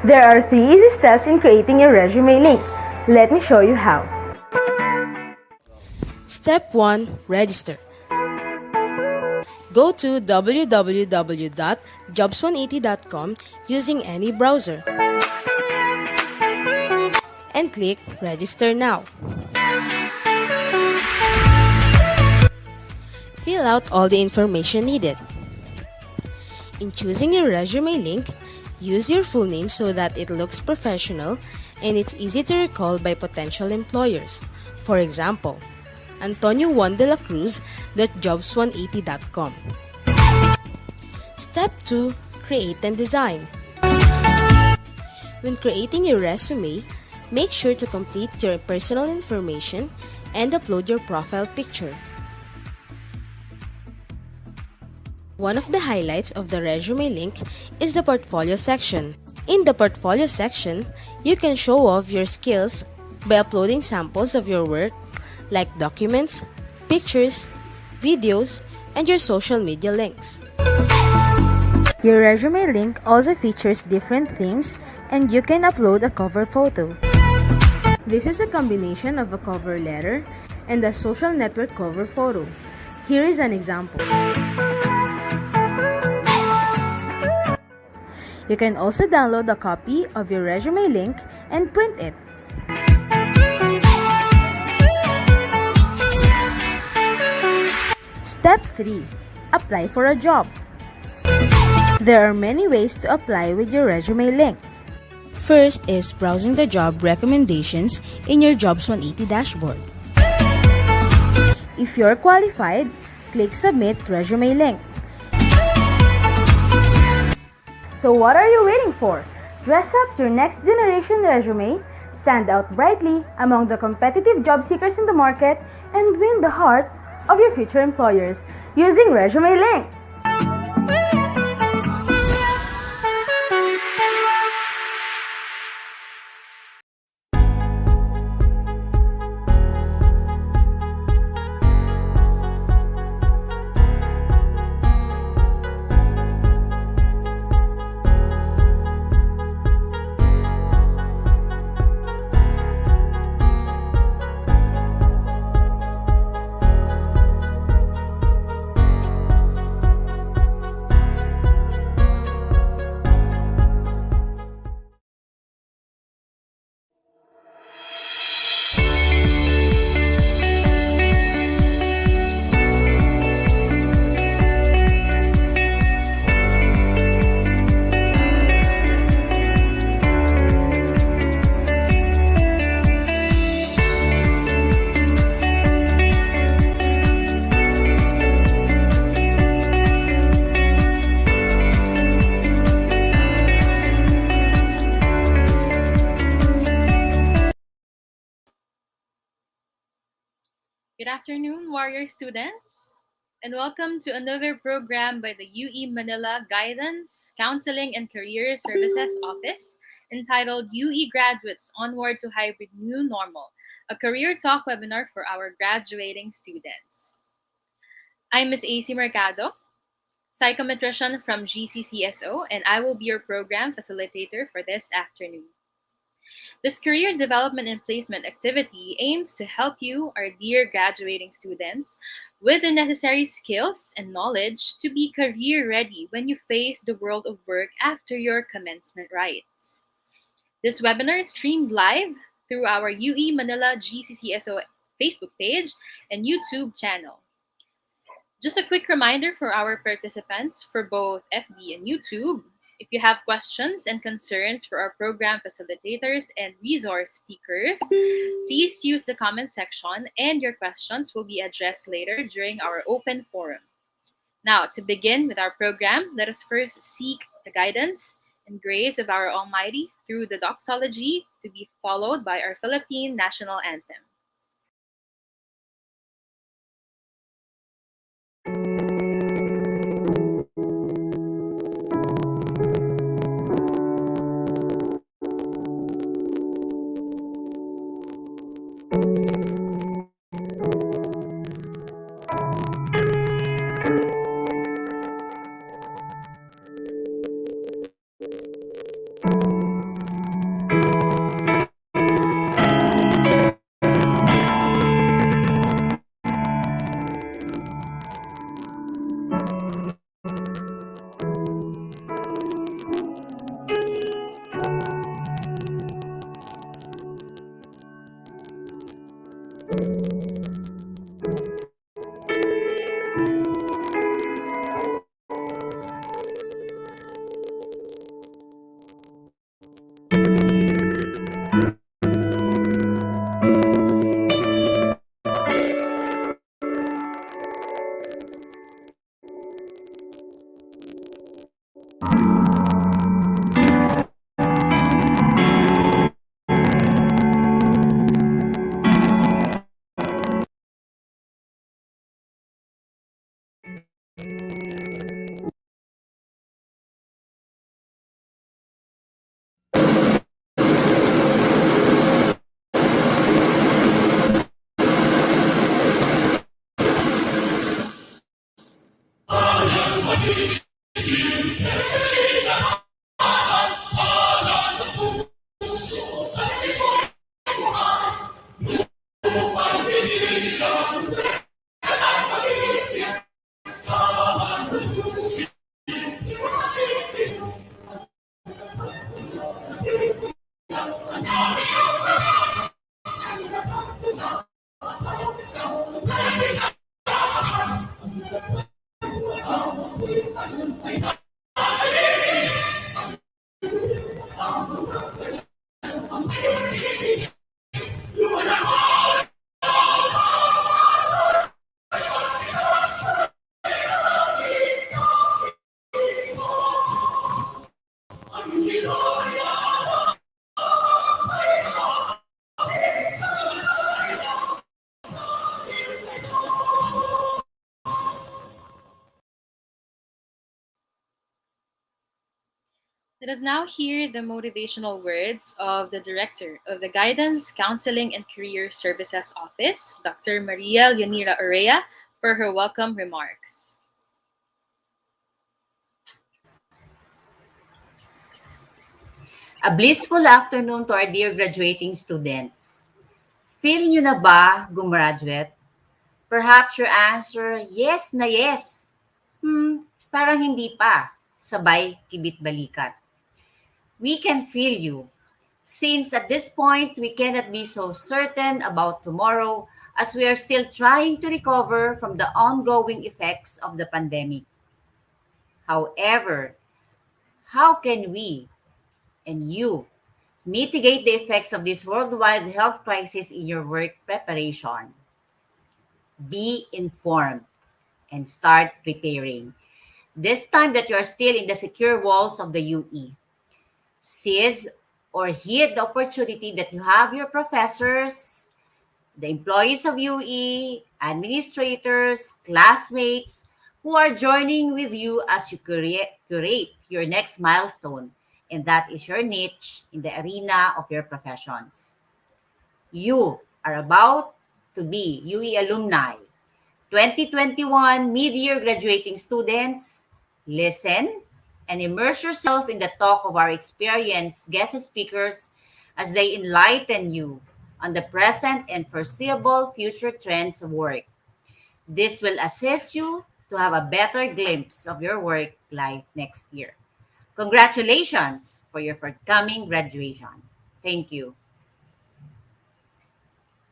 There are 3 easy steps in creating your resume link. Let me show you how. Step 1. Register. Go to www.jobs180.com using any browser and click Register Now. Fill out all the information needed. In choosing your resume link, use your full name so that it looks professional and it's easy to recall by potential employers. For example, Antonio Juan de la Cruz .jobs180.com. Step 2. Create and design. When creating your resume, make sure to complete your personal information and upload your profile picture. One of the highlights of the resume link is the portfolio section. In the portfolio section, you can show off your skills by uploading samples of your work like documents, pictures, videos, and your social media links. Your resume link also features different themes and you can upload a cover photo. This is a combination of a cover letter and a social network cover photo. Here is an example. You can also download a copy of your resume link and print it. Step 3. Apply for a job. There are many ways to apply with your resume link. First is browsing the job recommendations in your Jobs 180 dashboard. If you're qualified, click Submit Resume Link. So what are you waiting for? Dress up your next generation resume, stand out brightly among the competitive job seekers in the market, and win the heart of your future employers using Resume Link. Good afternoon, Warrior students, and welcome to another program by the UE Manila Guidance, Counseling, and Career Services Office entitled UE Graduates Onward to Hybrid New Normal, a career talk webinar for our graduating students. I'm Ms. AC Mercado, psychometrician from GCCSO, and I will be your program facilitator for this afternoon. This career development and placement activity aims to help you, our dear graduating students, with the necessary skills and knowledge to be career ready when you face the world of work after your commencement rites. This webinar is streamed live through our UE Manila GCCSO Facebook page and YouTube channel. Just a quick reminder for our participants for both FB and YouTube. If you have questions and concerns for our program facilitators and resource speakers, please use the comment section and your questions will be addressed later during our open forum. Now, to begin with our program, let us first seek the guidance and grace of our Almighty through the doxology to be followed by our Philippine national anthem. Let us now hear the motivational words of the Director of the Guidance, Counseling, and Career Services Office, Dr. Maria Leonira Orea, for her welcome remarks. A blissful afternoon to our dear graduating students. Feel nyo na ba gumraduate? Perhaps your answer, yes na yes. Parang hindi pa. Sabay kibit-balikat. We can feel you. Since at this point, we cannot be so certain about tomorrow as we are still trying to recover from the ongoing effects of the pandemic. However, how can we and you mitigate the effects of this worldwide health crisis in your work preparation? Be informed and start preparing. This time that you are still in the secure walls of the UE, seize or heed the opportunity that you have your professors, the employees of UE, administrators, classmates who are joining with you as you curate your next milestone, and that is your niche in the arena of your professions. You are about to be UE alumni, 2021 mid-year graduating students. Listen and immerse yourself in the talk of our experienced guest speakers as they enlighten you on the present and foreseeable future trends of work. This will assist you to have a better glimpse of your work life next year. Congratulations for your forthcoming graduation. Thank you.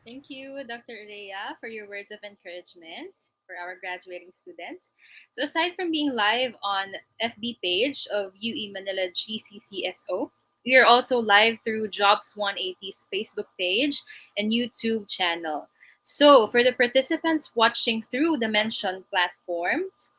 Thank you, Dr. Urea, for your words of encouragement for our graduating students. So, aside from being live on FB page of UE Manila GCCSO, we are also live through Jobs 180's Facebook page and YouTube channel. So, for the participants watching through the mentioned platforms,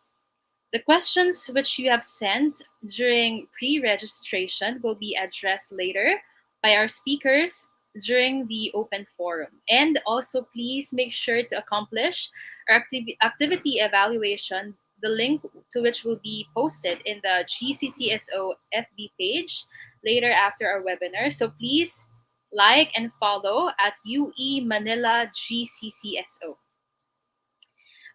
the questions which you have sent during pre registration will be addressed later by our speakers during the open forum. And also, please make sure to accomplish our activity evaluation, the link to which will be posted in the GCCSO FB page later after our webinar. So, please like and follow at UE Manila GCCSO.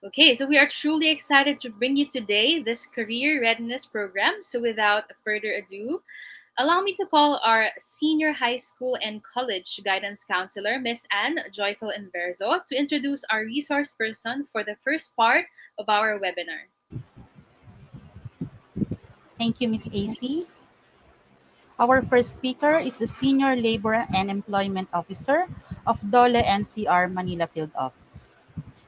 Okay, so we are truly excited to bring you today this career readiness program. So without further ado, allow me to call our senior high school and college guidance counselor, Miss Anne Joycel Inverzo, to introduce our resource person for the first part of our webinar. Thank you, Ms. AC. Our first speaker is the Senior Labor and Employment Officer of DOLE NCR Manila Field Office.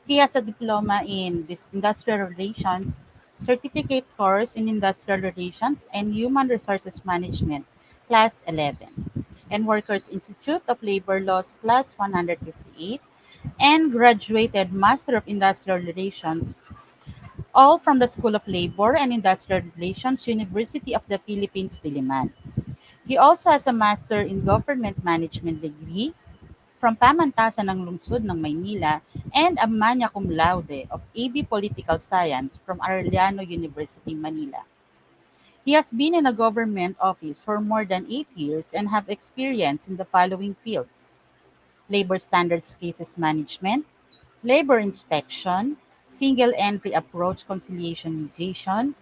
He has a diploma in Industrial Relations, certificate course in Industrial Relations and Human Resources Management, Class 11, and Workers Institute of Labor Laws, Class 158, and graduated Master of Industrial Relations, all from the School of Labor and Industrial Relations, University of the Philippines, Diliman. He also has a Master in Government Management degree from Pamantasan ng Lungsod ng Maynila and a magna cum laude of AB Political Science from Arellano University, Manila. He has been in a government office for more than 8 years and have experience in the following fields: labor standards cases management, labor inspection, single entry approach conciliation mediation,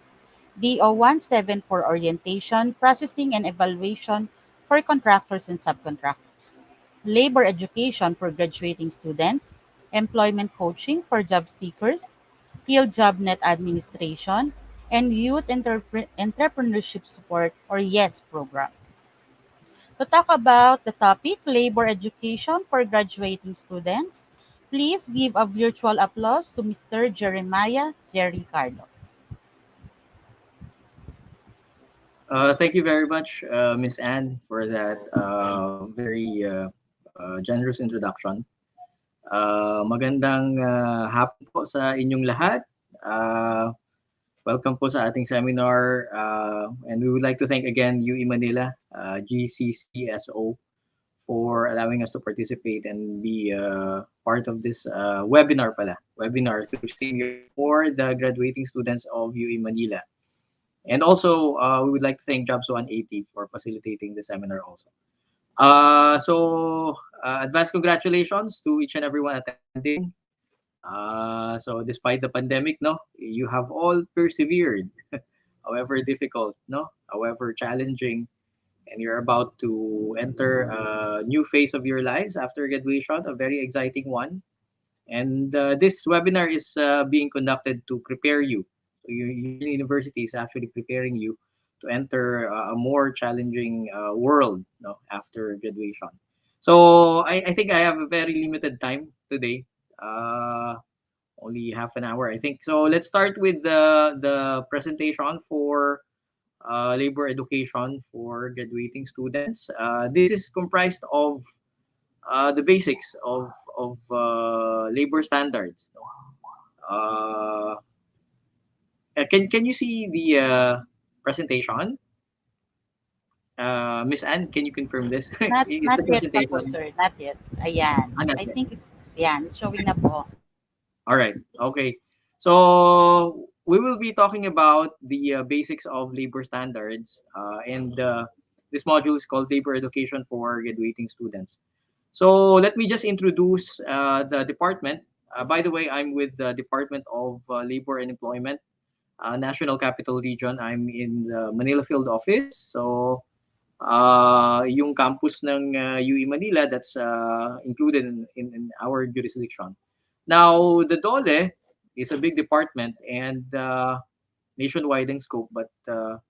DO-174 orientation, processing and evaluation for contractors and subcontractors, labor education for graduating students, employment coaching for job seekers, field job net administration, and youth entrepreneurship support or YES program. To talk about the topic, labor education for graduating students, please give a virtual applause to Mr. Jeremiah Jerry Carlos. Thank you very much, Miss Anne, for that very generous introduction. Magandang hapon po sa inyong lahat. Uh, Welcome po sa ating seminar. And we would like to thank again UE Manila, GCCSO, for allowing us to participate and be part of this webinar through same year for the graduating students of UE Manila. And also, we would like to thank Jobs 180 for facilitating the seminar also. Advance congratulations to each and everyone attending. So despite the pandemic, no, you have all persevered, however difficult, no, however challenging, and you're about to enter a new phase of your lives after graduation, a very exciting one. And this webinar is being conducted to prepare you. So your university is actually preparing you to enter a more challenging world, no, after graduation. So I think I have a very limited time today. Only half an hour, I think. So let's start with the presentation for labor education for graduating students. This is comprised of the basics of labor standards. Uh, can you see the presentation? Miss Anne, can you confirm this? Not Is not the yet pa po, presentation? sir. Not yet. Ayan. Not I yet. think it's showing na po. All right. Okay. So we will be talking about the basics of labor standards, and this module is called Labor Education for Graduating Students. So let me just introduce the department. By the way, I'm with the Department of Labor and Employment, National Capital Region. I'm in the Manila Field Office. So yung campus ng UE Manila, that's included in our jurisdiction. Now, the DOLE, is a big department and nationwide in scope, but the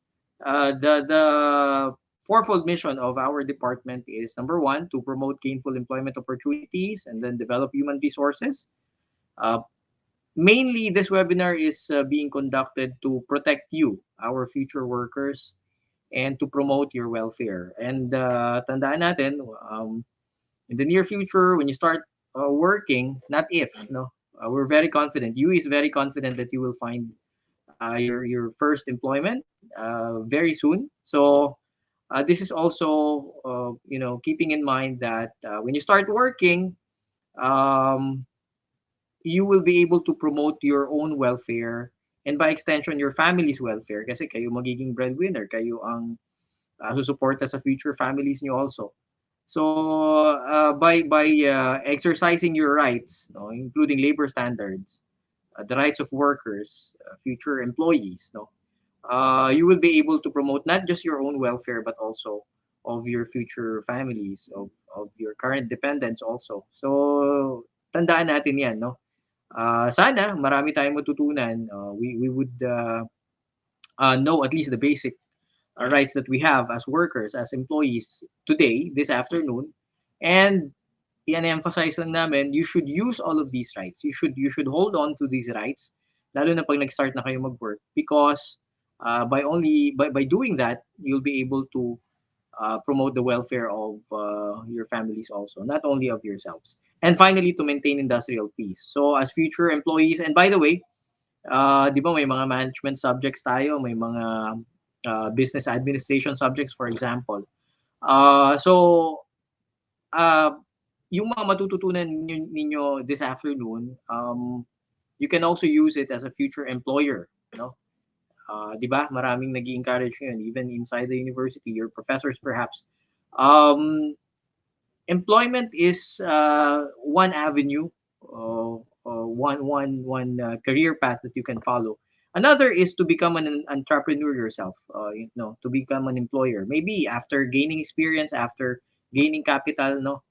fourfold mission of our department is number one, to promote gainful employment opportunities and then develop human resources. Uh, Mainly, this webinar is being conducted to protect you, our future workers, and to promote your welfare. And tandaan natin, in the near future, when you start working, not if, no, we're very confident. You is very confident that you will find your first employment very soon. So this is also keeping in mind that when you start working, um, you will be able to promote your own welfare and by extension your family's welfare kasi kayo magiging breadwinner, kayo ang susuporta sa future families niyo also. So by exercising your rights, no, including labor standards, the rights of workers, future employees, no, you will be able to promote not just your own welfare but also of your future families, of your current dependents also. So tandaan natin yan, no? Sana marami tayong matutunan. We would know at least the basic rights that we have as workers, as employees today, this afternoon. And i-emphasize lang namin, you should use all of these rights. You should hold on to these rights, lalo na pag nag-start na kayo mag-work, because by doing that, you'll be able to promote the welfare of your families also, not only of yourselves. And finally, to maintain industrial peace. So as future employees, and by the way, di ba may mga management subjects tayo, may mga business administration subjects, for example. So, uh, yung mga matututunan ninyo this afternoon, you can also use it as a future employer. No? 'Di ba? Maraming nag-encourage yun, even inside the university, your professors perhaps. Um, Employment is one avenue, one career path that you can follow. Another is to become an entrepreneur yourself, to become an employer. Maybe after gaining experience, after gaining capital, no,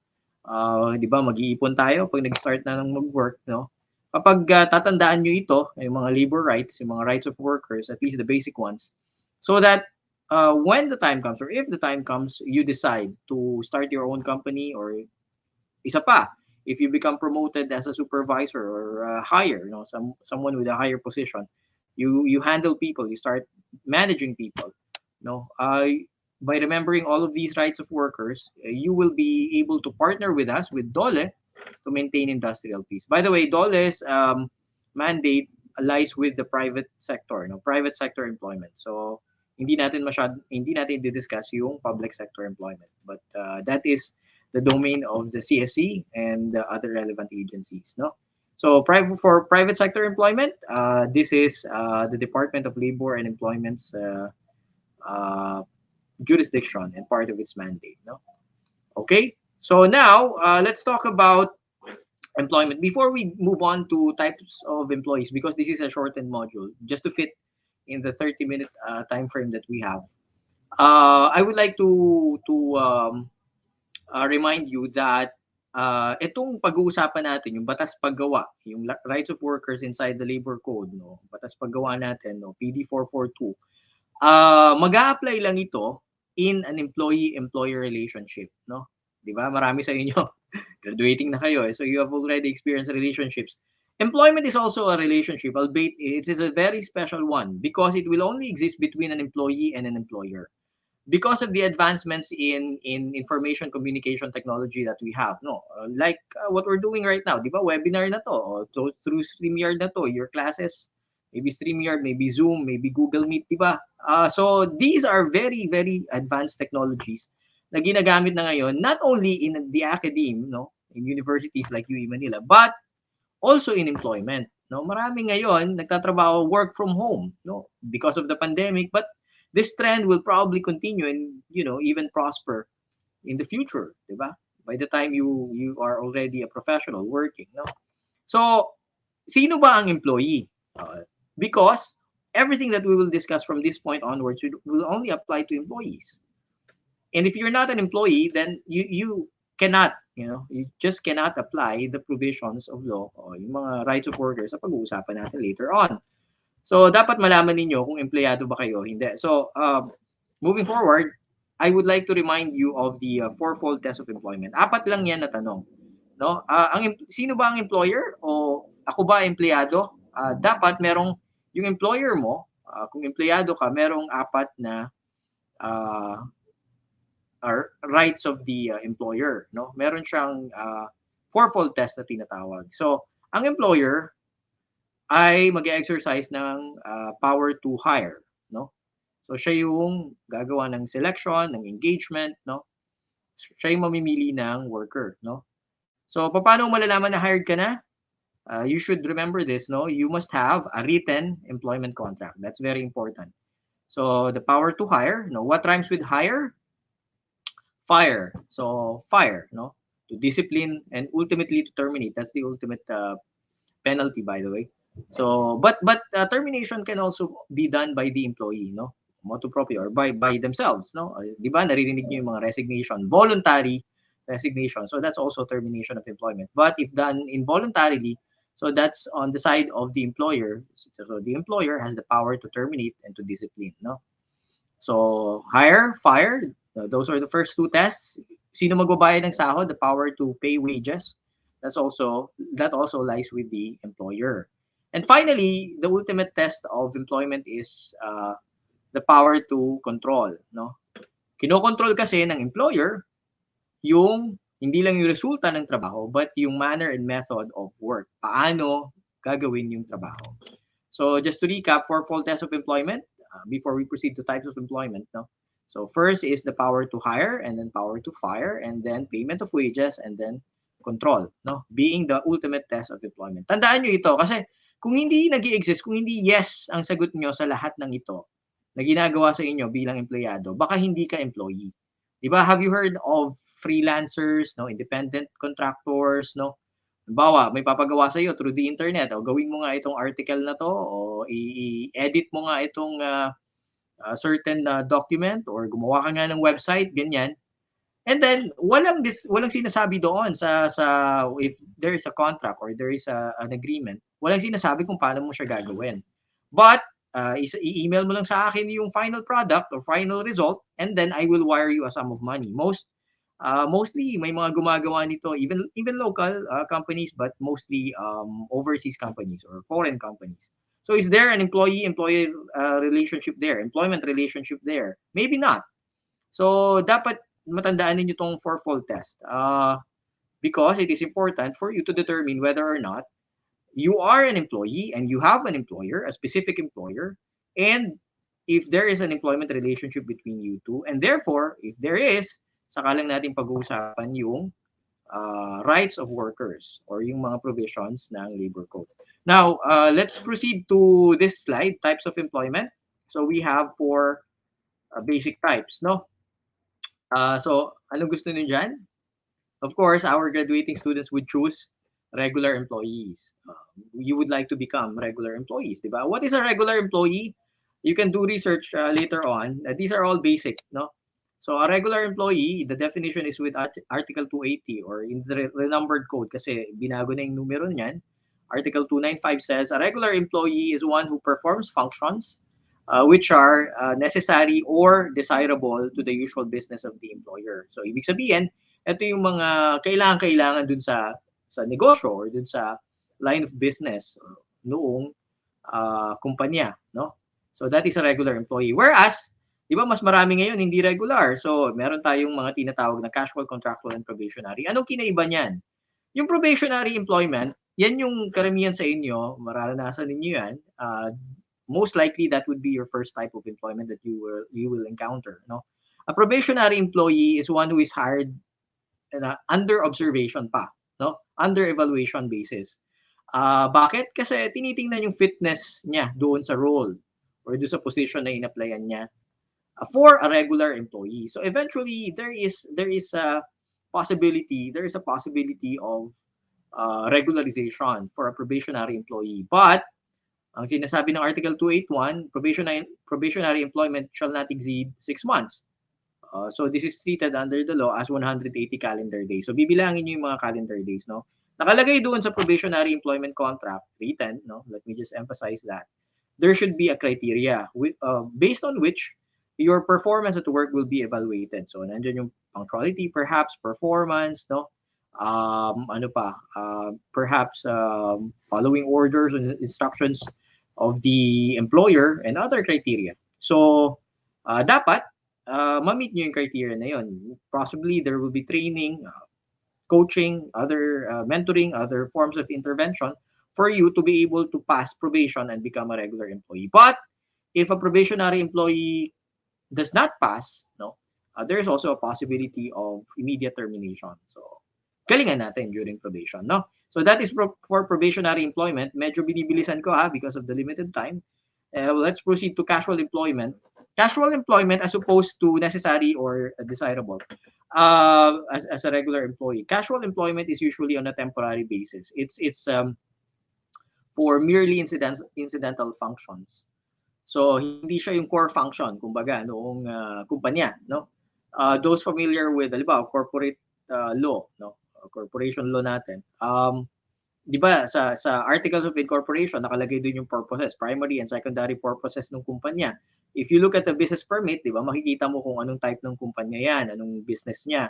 'di ba, mag-iipon tayo pag nag-start na ng mag-work, no? Kapag tatandaan nyo ito, yung mga labor rights, yung mga rights of workers, at least the basic ones, so that when the time comes, or if the time comes, you decide to start your own company, or isa pa, if you become promoted as a supervisor or higher, someone with a higher position, you handle people, you start managing people, no, by remembering all of these rights of workers, you will be able to partner with us, with Dole, to maintain industrial peace. By the way, Dole's mandate lies with the private sector, no, private sector employment. So hindi natin di-discuss yung public sector employment, but that is the domain of the CSC and the other relevant agencies, no. So for private sector employment, this is the Department of Labor and Employment's uh, jurisdiction and part of its mandate, no. Okay, so now let's talk about employment before we move on to types of employees, because this is a shortened module just to fit in the 30-minute time frame that we have. I would like to remind you that itong pag-uusapan natin, yung batas paggawa, yung rights of workers inside the labor code, no, batas paggawa natin, no, PD 442, mag-a-apply lang ito in an employee-employer relationship, no? 'Di ba? Marami sa inyo graduating na kayo, so you have already experienced relationships. Employment is also a relationship, albeit it is a very special one because it will only exist between an employee and an employer. Because of the advancements in information communication technology that we have, no, like what we're doing right now, di ba, webinar na to, o through StreamYard na to, your classes, maybe StreamYard, maybe Zoom, maybe Google Meet, di ba? So these are very very advanced technologies na ginagamit na ngayon, not only in the academe, no, in universities like UE Manila, but also in employment, no. Marami ngayon nagtatrabaho work from home, no, because of the pandemic, but this trend will probably continue and even prosper in the future, di ba? By the time you are already a professional working, no. So sino ba ang employee? Because everything that we will discuss from this point onwards will only apply to employees. And if you're not an employee, then you cannot, you just cannot apply the provisions of law o yung mga rights of workers sa pag-uusapan natin later on. So, dapat malaman ninyo kung empleyado ba kayo, hindi. So, moving forward, I would like to remind you of the fourfold test of employment. Apat lang yan na tanong. No? Sino ba ang employer o ako ba empleyado? Dapat merong yung employer mo, kung empleyado ka, merong apat na uh, rights of the employer. No? Meron siyang fourfold test na tinatawag. So, ang employer ay mag-exercise ng power to hire, no? So siya yung gagawa ng selection, ng engagement, no? Siya yung mamimili ng worker, no? So paano malalaman na hired ka na? You should remember this, no? You must have a written employment contract. That's very important. So the power to hire, no? What rhymes with hire? Fire. So fire, no? To discipline and ultimately to terminate. That's the ultimate penalty, by the way. So, but termination can also be done by the employee, no? Motu proprio or by themselves, no? 'Di ba naririnig niyo yung mga resignation, voluntary resignation. So that's also termination of employment. But if done involuntarily, so that's on the side of the employer. So the employer has the power to terminate and to discipline, no? So, hire, fire, those are the first two tests. Sino magbabayad ng sahod? The power to pay wages. That also lies with the employer. And finally, the ultimate test of employment is the power to control, no? Kinokontrol kasi ng employer yung hindi lang yung resulta ng trabaho, but yung manner and method of work. Paano gagawin yung trabaho. So just to recap, fourfold test of employment before we proceed to types of employment. No? So first is the power to hire, and then power to fire, and then payment of wages, and then control. No? Being the ultimate test of employment. Tandaan nyo ito kasi kung hindi nag-i-exist, kung hindi yes ang sagot nyo sa lahat ng ito na ginagawa sa inyo bilang empleyado, baka hindi ka employee. Diba? Have you heard of freelancers, no, independent contractors, no? Halimbawa, may papagawa sa iyo through the internet, o gawin mo nga itong article na to, o i-edit mo nga itong certain document, or gumawa ka nga ng website, ganyan. And then walang sinasabi doon sa if there is a contract or there is an agreement, walang sinasabi kung paano mo siya gagawin. But i-email mo lang sa akin yung final product or final result, and then I will wire you a sum of money. Mostly may mga gumagawa nito, even local companies, but mostly overseas companies or foreign companies. So is there an employee-employer relationship there, employment relationship there? Maybe not. So dapat matandaan ninyo tong fourfold test because it is important for you to determine whether or not you are an employee and you have an employer, a specific employer, and if there is an employment relationship between you two, and therefore, if there is, saka lang natin pag-uusapan yung rights of workers or yung mga provisions ng labor code. Now, let's proceed to this slide, types of employment. So we have four basic types, no? So, ano gusto niyo dyan? Of course, our graduating students would choose regular employees. You would like to become regular employees, diba? What is a regular employee? You can do research later on. These are all basic, no? So a regular employee, the definition is with Article 280 or in the renumbered code kasi binago na yung numero niyan. Article 295 says a regular employee is one who performs functions which are necessary or desirable to the usual business of the employer. So ibig sabihin, ito yung mga kailangan dun sa negosyo or dun sa line of business noong kumpanya, no? So that is a regular employee. Whereas, di ba mas marami ngayon hindi regular. So meron tayong mga tinatawag na casual, contractual, and probationary. Anong kinaiba niyan? Yung probationary employment, yan yung karamihan sa inyo, mararanasan ninyo yan. Most likely that would be your first type of employment that you will encounter, no? A probationary employee is one who is hired under observation pa, no? Under evaluation basis. Bakit? Kasi tinitingnan yung fitness niya doon sa role or doon sa position na in-applyan niya for a regular employee. So eventually there is a possibility of regularization for a probationary employee. But ang sinasabi ng Article 281, probationary employment shall not exceed 6 months. So this is treated under the law as 180 calendar days. So bibilangin niyo yung mga calendar days, no? Nakalagay doon sa probationary employment contract, written, no? Let me just emphasize that. There should be a criteria based on which your performance at work will be evaluated. So nandiyan yung punctuality, perhaps performance, no? Ano pa? Perhaps following orders and instructions of the employer and other criteria. So dapat ma-meet nyo yung criteria na yun. Possibly there will be training, coaching, other mentoring, other forms of intervention for you to be able to pass probation and become a regular employee. But if a probationary employee does not pass, no, there's also a possibility of immediate termination. So, galingan natin during probation, no? So that is for probationary employment. Medyo binibilisan ko because of the limited time. Let's proceed to casual employment. Casual employment as opposed to necessary or desirable. As a regular employee, casual employment is usually on a temporary basis. It's for merely incidental functions. So hindi siya yung core function kumbaga noong kumpanya, no? Those familiar with halimbawa corporate law, no? Corporation law natin. 'Di ba sa Articles of Incorporation nakalagay doon yung purposes, primary and secondary purposes ng kumpanya. If you look at the business permit, 'di ba, makikita mo kung anong type ng kumpanya 'yan, anong business niya.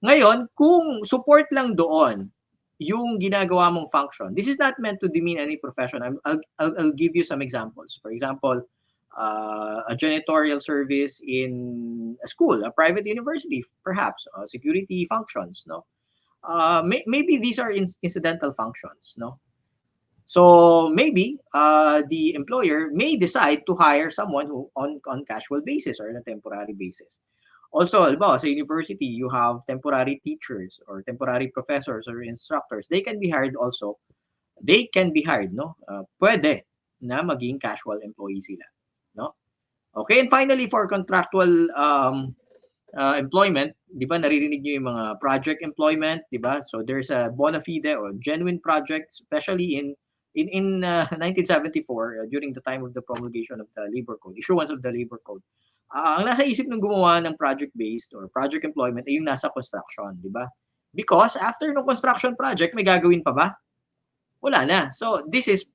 Ngayon, kung support lang doon yung ginagawa mong function, this is not meant to demean any profession. I'll give you some examples. For example, a janitorial service in a school, a private university, perhaps, security functions, no? Maybe these are incidental functions, no? So maybe the employer may decide to hire someone who on casual basis or on a temporary basis. Also, halimbawa, sa university, you have temporary teachers or temporary professors or instructors. They can be hired also. They can be hired, no? Pwede na maging casual employee sila, no? Okay, and finally, for contractual employment, di ba, naririnig nyo yung mga project employment, di ba? So there's a bona fide or genuine project, especially in 1974, during the time of the promulgation of the labor code, issuance of the labor code. Ang nasa isip ng gumawa ng project-based or project employment ay yung nasa construction, di ba? Because after no construction project, may gagawin pa ba? Wala na. So this is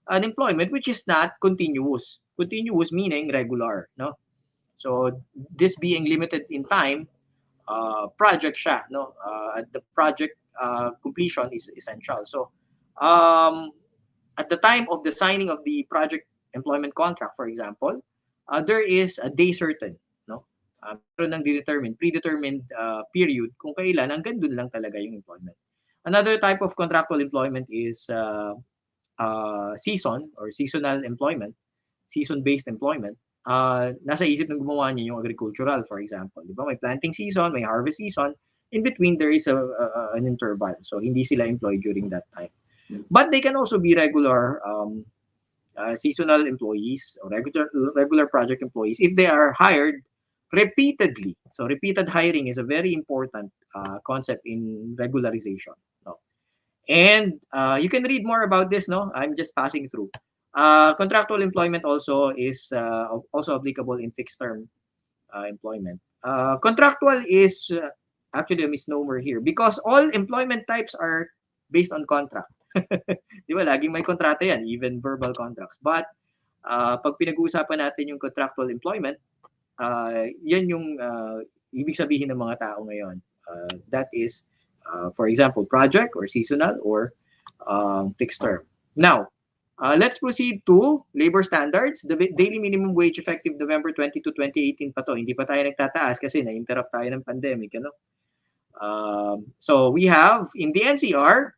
an employment which is not continuous. Continuous meaning regular, no? So this being limited in time, project siya, no? The project completion is essential. So at the time of the signing of the project employment contract, for example, there is a day certain, no? Meron ng predetermined period kung kailan hanggang dun lang talaga yung employment. Another type of contractual employment is season or seasonal employment, season-based employment. Nasa isip ng gumawa niya yung agricultural, for example. Di ba? May planting season, may harvest season. In between, there is an interval. So, hindi sila employed during that time. But they can also be regular seasonal employees or regular project employees if they are hired repeatedly. So, repeated hiring is a very important concept in regularization. No? And you can read more about this, no? I'm just passing through. Contractual employment also is also applicable in fixed term employment. Contractual is actually a misnomer here because all employment types are based on contract. Di ba? Laging may kontrata yan, even verbal contracts. But pag pinag-uusapan natin yung contractual employment, yan yung ibig sabihin ng mga tao ngayon. That is, for example, project or seasonal or fixed term. Now, let's proceed to labor standards. The daily minimum wage effective November 22, 2018 pa to. Hindi pa tayo nagtataas kasi na-interrupt tayo ng pandemic. Ano? So we have in the NCR,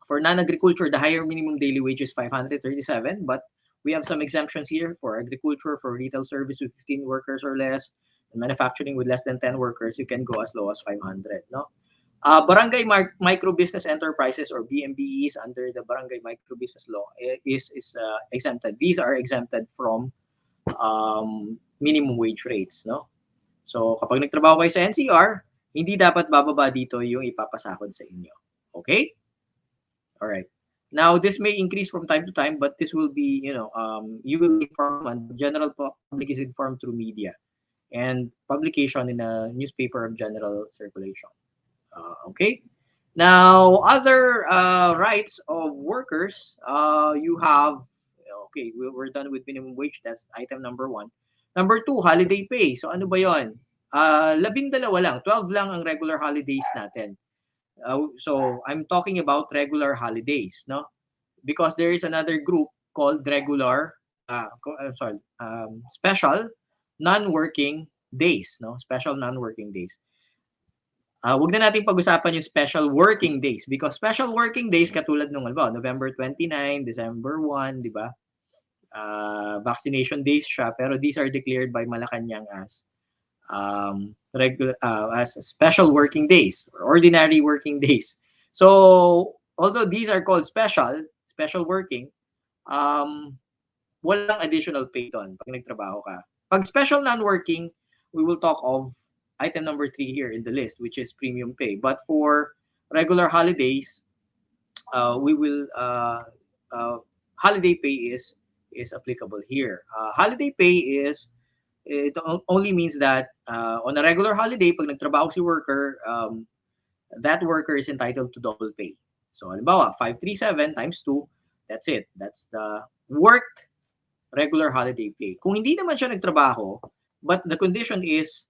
for non-agriculture, the higher minimum daily wage is 537, but we have some exemptions here for agriculture, for retail service with 15 workers or less, and manufacturing with less than 10 workers, you can go as low as 500. No? Barangay micro business enterprises or BMBEs under the barangay micro business law is exempted. These are exempted from minimum wage rates, no? So kapag nagtrabaho kayo sa NCR, hindi dapat bababa dito yung ipapasahod sa inyo. Okay? All right. Now this may increase from time to time, but this will be, you will be informed, and the general public is informed through media. and publication in a newspaper of general circulation. Okay. Now, other rights of workers, you have, okay, we're done with minimum wage. That's item number one. Number two, holiday pay. So ano ba yon? 12 lang, 12 lang ang regular holidays natin. So I'm talking about regular holidays, no? Because there is another group called regular, sorry, special non-working days, no? Special non-working days. Wag na natin pag-usapan yung special working days because special working days katulad nung November 29, December 1, di ba? Vaccination days siya pero these are declared by Malacanang as regular as special working days or ordinary working days. So although these are called special working, um, walang additional pay doon pag nagtrabaho ka. Pag special non-working, we will talk of item number 3 here in the list, which is premium pay. But for regular holidays, we will holiday pay is applicable here. Holiday pay is it only means that on a regular holiday, pag nagtrabaho si worker, that worker is entitled to double pay. So, halimbawa, 537 times 2, that's it. That's the worked regular holiday pay. Kung hindi naman siya nagtrabaho, but the condition is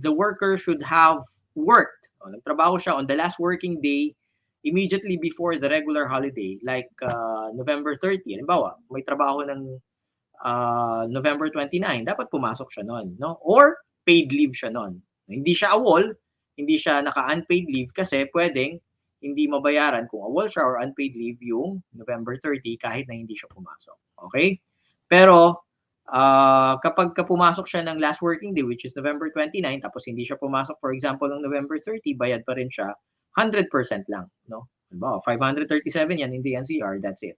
the worker should have worked. Nagtrabaho siya on the last working day immediately before the regular holiday, like November 30. Halimbawa, may trabaho ng November 29, dapat pumasok siya noon, no? Or paid leave siya noon. Hindi siya awol, hindi siya naka-unpaid leave kasi pwedeng hindi mabayaran kung awol siya or unpaid leave yung November 30 kahit na hindi siya pumasok. Okay? Pero kapag pumasok siya ng last working day which is November 29 tapos hindi siya pumasok for example ng November 30, bayad pa rin siya 100% lang, no? Diba? 537 yan in the NCR, that's it.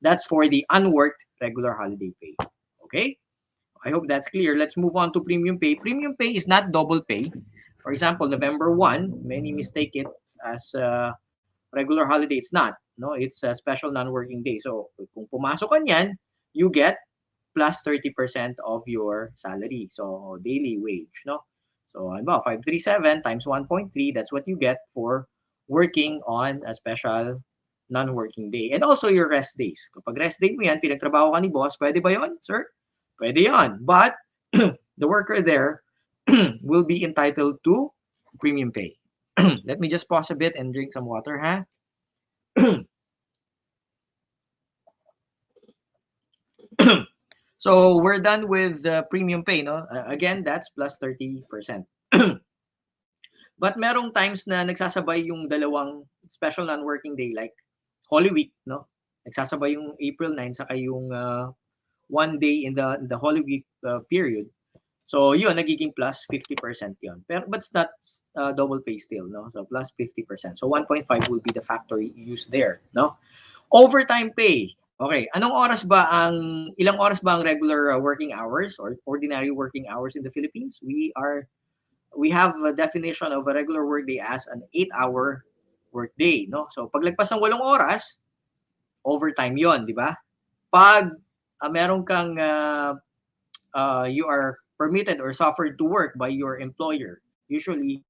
That's for the unworked regular holiday pay. Okay? I hope that's clear. Let's move on to premium pay. Premium pay is not double pay. For example, November 1, many mistake it as regular holiday. It's not. No, it's a special non-working day. So, kung pumasok ka niyan, you get plus 30% of your salary. So, daily wage, no? So, about 537 times 1.3, that's what you get for working on a special non-working day. And also your rest days. Kapag rest day mo yan, pinagtrabaho ka ni boss, pwede ba yon, sir? Pwede yon. But the worker there will be entitled to premium pay. Let me just pause a bit and drink some water, ha? So we're done with premium pay, no? Again, that's plus 30%. But merong times na nagsasabay yung dalawang special non-working day like Holy Week, no? Nagsasabay yung April 9 saka yung one day in the Holy Week period. So yun, nagiging plus 50% yun. But it's not double pay still, no? So plus 50%. So 1.5 will be the factor used there, no? Overtime pay. Okay, ilang oras ba ang regular working hours or ordinary working hours in the Philippines? We have a definition of a regular workday as an 8-hour workday, no? So pag lagpas ng 8 oras, overtime 'yon, di ba? Pag meron kang you are permitted or suffered to work by your employer, usually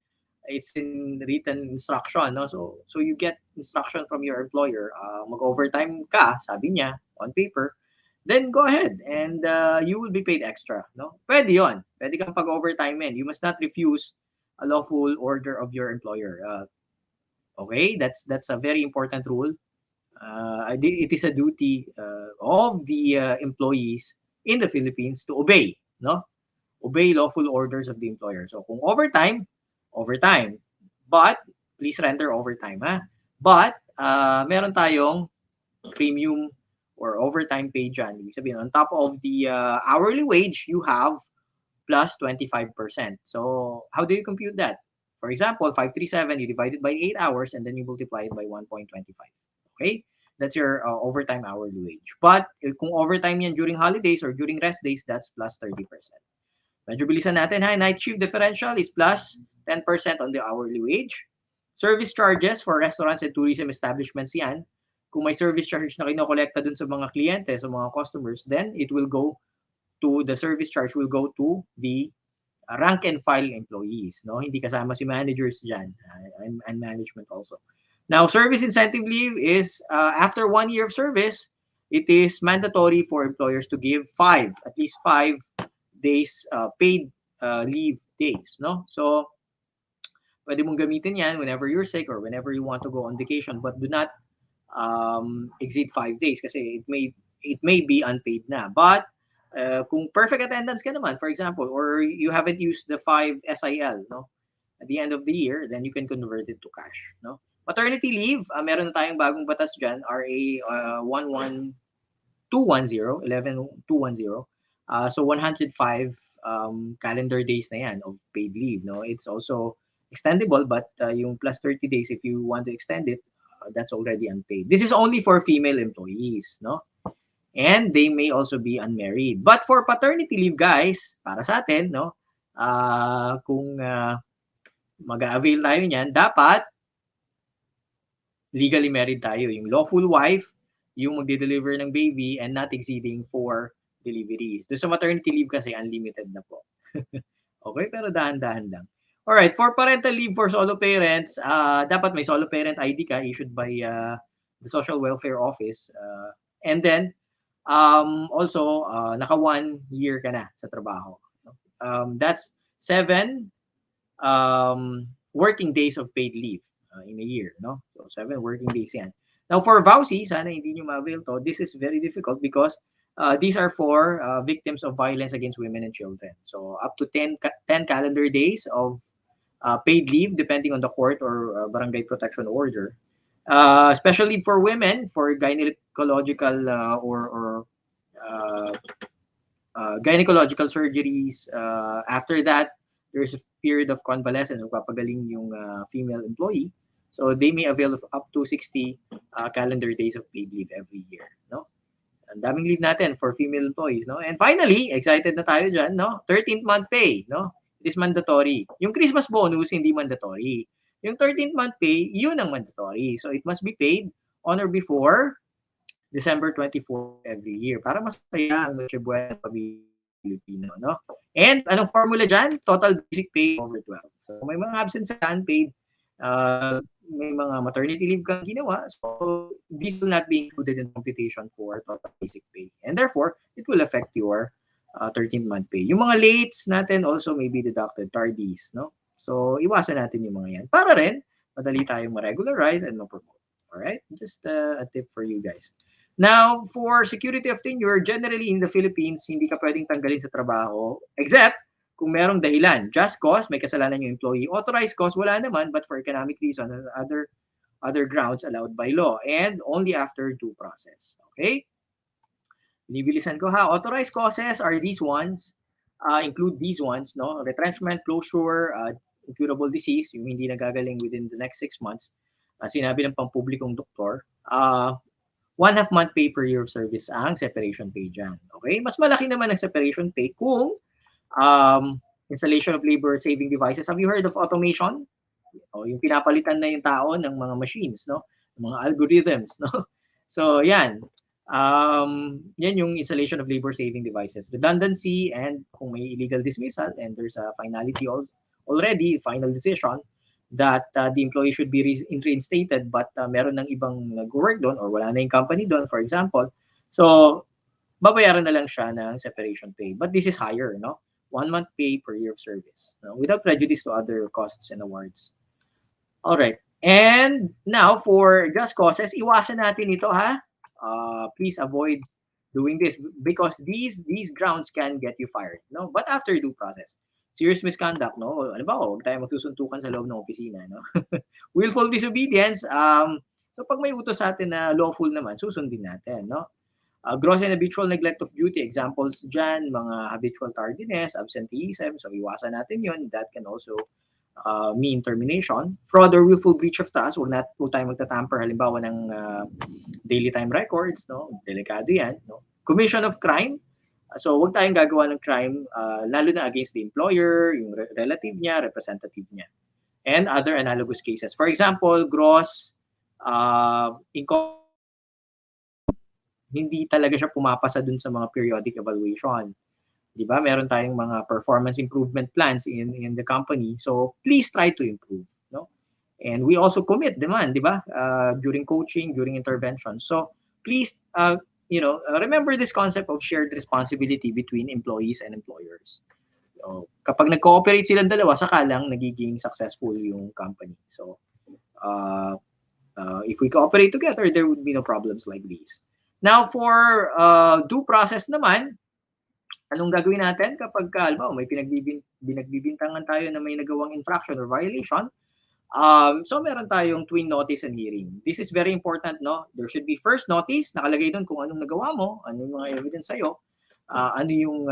it's in written instruction, no? So you get instruction from your employer, mag-overtime ka, sabi niya on paper, then go ahead and you will be paid extra, no? Pwede 'yon. Pwede kang pag-overtime yan. You must not refuse a lawful order of your employer. Okay, that's a very important rule. It is a duty of the employees in the Philippines to obey, no? Obey lawful orders of the employer. So kung overtime, overtime. But please render overtime, ha? But meron tayong premium or overtime pay dyan. Ibig sabihin, on top of the hourly wage, you have plus 25%. So how do you compute that? For example, 537, you divide it by 8 hours and then you multiply it by 1.25. Okay? That's your overtime hourly wage. But kung overtime yan during holidays or during rest days, that's plus 30%. Medyo bilisan natin, ha? Night shift differential is plus 10% on the hourly wage. Service charges for restaurants and tourism establishments yan. Kung may service charge na kinokolekta dun sa mga kliyente, sa mga customers, then it will go to the service charge will go to the rank and file employees, no? Hindi kasama si managers diyan, and management also. Now, service incentive leave is after 1 year of service, it is mandatory for employers to give at least 5 days paid leave days, no? So, pwede mong gamitin yan whenever you're sick or whenever you want to go on vacation, but do not exceed 5 days kasi it may be unpaid na. But kung perfect attendance ka naman, for example, or you haven't used the 5 SIL, no, at the end of the year, then you can convert it to cash, no. Maternity leave, meron na tayong bagong batas dyan, RA 11210. So 105 calendar days na yan of paid leave, no. It's also extendable, but yung plus 30 days, if you want to extend it, that's already unpaid. This is only for female employees, no? And they may also be unmarried. But for paternity leave, guys, para sa atin, no? Kung mag-avail tayo niyan, dapat legally married tayo. Yung lawful wife, yung magde-deliver ng baby and not exceeding 4 deliveries. Doon sa maternity leave kasi, unlimited na po. Okay, pero dahan-dahan lang. Alright, for parental leave for solo parents, dapat may solo parent ID ka issued by the Social Welfare Office. And then, also, naka 1 year ka na sa trabaho. That's 7 working days of paid leave in a year, no? So 7 working days yan. Now for VAUSI, sana hindi nyo ma-avail to. This is very difficult because these are for victims of violence against women and children. So up to 10 calendar days of paid leave depending on the court or barangay protection order. Especially for women, for gynecological or uh, gynecological surgeries. After that, there's a period of convalescence, magpapagaling yung female employee. So they may avail of up to 60 calendar days of paid leave every year, no? Ang daming leave natin for female employees, no? And finally, excited na tayo dyan, no? 13th month pay, no? It is mandatory. Yung Christmas bonus, hindi mandatory. Yung 13th month pay, yun ang mandatory. So it must be paid on or before December 24 every year. Para masaya ang Noche Buena ng Pilipino, no? And anong formula dyan? Total basic pay over 12. So may mga absence ka unpaid, may mga maternity leave kang ginawa, so these will not be included in computation for total basic pay. And therefore, it will affect your 13th month pay. Yung mga lates natin also may be deducted, tardies, no? So, iwasan natin yung mga yan. Para rin, madali tayong ma-regularize and ma-promote. Alright? Just a tip for you guys. Now, for security of tenure, generally in the Philippines, hindi ka pwedeng tanggalin sa trabaho except kung merong dahilan. Just cause, may kasalanan yung employee. Authorized cause, wala naman, but for economic reasons and other grounds allowed by law and only after due process. Okay? Binibilisan ko ha. Authorized causes are these ones, include these ones, no? Retrenchment, closure, incurable disease, yung hindi nagagaling within the next 6 months. Sinabi ng pampublikong doktor. 1/2 month pay per year of service ang separation pay dyan. Okay? Mas malaki naman ang separation pay kung installation of labor-saving devices. Have you heard of automation? O, yung pinapalitan na yung tao ng mga machines, no? Mga algorithms, no? So, yan. Yan yung installation of labor-saving devices. Redundancy and kung may illegal dismissal and there's a finality already, final decision, that the employee should be reinstated but meron ng ibang nag-work doon or wala na yung company doon, for example. So, babayaran na lang siya ng separation pay. But this is higher, no? 1 month pay per year of service, no? Without prejudice to other costs and awards. All right. And now for just causes, iwasan natin ito ha. Please avoid doing this because these grounds can get you fired, no? But after due process. Serious misconduct, no? Ano ba, huwag tayo magsusuntukan sa loob ng opisina, no? Willful disobedience, so pag may utos sa atin na lawful naman, susundin natin, no? Gross and habitual neglect of duty, examples dyan, mga habitual tardiness, absenteeism, so iwasan natin yun. That can also mean termination. Fraud or willful breach of trust, huwag tayo magtatamper halimbawa ng daily time records, no? Delikado yan, no? Commission of crime, so huwag tayong gagawa ng crime, lalo na against the employer, yung relative niya, representative niya, and other analogous cases. For example, gross hindi talaga siya pumapasa dun sa mga periodic evaluation. 'Di ba? Meron tayong mga performance improvement plans in the company. So please try to improve, no? And we also commit naman, 'di ba? During coaching, during intervention. So please remember this concept of shared responsibility between employees and employers. So, kapag nag-cooperate silang dalawa, saka lang nagiging successful yung company. So, uh, if we cooperate together, there would be no problems like these. Now, for due process naman, anong gagawin natin kapag halimbawa may binagbibintangan tayo na may nagawang infraction or violation? So meron tayong twin notice and hearing. This is very important, no? There should be first notice, nakalagay doon kung anong nagawa mo, ano yung mga evidence sa'yo, ano yung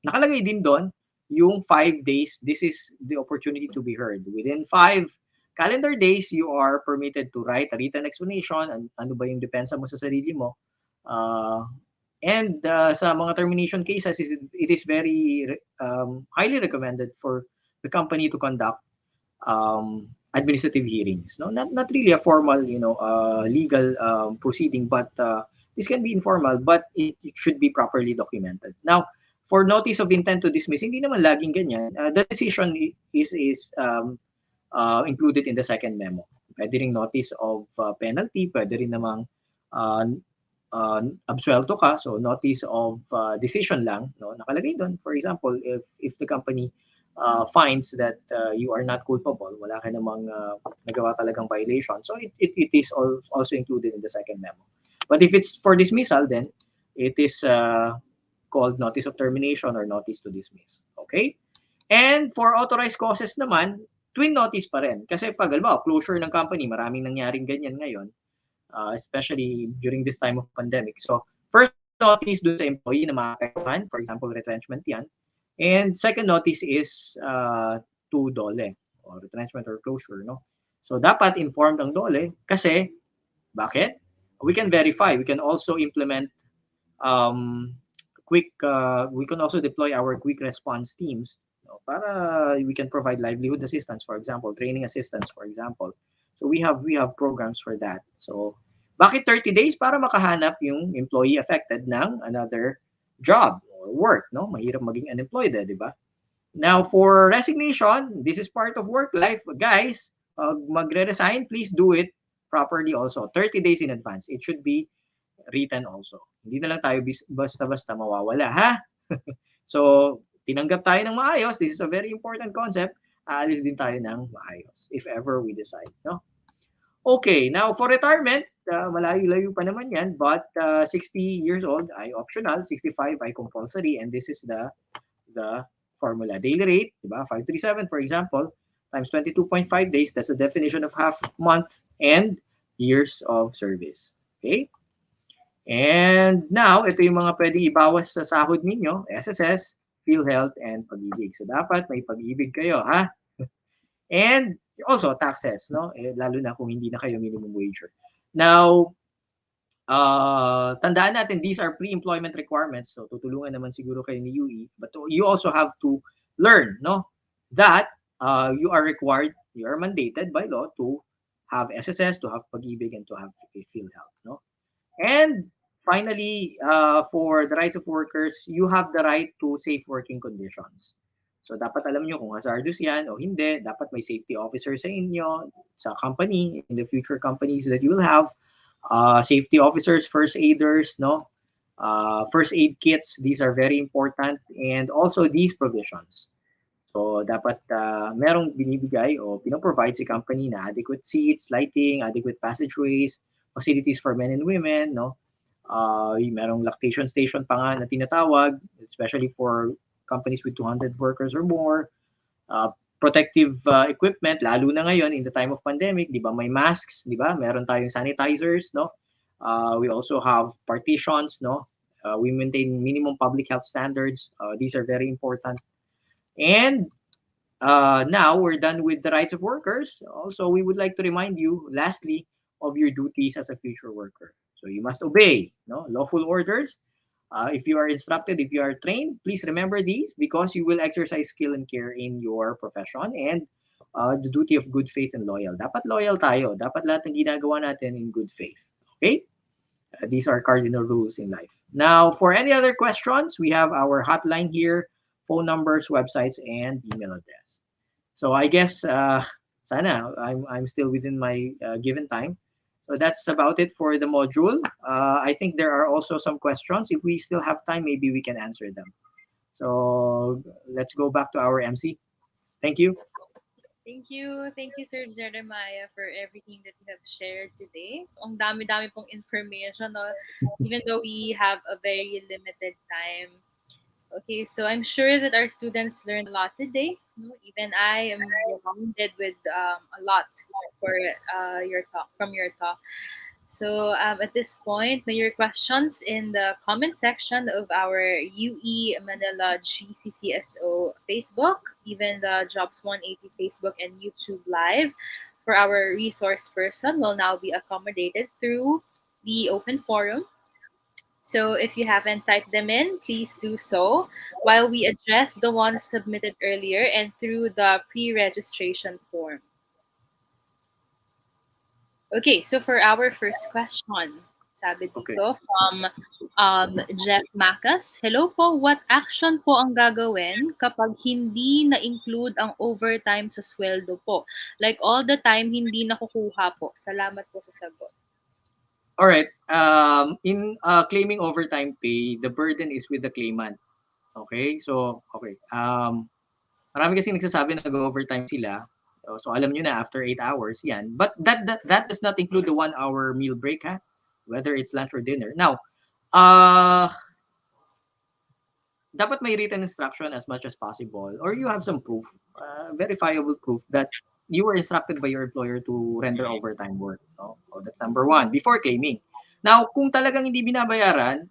nakalagay din doon, yung 5 days, this is the opportunity to be heard. Within 5 calendar days, you are permitted to write a written explanation, ano ba yung depensa mo sa sarili mo. Uh, and sa mga termination cases, it is very highly recommended for the company to conduct administrative hearings. No, not really a formal, legal proceeding, but this can be informal, but it should be properly documented. Now, for notice of intent to dismiss, hindi naman laging ganyan. The decision is included in the second memo. Pwede ring notice of penalty, pwede rin namang uh, absuelto ka, so notice of decision lang, no, nakalagay doon. For example, if the company finds that you are not culpable, wala ka namang nagawa talagang violation, so it is also included in the second memo. But if it's for dismissal, then it is called notice of termination or notice to dismiss. Okay? And for authorized causes naman, twin notice pa rin. Kasi pag, halimbawa, closure ng company, maraming nangyaring ganyan ngayon, especially during this time of pandemic. So, first notice dun sa employee na maapektuhan, for example, retrenchment yan. And second notice is to DOLE, or retrenchment or closure, no? So, dapat informed ang DOLE kasi, bakit? We can verify. We can also implement we can also deploy our quick response teams, para we can provide livelihood assistance, for example, training assistance, for example. So we have programs for that. So bakit 30 days? Para makahanap yung employee affected ng another job or work, no? Mahirap maging unemployed, di ba? Now for resignation, this is part of work life, guys. Magre-resign, please do it properly also. 30 days in advance. It should be written also. Hindi na lang tayo basta-basta mawawala, ha? So, tinanggap tayo ng maayos. This is a very important concept. Aalis din tayo ng maayos if ever we decide, no? Okay, now for retirement, malayo-layo pa naman yan, but 60 years old ay optional, 65 ay compulsory, and this is the formula. Daily rate, diba? 537, for example, times 22.5 days, that's the definition of half month and years of service. Okay? And now, ito yung mga pwedeng ibawas sa sahod ninyo, SSS, PhilHealth, and pag-ibig. So, dapat may pag-ibig kayo, ha? And also, taxes, no? Lalo na kung hindi na kayo minimum wager. Now, tandaan natin, these are pre-employment requirements. So, tutulungan naman siguro kayo ni UE. But you also have to learn, no? That you are required, you are mandated by law to have SSS, to have pag-ibig, and to have PhilHealth, no? And finally, for the rights of workers, you have the right to safe working conditions. So dapat alam nyo kung hazardous yan o hindi. Dapat may safety officer sa inyo, sa company, in the future companies that you will have. Safety officers, first aiders, no? First aid kits, these are very important. And also these provisions. So dapat merong binibigay o pinoprovide si company na adequate seats, lighting, adequate passageways, facilities for men and women, no? Merong lactation station pa nga na tinatawag, especially for companies with 200 workers or more. Protective equipment, lalo na ngayon in the time of pandemic, di ba? May masks, di ba? Meron tayong sanitizers, no? We also have partitions, no? We maintain minimum public health standards. These are very important. And now we're done with the rights of workers. Also, we would like to remind you, lastly, of your duties as a future worker. So you must obey, no, lawful orders. If you are instructed, if you are trained, please remember these because you will exercise skill and care in your profession and the duty of good faith and loyal. Dapat loyal tayo. Dapat lahat ng ginagawa natin in good faith. Okay? These are cardinal rules in life. Now, for any other questions, we have our hotline here, phone numbers, websites, and email address. So I guess sana I'm still within my given time. So that's about it for the module. I think there are also some questions. If we still have time, maybe we can answer them. So let's go back to our MC. Thank you. Thank you. Thank you, Sir Jeremiah, for everything that you have shared today. Ang dami-dami pong information, no? Even though we have a very limited time. Okay, so I'm sure that our students learned a lot today. No? Even I am reminded with a lot for your talk from your talk. So at this point, know your questions in the comment section of our UE Manila GCCSO Facebook, even the Jobs 180 Facebook and YouTube Live. For our resource person will now be accommodated through the open forum. So if you haven't typed them in, please do so while we address the ones submitted earlier and through the pre-registration form. Okay, so for our first question, sabi Okay. dito from Jeff Macas, hello po, what action po ang gagawin kapag hindi na-include ang overtime sa sweldo po? Like all the time, hindi nakukuha po. Salamat po sa sagot. All right. In claiming overtime pay, the burden is with the claimant. Okay? So, okay. Marami kasing nagsasabi na nag-overtime sila. So alam nyo na after 8 hours, yan. But that does not include the 1 hour meal break, ha? Whether it's lunch or dinner. Now, uh, dapat may written instruction as much as possible, or you have some proof, verifiable proof that you were instructed by your employer to render overtime work. No? So that's number one, before claiming. Now, kung talagang hindi binabayaran,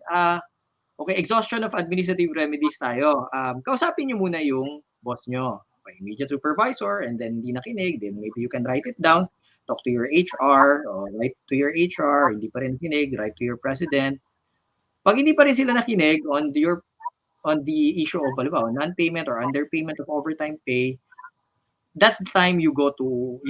okay, exhaustion of administrative remedies tayo. Kausapin nyo muna yung boss nyo. Okay, immediate supervisor, and then hindi nakinig, then maybe you can write it down, talk to your HR, or write to your HR, hindi pa rin nakinig, write to your president. Pag hindi pa rin sila nakinig on the issue of halimbawa, non-payment or underpayment of overtime pay, that's the time you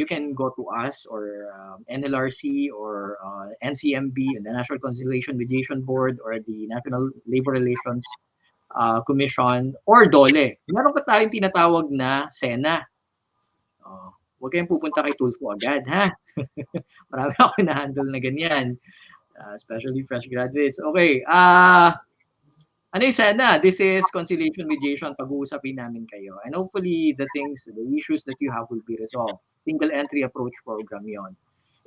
can go to us or NLRC or NCMB, the National Conciliation Mediation Board, or the National Labor Relations Commission, or DOLE. Meron pa tayong tinatawag na SENA. Huwag kayong pupunta kay Tulfo agad, ha? Marami ako na-handle na ganyan, especially fresh graduates. Okay, ano yung SENA? This is conciliation mediation. Pag-uusapin namin kayo. And hopefully, the issues that you have will be resolved. Single entry approach program yon.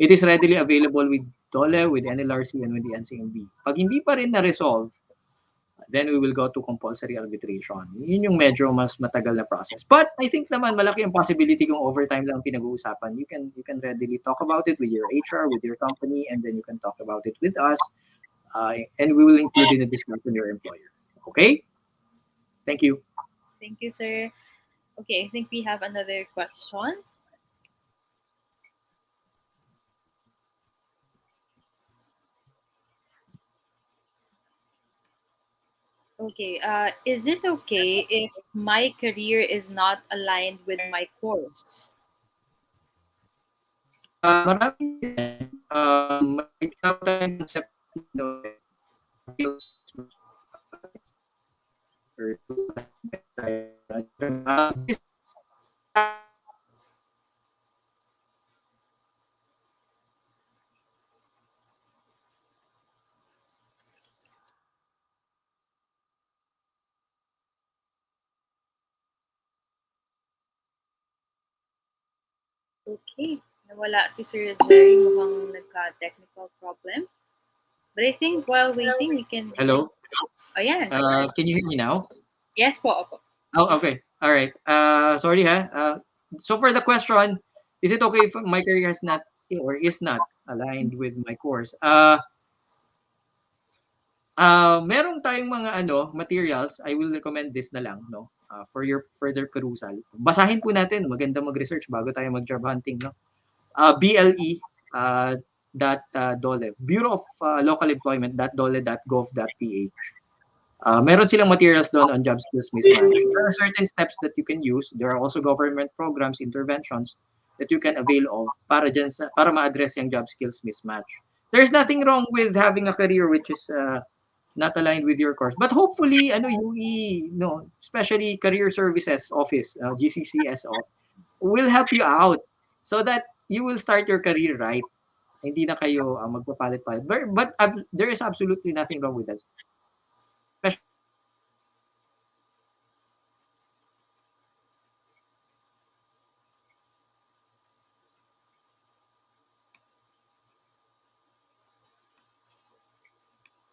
It is readily available with DOLE, with NLRC, and with the NCMB. Pag hindi pa rin na-resolve, then we will go to compulsory arbitration. Yun yung medyo mas matagal na process. But I think naman malaki ang possibility kung overtime lang pinag-uusapan. You can readily talk about it with your HR, with your company, and then you can talk about it with us. And we will include in the discussion your employer. Okay? Thank you. Thank you, sir. Okay, I think we have another question. Okay, is it okay if my career is not aligned with my course? Maraming yan. May tinatawag tayong concept Okay, nawala si Sir Jerry, mukhang nagka-technical problem. But I think while waiting, we can... Hello? Ayan. Can you hear me now? Yes po, opo. Oh, okay. All right. Sorry, ha. So for the question, is it okay if my career has not or is not aligned with my course? Meron tayong mga materials. I will recommend this na lang, no? For your further perusal. Basahin po natin. Maganda mag-research bago tayo mag-job hunting, no? BLE .dole, Bureau of Local Employment .dole.gov.ph. Meron silang materials doon on job skills mismatch. There are certain steps that you can use. There are also government programs, interventions that you can avail of para ma-address yung job skills mismatch. there's nothing wrong with having a career which is not aligned with your course. But hopefully, UE, especially Career Services Office, GCCSO, will help you out so that you will start your career right. Hindi na kayo magpapalit-palit. But there is absolutely nothing wrong with that. Especially if you have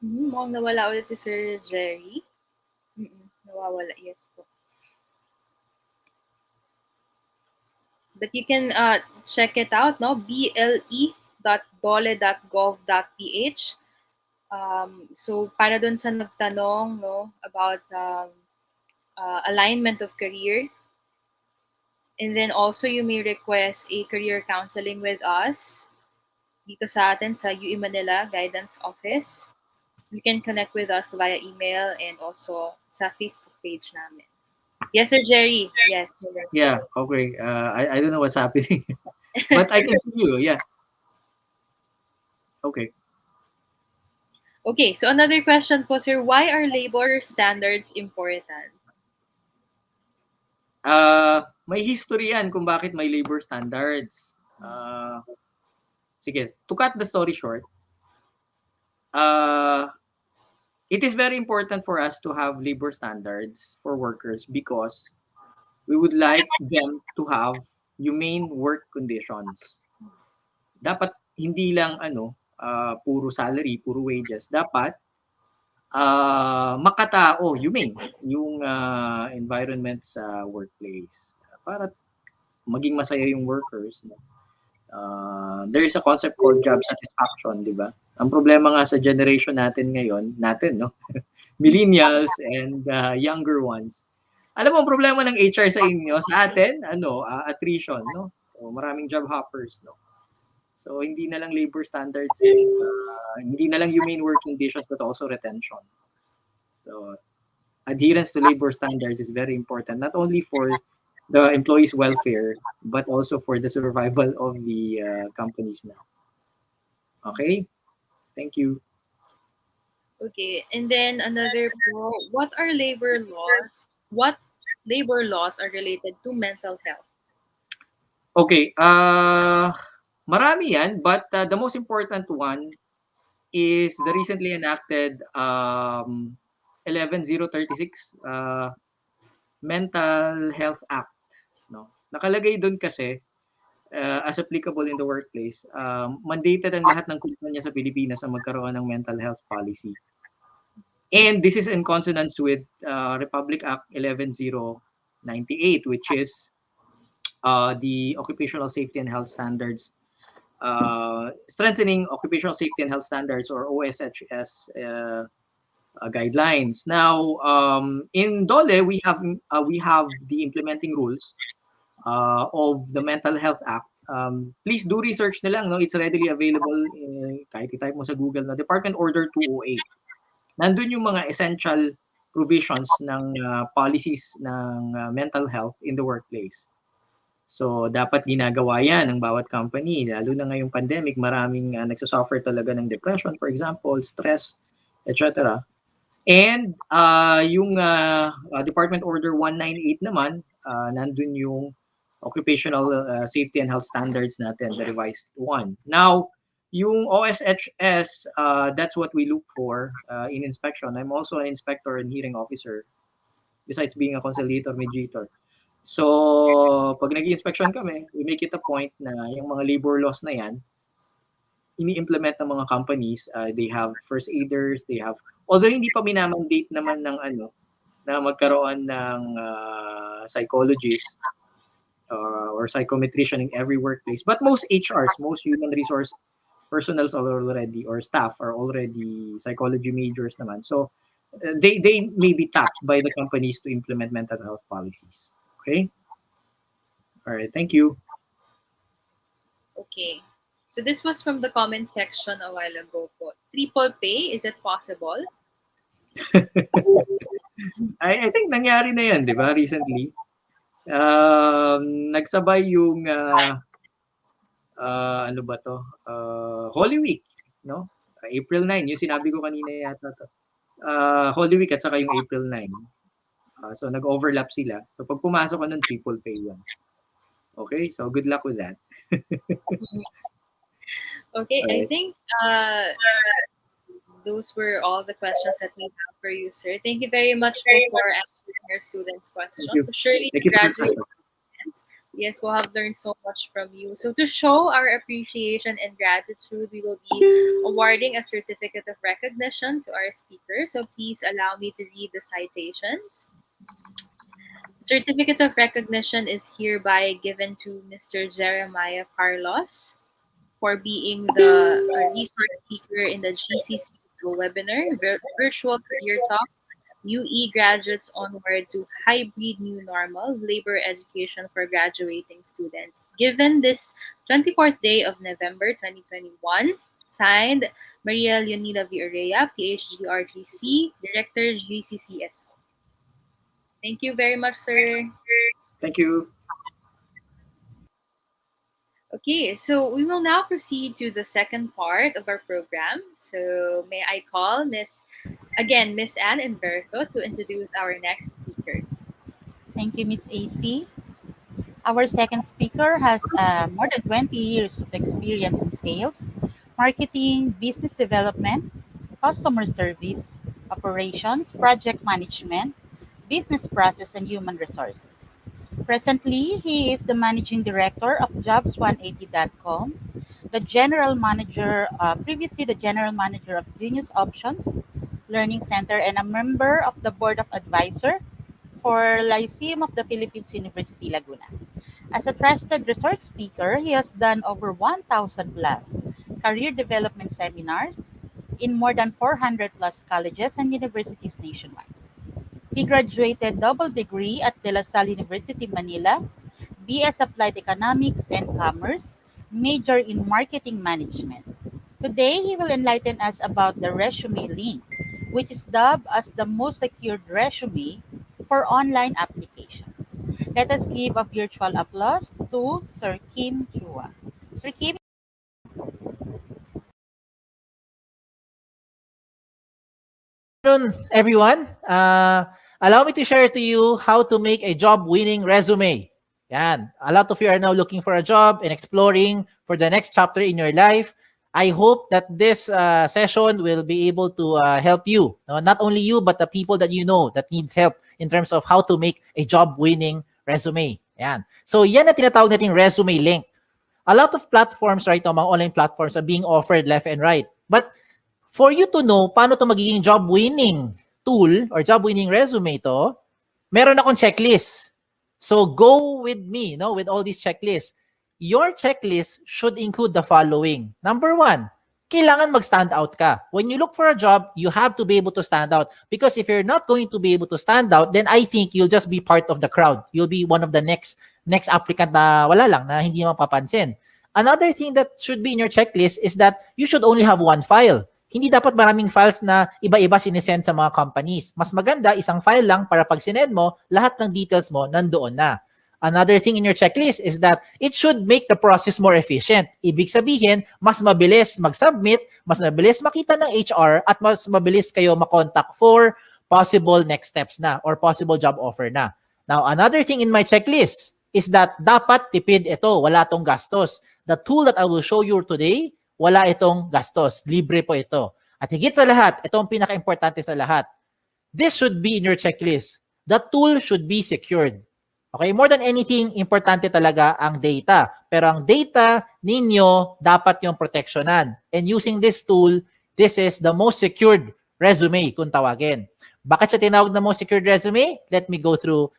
Mukhang nawala ulit si Sir Jerry. Nawawala. Yes po. But you can check it out, no? ble.dole.gov.ph. So, para dun sa nagtanong, no, about alignment of career. And then also, you may request a career counseling with us dito sa atin sa UE Manila Guidance Office. You can connect with us via email and also sa Facebook page namin. Yes, Sir Jerry. Yes. Yeah, okay. I don't know what's happening. But I can see you, yeah. Okay. Okay, so another question po, sir. Why are labor standards important? May history yan kung bakit may labor standards. Sige, to cut the story short, it is very important for us to have labor standards for workers because we would like them to have humane work conditions. Dapat hindi lang puro salary, puro wages. Dapat makatao, humane yung environment sa workplace para maging masaya yung workers. There is a concept called job satisfaction, di ba? Ang problema nga sa generation natin ngayon, no? Millennials and younger ones. Alam mo, ang problema ng HR sa inyo, sa atin, attrition, no? So, maraming job hoppers, no? So, hindi na lang labor standards, hindi na lang humane work conditions, but also retention. So, adherence to labor standards is very important, not only for the employees' welfare, but also for the survival of the companies now. Okay? Thank you. Okay, and then another po, what are labor laws? What labor laws are related to mental health? Okay, marami yan, but the most important one is the recently enacted 11036 Mental Health Act. No? Nakalagay doon kasi as applicable in the workplace, mandated ang lahat ng kumpanya sa Pilipinas na magkaroon ng mental health policy. And this is in consonance with Republic Act 11098, which is the Occupational Safety and Health Standards, strengthening Occupational Safety and Health Standards, or OSHS guidelines. Now, in DOLE, we have the implementing rules of the Mental Health Act. Please do research na lang, no? It's readily available, kahit i-type mo sa Google na Department Order 208. Nandun yung mga essential provisions ng policies ng mental health in the workplace. So, dapat ginagawa yan ng bawat company. Lalo na ngayong pandemic, maraming nagsasuffer talaga ng depression, for example, stress, etc. And yung Department Order 198 naman, nandun yung Occupational Safety and Health Standards natin, the revised one. Now, yung OSHS, that's what we look for in inspection. I'm also an inspector and hearing officer, besides being a conciliator mediator. So, pag nag-inspection kami, we make it a point na yung mga labor laws na yan, ini-implement ng mga companies. They have first aiders, they have, although hindi pa minamandate naman ng na magkaroon ng psychologist or psychometrician in every workplace. But most HRs, most human resource personnels are already, or staff are already psychology majors naman. So, they may be tapped by the companies to implement mental health policies. Okay? All right, thank you. Okay. So this was from the comment section a while ago po. Triple pay, is it possible? I think nangyari na yan, di ba, recently. Nagsabay yung ano ba to? Holy Week. no? April 9, yung sinabi ko kanina yata to. Holy Week at saka yung April 9. So nag-overlap sila. So pag pumasok ka nun, triple pay yan. Okay? So good luck with that. Okay, I Alright. think those were all the questions that we have for you, sir. Thank you very much for answering your students' Thank questions. you. So surely Thank the you for the graduate question. students, yes, will have learned so much from you. So to show our appreciation and gratitude, we will be awarding a certificate of recognition to our speaker. So please allow me to read the citations. Certificate of recognition is hereby given to Mr. Jeremiah Carlos for being the resource speaker in the GCC's webinar, Virtual Career Talk, UE Graduates Onward to Hybrid New Normal, Labor Education for Graduating Students. Given this 24th day of November 2021, signed Maria Leonida Villarreal, PhD RGC, Director GCCSO. Thank you very much, sir. Thank you. Okay, so we will now proceed to the second part of our program. So may I call Miss Anne Inverso to introduce our next speaker. Thank you, Miss AC. Our second speaker has more than 20 years of experience in sales, marketing, business development, customer service, operations, project management, business process, and human resources. Presently, he is the managing director of Jobs180.com, previously the general manager of Genius Options Learning Center, and a member of the board of advisor for Lyceum of the Philippines University, Laguna. As a trusted resource speaker, he has done over 1,000 plus career development seminars in more than 400 plus colleges and universities nationwide. He graduated double degree at De La Salle University, Manila, BS Applied Economics and Commerce, major in Marketing Management. Today, he will enlighten us about the resume link, which is dubbed as the most secured resume for online applications. Let us give a virtual applause to Sir Kim Chua. Sir Kim, Afternoon, everyone. Allow me to share to you how to make a job-winning resume. Yan. A lot of you are now looking for a job and exploring for the next chapter in your life. I hope that this session will be able to help you. No? Not only you, but the people that you know that needs help in terms of how to make a job-winning resume. Yan. So yan na tinatawag nating resume link. A lot of platforms right now, mga online platforms are being offered left and right. But for you to know paano to magiging job winning tool or job winning resume to, meron akong checklist. So go with me, no, with all these checklists. Your checklist should include the following. Number one, kailangan mag-stand out ka. When you look for a job, you have to be able to stand out. Because if you're not going to be able to stand out, then I think you'll just be part of the crowd. You'll be one of the next applicant na wala lang, na hindi mapapansin. Another thing that should be in your checklist is that you should only have one file. Hindi dapat maraming files na iba-iba sinesend sa mga companies. Mas maganda, isang file lang para pag sinend mo, lahat ng details mo nandoon na. Another thing in your checklist is that it should make the process more efficient. Ibig sabihin, mas mabilis mag-submit, mas mabilis makita ng HR, at mas mabilis kayo makontak for possible next steps na or possible job offer na. Now, another thing in my checklist is that dapat tipid ito, wala tong gastos. The tool that I will show you today, wala itong gastos. Libre po ito. At higit sa lahat, ito ang pinaka-importante sa lahat. This should be in your checklist. The tool should be secured. Okay, more than anything, importante talaga ang data. Pero ang data ninyo, dapat yung protectionan. And using this tool, this is the most secured resume kung tawagin. Bakit siya tinawag na most secured resume? Let me go through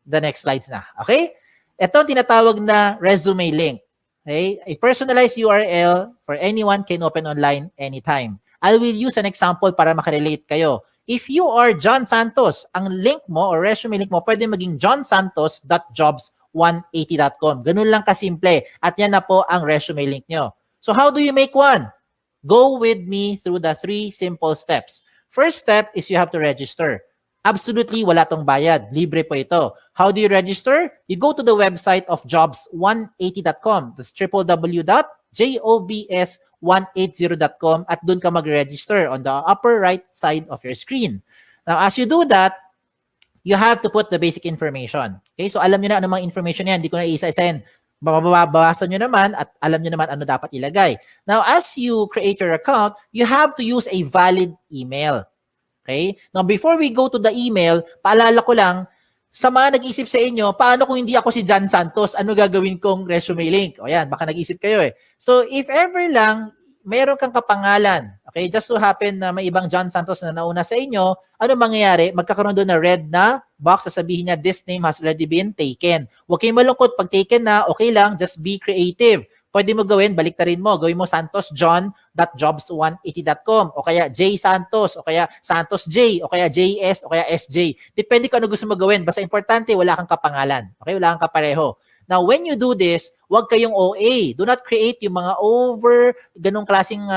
the next slides na. Okay? Ito ang tinatawag na resume link. Okay? A personalized URL for anyone can open online anytime. I will use an example para makarelate kayo. If you are John Santos, ang link mo or resume link mo pwede maging johnsantos.jobs180.com. Ganun lang kasimple. At yan na po ang resume link nyo. So how do you make one? Go with me through the 3 simple steps. First step is you have to register. Absolutely wala tong bayad. Libre po ito. How do you register? You go to the website of jobs180.com. That's jobs180.com, at doon ka mag-register on the upper right side of your screen. Now, as you do that, you have to put the basic information. Okay? So alam niyo na ano mga information yan. Hindi ko na isa-isahin. Babasa nyo naman at alam nyo naman ano dapat ilagay. Now, as you create your account, you have to use a valid email. Okay? Now, before we go to the email, paalala ko lang, sa mga nag-isip sa inyo, paano kung hindi ako si John Santos, ano gagawin kong resume link? O yan, baka nag-isip kayo eh. So, if ever lang, meron kang kapangalan, okay, just so happen na may ibang John Santos na nauna sa inyo, ano mangyayari? Magkakaroon doon na red na box, sasabihin niya, this name has already been taken. Huwag kayong malungkot, pag taken na, okay lang, just be creative. Pwede mo gawin, baliktarin mo. Gawin mo santosjohn.jobs180.com o kaya J Santos o kaya Santos J o kaya JS o kaya SJ. Depende kung ano gusto mo gawin. Basta importante, wala kang kapangalan. Okay? Wala kang kapareho. Now, when you do this, huwag kayong OA. Do not create yung mga ganong klaseng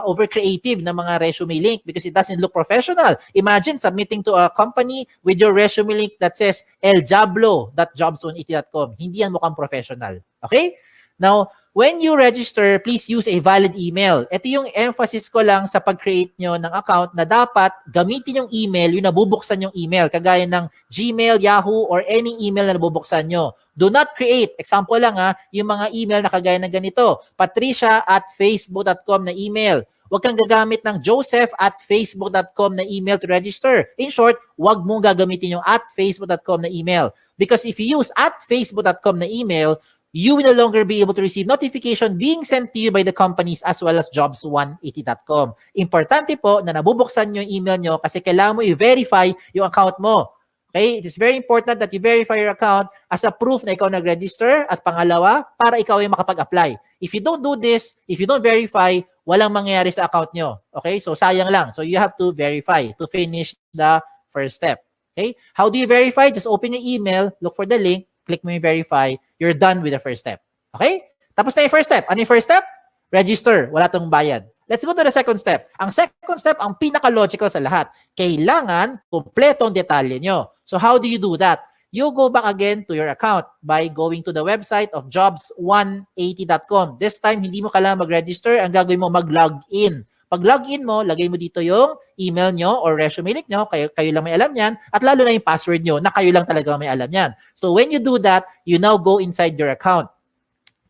over creative na mga resume link because it doesn't look professional. Imagine submitting to a company with your resume link that says eljablo.jobs180.com. Hindi yan mukhang professional. Okay? Now, when you register, please use a valid email. Ito yung emphasis ko lang sa pag-create nyo ng account na dapat gamitin yung email, yung nabubuksan yung email, kagaya ng Gmail, Yahoo, or any email na nabubuksan nyo. Do not create, example lang yung mga email na kagaya ng ganito, patricia@facebook.com na email. Huwag kang gagamit ng joseph@facebook.com na email to register. In short, huwag mong gagamitin yung @facebook.com na email. Because if you use @facebook.com na email, you will no longer be able to receive notification being sent to you by the companies as well as jobs180.com. Importante po na nabubuksan nyo yung email nyo kasi kailangan mo i-verify yung account mo. Okay? It is very important that you verify your account as a proof na ikaw nag-register at pangalawa, para ikaw ay makapag-apply. If you don't do this, if you don't verify, walang mangyayari sa account nyo. Okay? So sayang lang. So you have to verify to finish the first step. Okay? How do you verify? Just open your email, look for the link, click mo yung verify, you're done with the first step. Okay? Tapos na yung first step. Ano yung first step? Register. Wala tong bayad. Let's go to the second step. Ang second step, ang pinaka-logical sa lahat. Kailangan kumpleto ang detalye nyo. So how do you do that? You go back again to your account by going to the website of jobs180.com. This time, hindi mo kailangan mag-register. Ang gagawin mo, mag-log in. Pag login mo, lagay mo dito yung email nyo or resume link nyo, kayo lang may alam yan, at lalo na yung password nyo na kayo lang talaga may alam yan. So when you do that, you now go inside your account.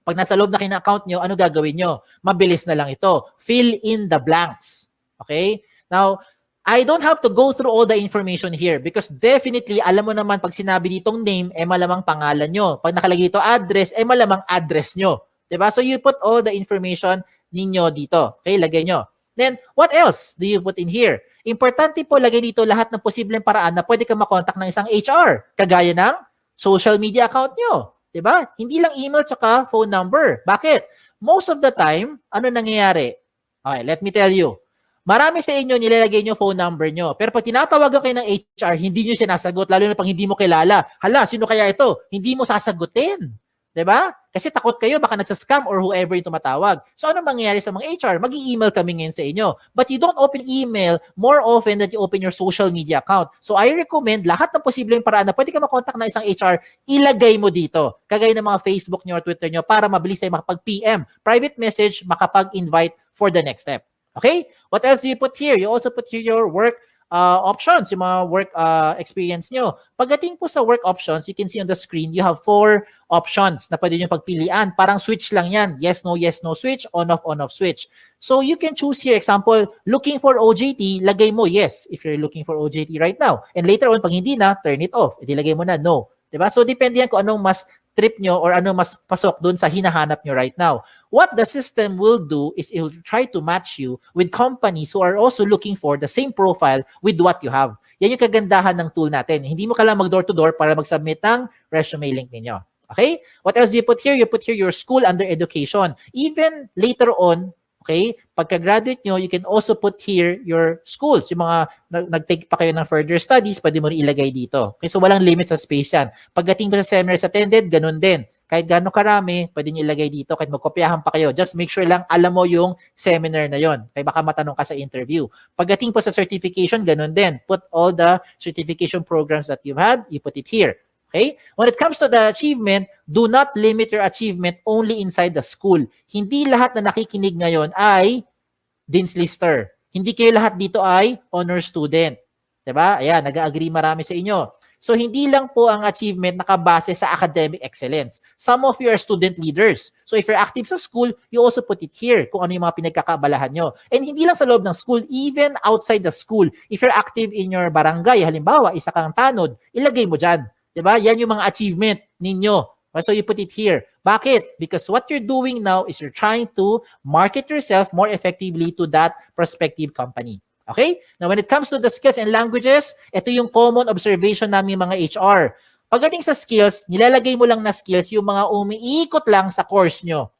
Pag nasa loob na kayo ng account nyo, ano gagawin nyo? Mabilis na lang ito. Fill in the blanks. Okay? Now, I don't have to go through all the information here because definitely, alam mo naman pag sinabi ditong name, malamang pangalan nyo. Pag nakalagay dito address, malamang address nyo. Diba? So you put all the information ninyo dito. Okay? Lagay nyo. Then, what else do you put in here? Importante po, lagay dito lahat ng posibleng paraan na pwede ka makontak ng isang HR, kagaya ng social media account nyo. Diba? Hindi lang email tsaka phone number. Bakit? Most of the time, ano nangyayari? Okay, let me tell you. Marami sa inyo nilalagay nyo phone number nyo. Pero pag tinatawagan kayo ng HR, hindi nyo sinasagot, lalo na pag hindi mo kilala. Hala, sino kaya ito? Hindi mo sasagutin. Diba? Kasi takot kayo, baka nagsascam or whoever yung tumatawag. So, ano mangyayari sa mga HR? Mag-i-email kami ngayon sa inyo. But you don't open email more often than you open your social media account. So, I recommend lahat ng posibleng paraan na pwede ka makontak na isang HR, ilagay mo dito. Kagaya ng mga Facebook nyo or Twitter nyo para mabilis ay makapag-PM. Private message, makapag-invite for the next step. Okay? What else do you put here? You also put here your work options, yung mga work experience nyo. Pagdating po sa work options, you can see on the screen, you have 4 options na pwede nyo pagpilian. Parang switch lang yan. Yes, no switch, on, off switch. So you can choose here, example, looking for OJT, lagay mo yes if you're looking for OJT right now. And later on, pag hindi na, turn it off. Edi lagay mo na no. Diba? So depende yan kung anong mas trip nyo or anong mas pasok dun sa hinahanap nyo right now. What the system will do is it will try to match you with companies who are also looking for the same profile with what you have. Yan yung kagandahan ng tool natin. Hindi mo kailangan mag door-to-door para mag-submit ng resume link ninyo. Okay? What else do you put here? You put here your school under education. Even later on, okay, pagka-graduate nyo, you can also put here your schools. Yung mga nag-take pa kayo ng further studies, pwede mo rin ilagay dito. Okay, so walang limit sa space yan. Pagdating pa sa seminars attended, ganun din. Kahit gano'ng karami, pwede nyo ilagay dito. Kahit magkopyahan pa kayo. Just make sure lang alam mo yung seminar na yon. Kaya baka matanong ka sa interview. Pagdating po sa certification, ganun din. Put all the certification programs that you've had, you put it here. Okay? When it comes to the achievement, do not limit your achievement only inside the school. Hindi lahat na nakikinig ngayon ay Dean's Lister. Hindi kayo lahat dito ay honor student. 'Di ba? Ayan, nag-agree marami sa inyo. So hindi lang po ang achievement nakabase sa academic excellence. Some of you are student leaders. So if you're active sa school, you also put it here kung ano yung mga pinagkakaabalahan nyo. And hindi lang sa loob ng school, even outside the school. If you're active in your barangay, halimbawa, isa kang tanod, ilagay mo dyan. 'Di ba? Yan yung mga achievement ninyo. So you put it here. Bakit? Because what you're doing now is you're trying to market yourself more effectively to that prospective company. Okay? Now, when it comes to the skills and languages, ito yung common observation namin mga HR. Pagdating sa skills, nilalagay mo lang na skills yung mga umiikot lang sa course nyo.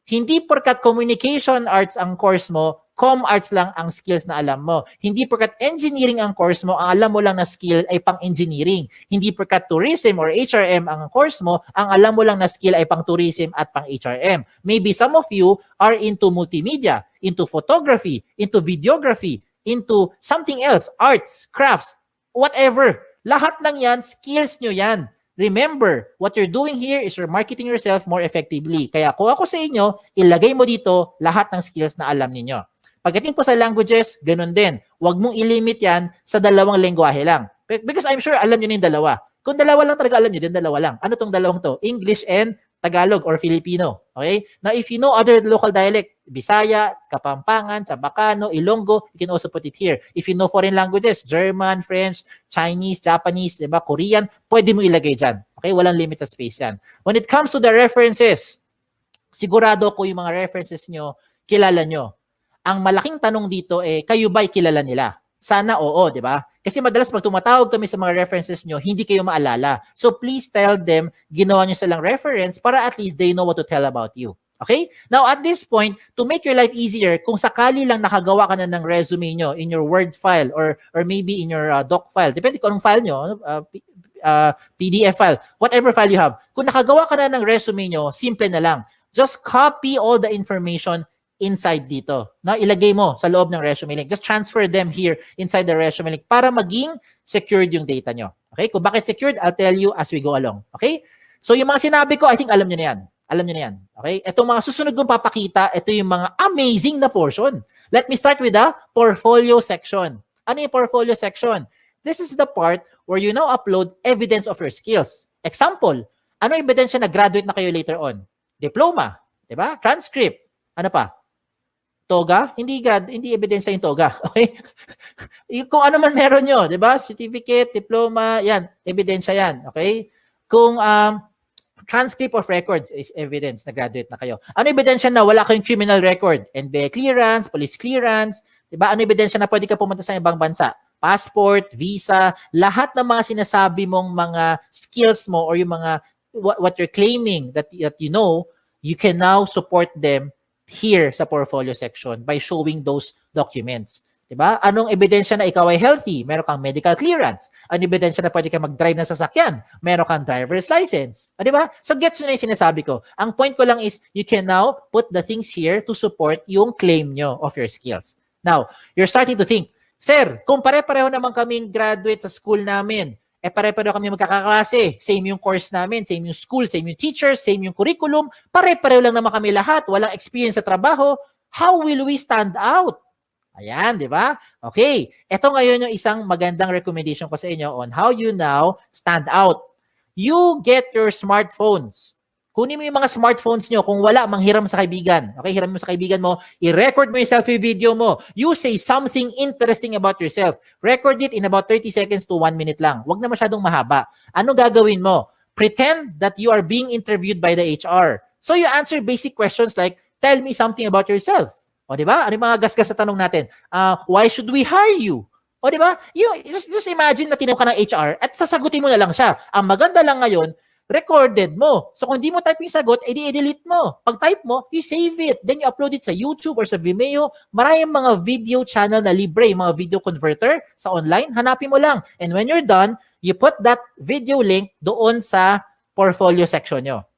Hindi porkat communication arts ang course mo, com arts lang ang skills na alam mo. Hindi porkat engineering ang course mo, ang alam mo lang na skill ay pang engineering. Hindi porkat tourism or HRM ang course mo, ang alam mo lang na skill ay pang tourism at pang HRM. Maybe some of you are into multimedia, into photography, into videography, into something else, arts, crafts, whatever. Lahat ng yan, skills nyo yan. Remember, what you're doing here is you're marketing yourself more effectively. Kaya kung ako sa inyo, ilagay mo dito lahat ng skills na alam ninyo. Pagdating po sa languages, ganun din. Huwag mong ilimit yan sa dalawang lengguwahe lang. Because I'm sure alam nyo na yung dalawa. Kung dalawa lang talaga alam nyo, din dalawa lang. Ano tong dalawang to? English and Tagalog or Filipino. Okay? Now, if you know other local dialect, Bisaya, Kapampangan, Chabacano, Ilonggo, you can also put it here. If you know foreign languages, German, French, Chinese, Japanese, diba, Korean, pwede mo ilagay dyan. Okay? Walang limit sa space yan. When it comes to the references, sigurado ko yung mga references nyo, kilala nyo. Ang malaking tanong dito kayo ba'y kilala nila? Sana oo, di ba? Kasi madalas pag tumatawag kami sa mga references nyo, hindi kayo maalala. So please tell them, ginawa nyo silang reference para at least they know what to tell about you. Okay? Now at this point, to make your life easier, kung sakali lang nakagawa ka na ng resume nyo in your Word file or maybe in your doc file, depende kung anong file nyo, PDF file, whatever file you have. Kung nakagawa ka na ng resume nyo, simple na lang. Just copy all the information inside dito. No, ilagay mo sa loob ng resume link. Just transfer them here inside the resume link para maging secured yung data nyo. Okay? Kung bakit secured, I'll tell you as we go along. Okay? So yung mga sinabi ko, I think alam nyo na yan. Alam nyo na yan. Okay? Itong mga susunod kong papakita, ito yung mga amazing na portion. Let me start with the portfolio section. Ano yung portfolio section? This is the part where you now upload evidence of your skills. Example, ano ebidensya na graduate na kayo later on? Diploma, di ba? Transcript. Ano pa? Toga? Hindi ebidensya yung toga. Okay? Kung ano man meron nyo, di ba? Certificate, diploma, yan. Ebidensya yan. Okay? Kung transcript of records is evidence na graduate na kayo. Ano ebidensya na wala kayong criminal record? NBI clearance, police clearance, di ba? Ano ebidensya na pwede ka pumunta sa ibang bansa? Passport, visa, lahat ng mga sinasabi mong mga skills mo or yung mga what you're claiming that you know, you can now support them here sa portfolio section by showing those documents. Diba? Anong ebidensya na ikaw ay healthy? Meron kang medical clearance. Anong ebidensya na pwede kang mag-drive ng sasakyan? Meron kang driver's license. Diba? So gets nyo na yung sinasabi ko. Ang point ko lang is you can now put the things here to support yung claim nyo of your skills. Now, you're starting to think, Sir, kung pare-pareho naman kaming graduate sa school namin, pare-pareho kami magkakaklase, same yung course namin, same yung school, same yung teachers, same yung curriculum, pare-pareho lang naman kami lahat, walang experience sa trabaho, how will we stand out? Ayan, di ba? Okay, ito ngayon yung isang magandang recommendation ko sa inyo on how you now stand out. You get your smartphones. Kunin mo yung mga smartphones nyo. Kung wala, manghiram sa kaibigan. Okay, hiram mo sa kaibigan mo. I-record mo yung selfie video mo. You say something interesting about yourself. Record it in about 30 seconds to 1 minute lang. Huwag na masyadong mahaba. Ano gagawin mo? Pretend that you are being interviewed by the HR. So you answer basic questions like, tell me something about yourself. O, di ba? Ano yung mga gasgas sa tanong natin? Why should we hire you? O, di ba? Just imagine na tinawag ka ng HR at sasagutin mo na lang siya. Ang maganda lang ngayon, recorded mo. So kung di mo type yung sagot, i-delete mo. Pag type mo, you save it. Then you upload it sa YouTube or sa Vimeo. Maraming mga video channel na libre, mga video converter sa online. Hanapin mo lang. And when you're done, you put that video link doon sa portfolio section nyo.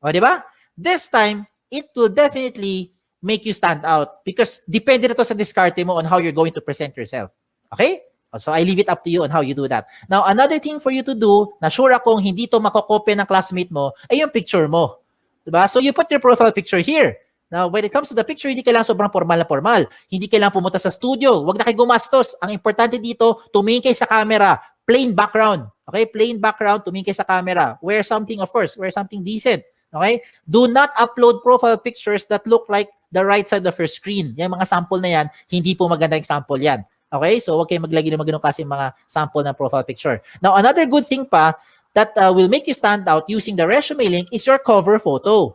O, di ba? This time, it will definitely make you stand out because depende na to sa diskarte mo on how you're going to present yourself. Okay? So I leave it up to you on how you do that. Now, another thing for you to do, na sure akong hindi to makokopya ng classmate mo, ay yung picture mo. Diba? So you put your profile picture here. Now, when it comes to the picture, hindi kailangan sobrang formal na formal. Hindi kailangan pumunta sa studio. Huwag na kayo gumastos. Ang importante dito, tumingin kayo sa camera. Plain background. Okay? Plain background, tumingin kayo sa camera. Wear something, of course. Wear something decent. Okay? Do not upload profile pictures that look like the right side of your screen. Yung mga sample na yan, hindi po maganda example yan. Okay? So, huwag kayong maglagay ng mga ganun kasi mga sample ng profile picture. Now, another good thing pa that will make you stand out using the resume link is your cover photo.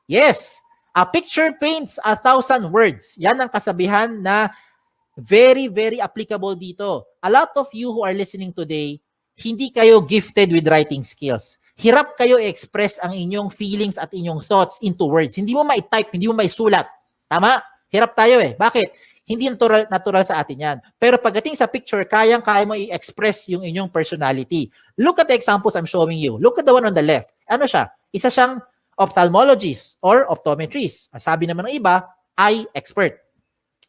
Yes! A picture paints 1,000 words. Yan ang kasabihan na very, very applicable dito. A lot of you who are listening today, hindi kayo gifted with writing skills. Hirap kayo i-express ang inyong feelings at inyong thoughts into words. Hindi mo ma-type, hindi mo ma-sulat. Tama? Hirap tayo eh. Bakit? Hindi natural sa atin yan. Pero pagdating sa picture, kayang-kaya mo i-express yung inyong personality. Look at the examples I'm showing you. Look at the one on the left. Ano siya? Isa siyang ophthalmologist or optometrist. Sabi naman ng iba, eye expert.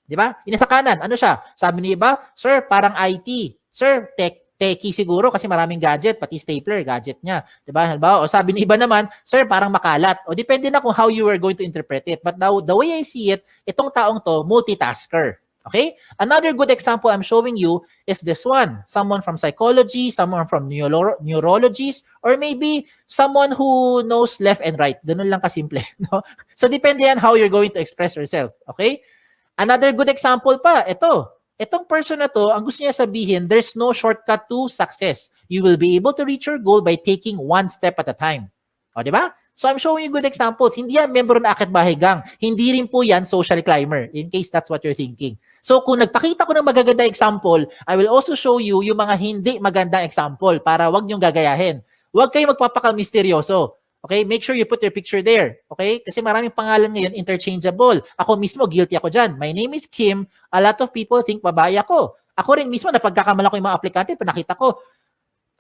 Di ba? Yung sa kanan, ano siya? Sabi ng iba, sir, parang IT. Sir, techie siguro kasi maraming gadget, pati stapler, gadget niya. Di ba? Halimbawa, o sabi ng iba naman, sir, parang makalat. O depende na kung how you are going to interpret it. But now, the way I see it, itong taong to, multitasker. Okay? Another good example I'm showing you is this one. Someone from psychology, someone from neurologies, or maybe someone who knows left and right. Ganun lang kasimple. No? So, depende yan how you're going to express yourself. Okay? Another good example pa, ito. Itong person na to, ang gusto niya sabihin, there's no shortcut to success. You will be able to reach your goal by taking one step at a time. O, di ba? So, I'm showing you good examples. Hindi yan member na Akit Bahay Gang. Hindi rin po yan social climber, in case that's what you're thinking. So, kung nagpakita ko ng magaganda example, I will also show you yung mga hindi maganda example para wag niyong gagayahin. Huwag kayo magpapaka-misteryoso. Okay? Make sure you put your picture there. Okay? Kasi maraming pangalan ngayon interchangeable. Ako mismo, guilty ako dyan. My name is Kim. A lot of people think babae ako. Ako rin mismo, napagkakamala ko yung mga aplikante, pinakita ko,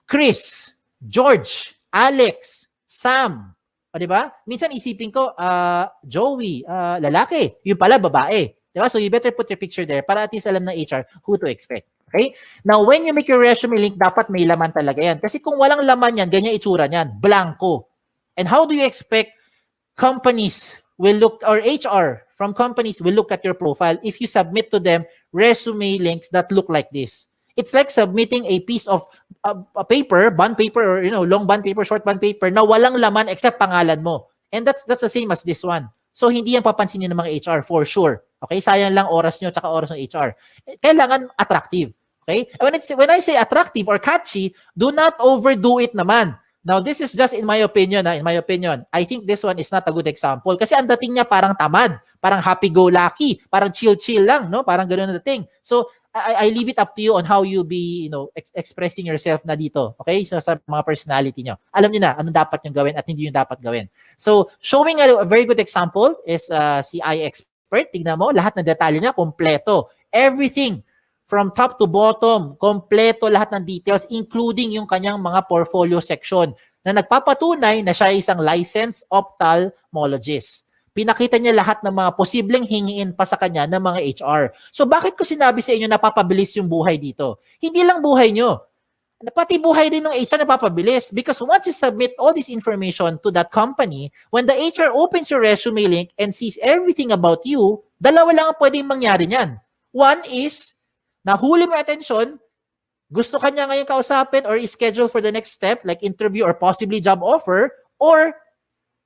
Chris, George, Alex, Sam. O, diba? Minsan isipin ko, Joey, lalaki. Yung pala, babae. Diba? So you better put your picture there para at least alam ng HR who to expect. Okay? Now, when you make your resume link, dapat may laman talaga yan. Kasi kung walang laman yan, ganyan itsura niyan, blanco. And how do you expect companies will look, or HR from companies will look at your profile if you submit to them resume links that look like this? It's like submitting a piece of a paper, bond paper, or long bond paper, short bond paper na walang laman except pangalan mo. And that's the same as this one. So hindi yan papansinin ng mga HR for sure. Okay? Sayang lang oras nyo tsaka oras ng HR. Kailangan attractive. Okay? When I say attractive or catchy, do not overdo it naman. Now, this is just in my opinion. In my opinion, I think this one is not a good example. Kasi ang dating niya parang tamad, parang happy-go-lucky, parang chill-chill lang, no? Parang ganoon na dating. So, I leave it up to you on how you be, expressing yourself na dito. Okay? So, sa mga personality nyo. Alam niyo na anong dapat nyo gawin at hindi nyo dapat gawin. So, showing a very good example is si eye expert. Tignan mo, lahat ng detalye niya, kompleto. Everything. From top to bottom, kompleto lahat ng details, including yung kanyang mga portfolio section na nagpapatunay na siya ay isang licensed ophthalmologist. Pinakita niya lahat ng mga posibleng hingiin pa sa kanya ng mga HR. So bakit ko sinabi sa inyo na papabilis yung buhay dito? Hindi lang buhay nyo. Pati buhay din ng HR na papabilis. Because once you submit all this information to that company, when the HR opens your resume link and sees everything about you, dalawa lang ang pwedeng mangyari niyan. One is, nahuli mo attention, gusto ka niya ngayon kausapin or schedule for the next step like interview or possibly job offer, or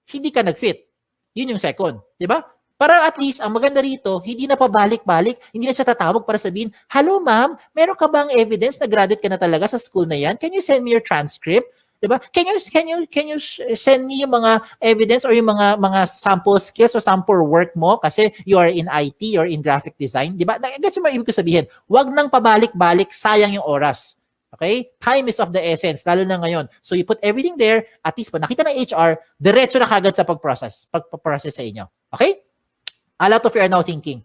hindi ka nag-fit. Yun yung second. Diba? Para at least, ang maganda rito, hindi na pabalik-balik, hindi na siya tatawag para sabihin, hello ma'am, meron ka bang evidence na graduate ka na talaga sa school na yan? Can you send me your transcript? Diba? Can you send me yung mga evidence or yung mga sample skills or sample work mo kasi you are in IT or in graphic design, diba? Gets mo ibig ko sabihin, wag nang pabalik-balik, sayang yung oras. Okay? Time is of the essence, lalo na ngayon. So you put everything there, at least pa nakita ng HR, diretso na kagad sa pagprocess sa inyo. Okay? A lot of you are now thinking,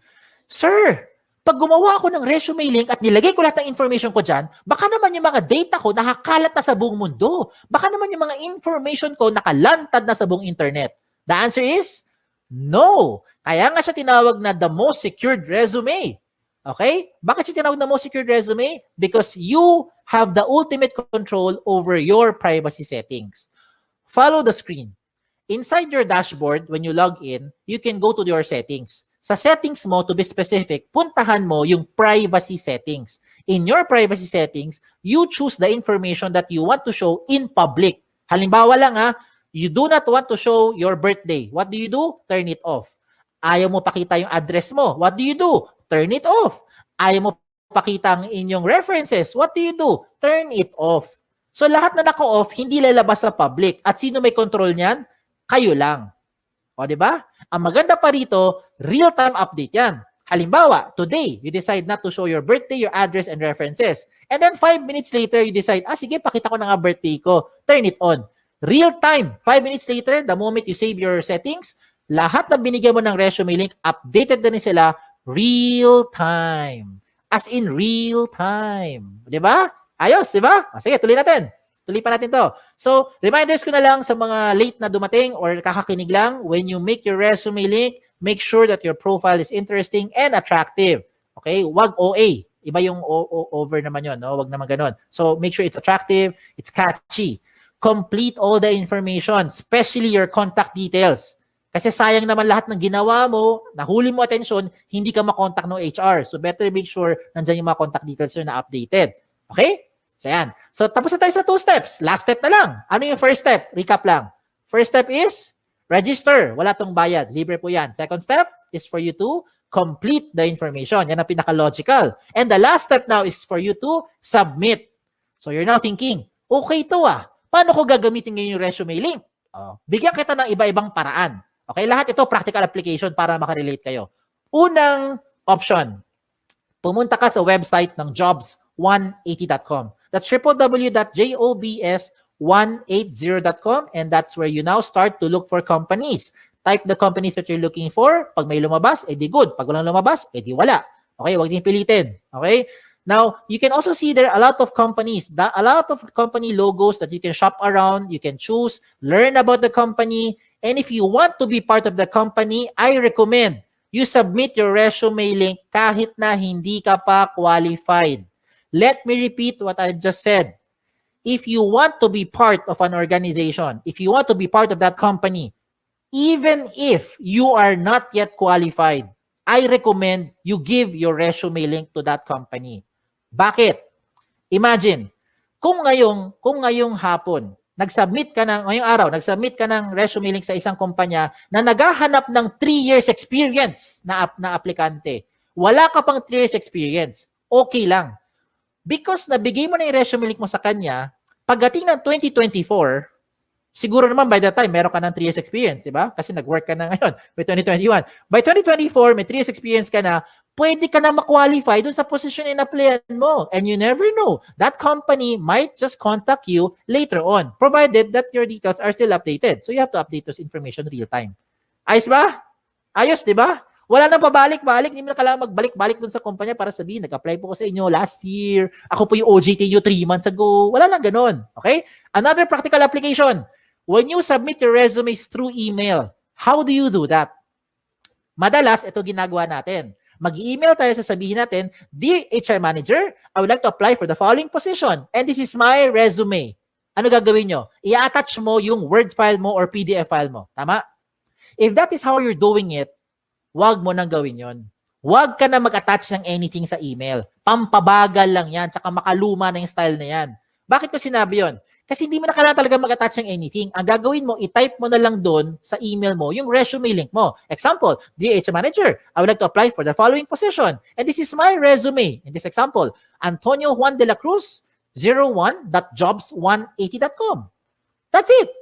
sir, pag gumawa ako ng resume link at nilagay ko lahat ng information ko dyan, baka naman yung mga data ko nakakalat na sa buong mundo. Baka naman yung mga information ko nakalantad na sa buong internet. The answer is, no. Kaya nga siya tinawag na the most secured resume. Okay? Bakit siya tinawag na most secured resume? Because you have the ultimate control over your privacy settings. Follow the screen. Inside your dashboard, when you log in, you can go to your settings. Sa settings mo, to be specific, puntahan mo yung privacy settings. In your privacy settings, you choose the information that you want to show in public. Halimbawa lang you do not want to show your birthday. What do? Turn it off. Ayaw mo pakita yung address mo. What do? Turn it off. Ayaw mo pakita ang inyong references. What do? Turn it off. So lahat na naka-off, hindi lalabas sa public. At sino may control niyan? Kayo lang. O, di ba? Ang maganda pa rito, real-time update yan. Halimbawa, today, you decide not to show your birthday, your address, and references. And then 5 minutes later, you decide, sige, pakita ko na nga birthday ko. Turn it on. Real-time. 5 minutes later, the moment you save your settings, lahat na binigyan mo ng resume link, updated na rin sila real-time. As in real-time. Di ba? Ayos, di ba? Sige, tuloy natin. Tuloy pa natin to. So, reminders ko na lang sa mga late na dumating or kakakinig lang, when you make your resume link, make sure that your profile is interesting and attractive. Okay? Wag OA. Iba yung over naman yun. No? Wag naman ganun. So, make sure it's attractive, it's catchy. Complete all the information, especially your contact details. Kasi sayang naman lahat ng ginawa mo, nahuli mo atensyon, hindi ka makontak ng HR. So, better make sure nandyan yung mga contact details na updated. Okay? So, yan. So, tapos na tayo sa 2 steps. Last step na lang. Ano yung first step? Recap lang. First step is register. Wala tong bayad. Libre po yan. Second step is for you to complete the information. Yan ang pinaka-logical. And the last step now is for you to submit. So, you're now thinking, okay to paano ko gagamitin ngayon yung resume link? Bigyan kita ng iba-ibang paraan. Okay, lahat ito practical application para makarelate kayo. Unang option, pumunta ka sa website ng jobs180.com. That's www.jobs180.com, and that's where you now start to look for companies. Type the companies that you're looking for. Pag may lumabas, edi good. Pag walang lumabas, edi wala. Okay, wag din pilitin. Okay? Now, you can also see there a lot of companies, a lot of company logos that you can shop around, you can choose, learn about the company, and if you want to be part of the company, I recommend you submit your resume link kahit na hindi ka pa qualified. Let me repeat what I just said. If you want to be part of an organization, if you want to be part of that company, even if you are not yet qualified, I recommend you give your resume link to that company. Bakit? Imagine, kung ngayong hapon, ngayong araw, nag-submit ka ng resume link sa isang kumpanya na naghahanap ng 3 years experience na aplikante. Wala ka pang 3 years experience. Okay lang. Because nabigay mo na yung resume link mo sa kanya, pagdating ng 2024, siguro naman by that time, meron ka ng 3 years experience, di ba? Kasi nag-work ka na ngayon, by 2021. By 2024, may 3 years experience ka na, pwede ka na ma-qualify dun sa position in-applyan mo. And you never know. That company might just contact you later on, provided that your details are still updated. So you have to update those information real time. Ayos ba? Ayos, di ba? Wala nang pabalik-balik. Hindi mo na kailangan magbalik-balik dun sa kumpanya para sabihin, nag-apply po ko sa inyo last year. Ako po yung OJT nyo 3 months ago. Wala lang ganun. Okay? Another practical application. When you submit your resumes through email, how do you do that? Madalas, ito ginagawa natin. Mag-email tayo, sasabihin natin, Dear HR Manager, I would like to apply for the following position. And this is my resume. Ano gagawin nyo? I-attach mo yung Word file mo or PDF file mo. Tama? If that is how you're doing it, wag mo nang gawin yon. Wag ka na mag-attach ng anything sa email. Pampabagal lang yan, tsaka makaluma na yung style na yan. Bakit ko sinabi yon? Kasi hindi mo na kailangan talaga mag-attach ng anything. Ang gagawin mo, i-type mo na lang doon sa email mo yung resume link mo. Example, Dear HR Manager, I would like to apply for the following position. And this is my resume. In this example, Antonio Juan de la Cruz, 01.jobs180.com. That's it.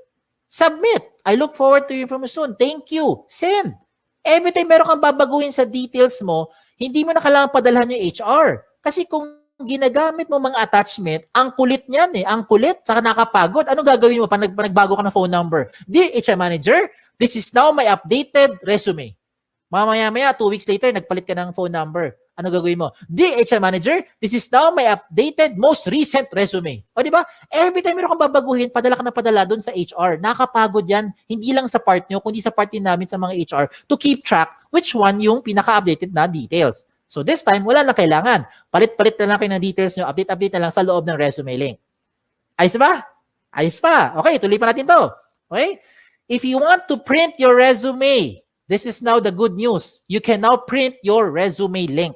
Submit. I look forward to you from you soon. Thank you. Send. Every time meron kang babaguhin sa details mo, hindi mo na kailangan padalhan yung HR. Kasi kung ginagamit mo mga attachment, ang kulit niyan ang kulit, saka nakapagod. Ano gagawin mo pag nagbago ka ng phone number? Dear HR Manager, this is now my updated resume. Mamaya-maya, 2 weeks later, nagpalit ka ng phone number. Ano gagawin mo? Dear HR Manager, this is now my updated, most recent resume. O di ba? Every time meron kang babaguhin, padala ka na padala doon sa HR. Nakakapagod yan, hindi lang sa part nyo, kundi sa part din namin sa mga HR to keep track which one yung pinaka-updated na details. So this time, wala na kailangan. Palit-palit na lang kayo ng details nyo, update-update na lang sa loob ng resume link. Ayos ba? Ayos pa. Okay, tuloy pa natin to. Okay? If you want to print your resume, this is now the good news. You can now print your resume link.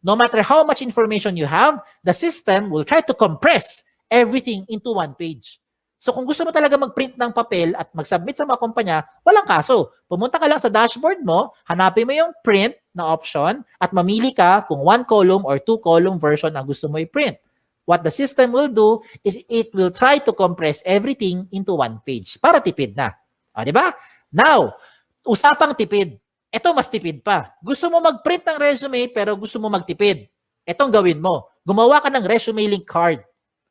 No matter how much information you have, the system will try to compress everything into one page. So kung gusto mo talaga mag-print ng papel at mag-submit sa mga kumpanya, walang kaso. Pumunta ka lang sa dashboard mo, hanapin mo yung print na option at mamili ka kung 1 column or 2 column version ang gusto mo i-print. What the system will do is it will try to compress everything into one page para tipid na. O, di ba? Now, usapang tipid. Ito mas tipid pa. Gusto mo mag-print ng resume pero gusto mo magtipid. Itong gawin mo. Gumawa ka ng resume link card.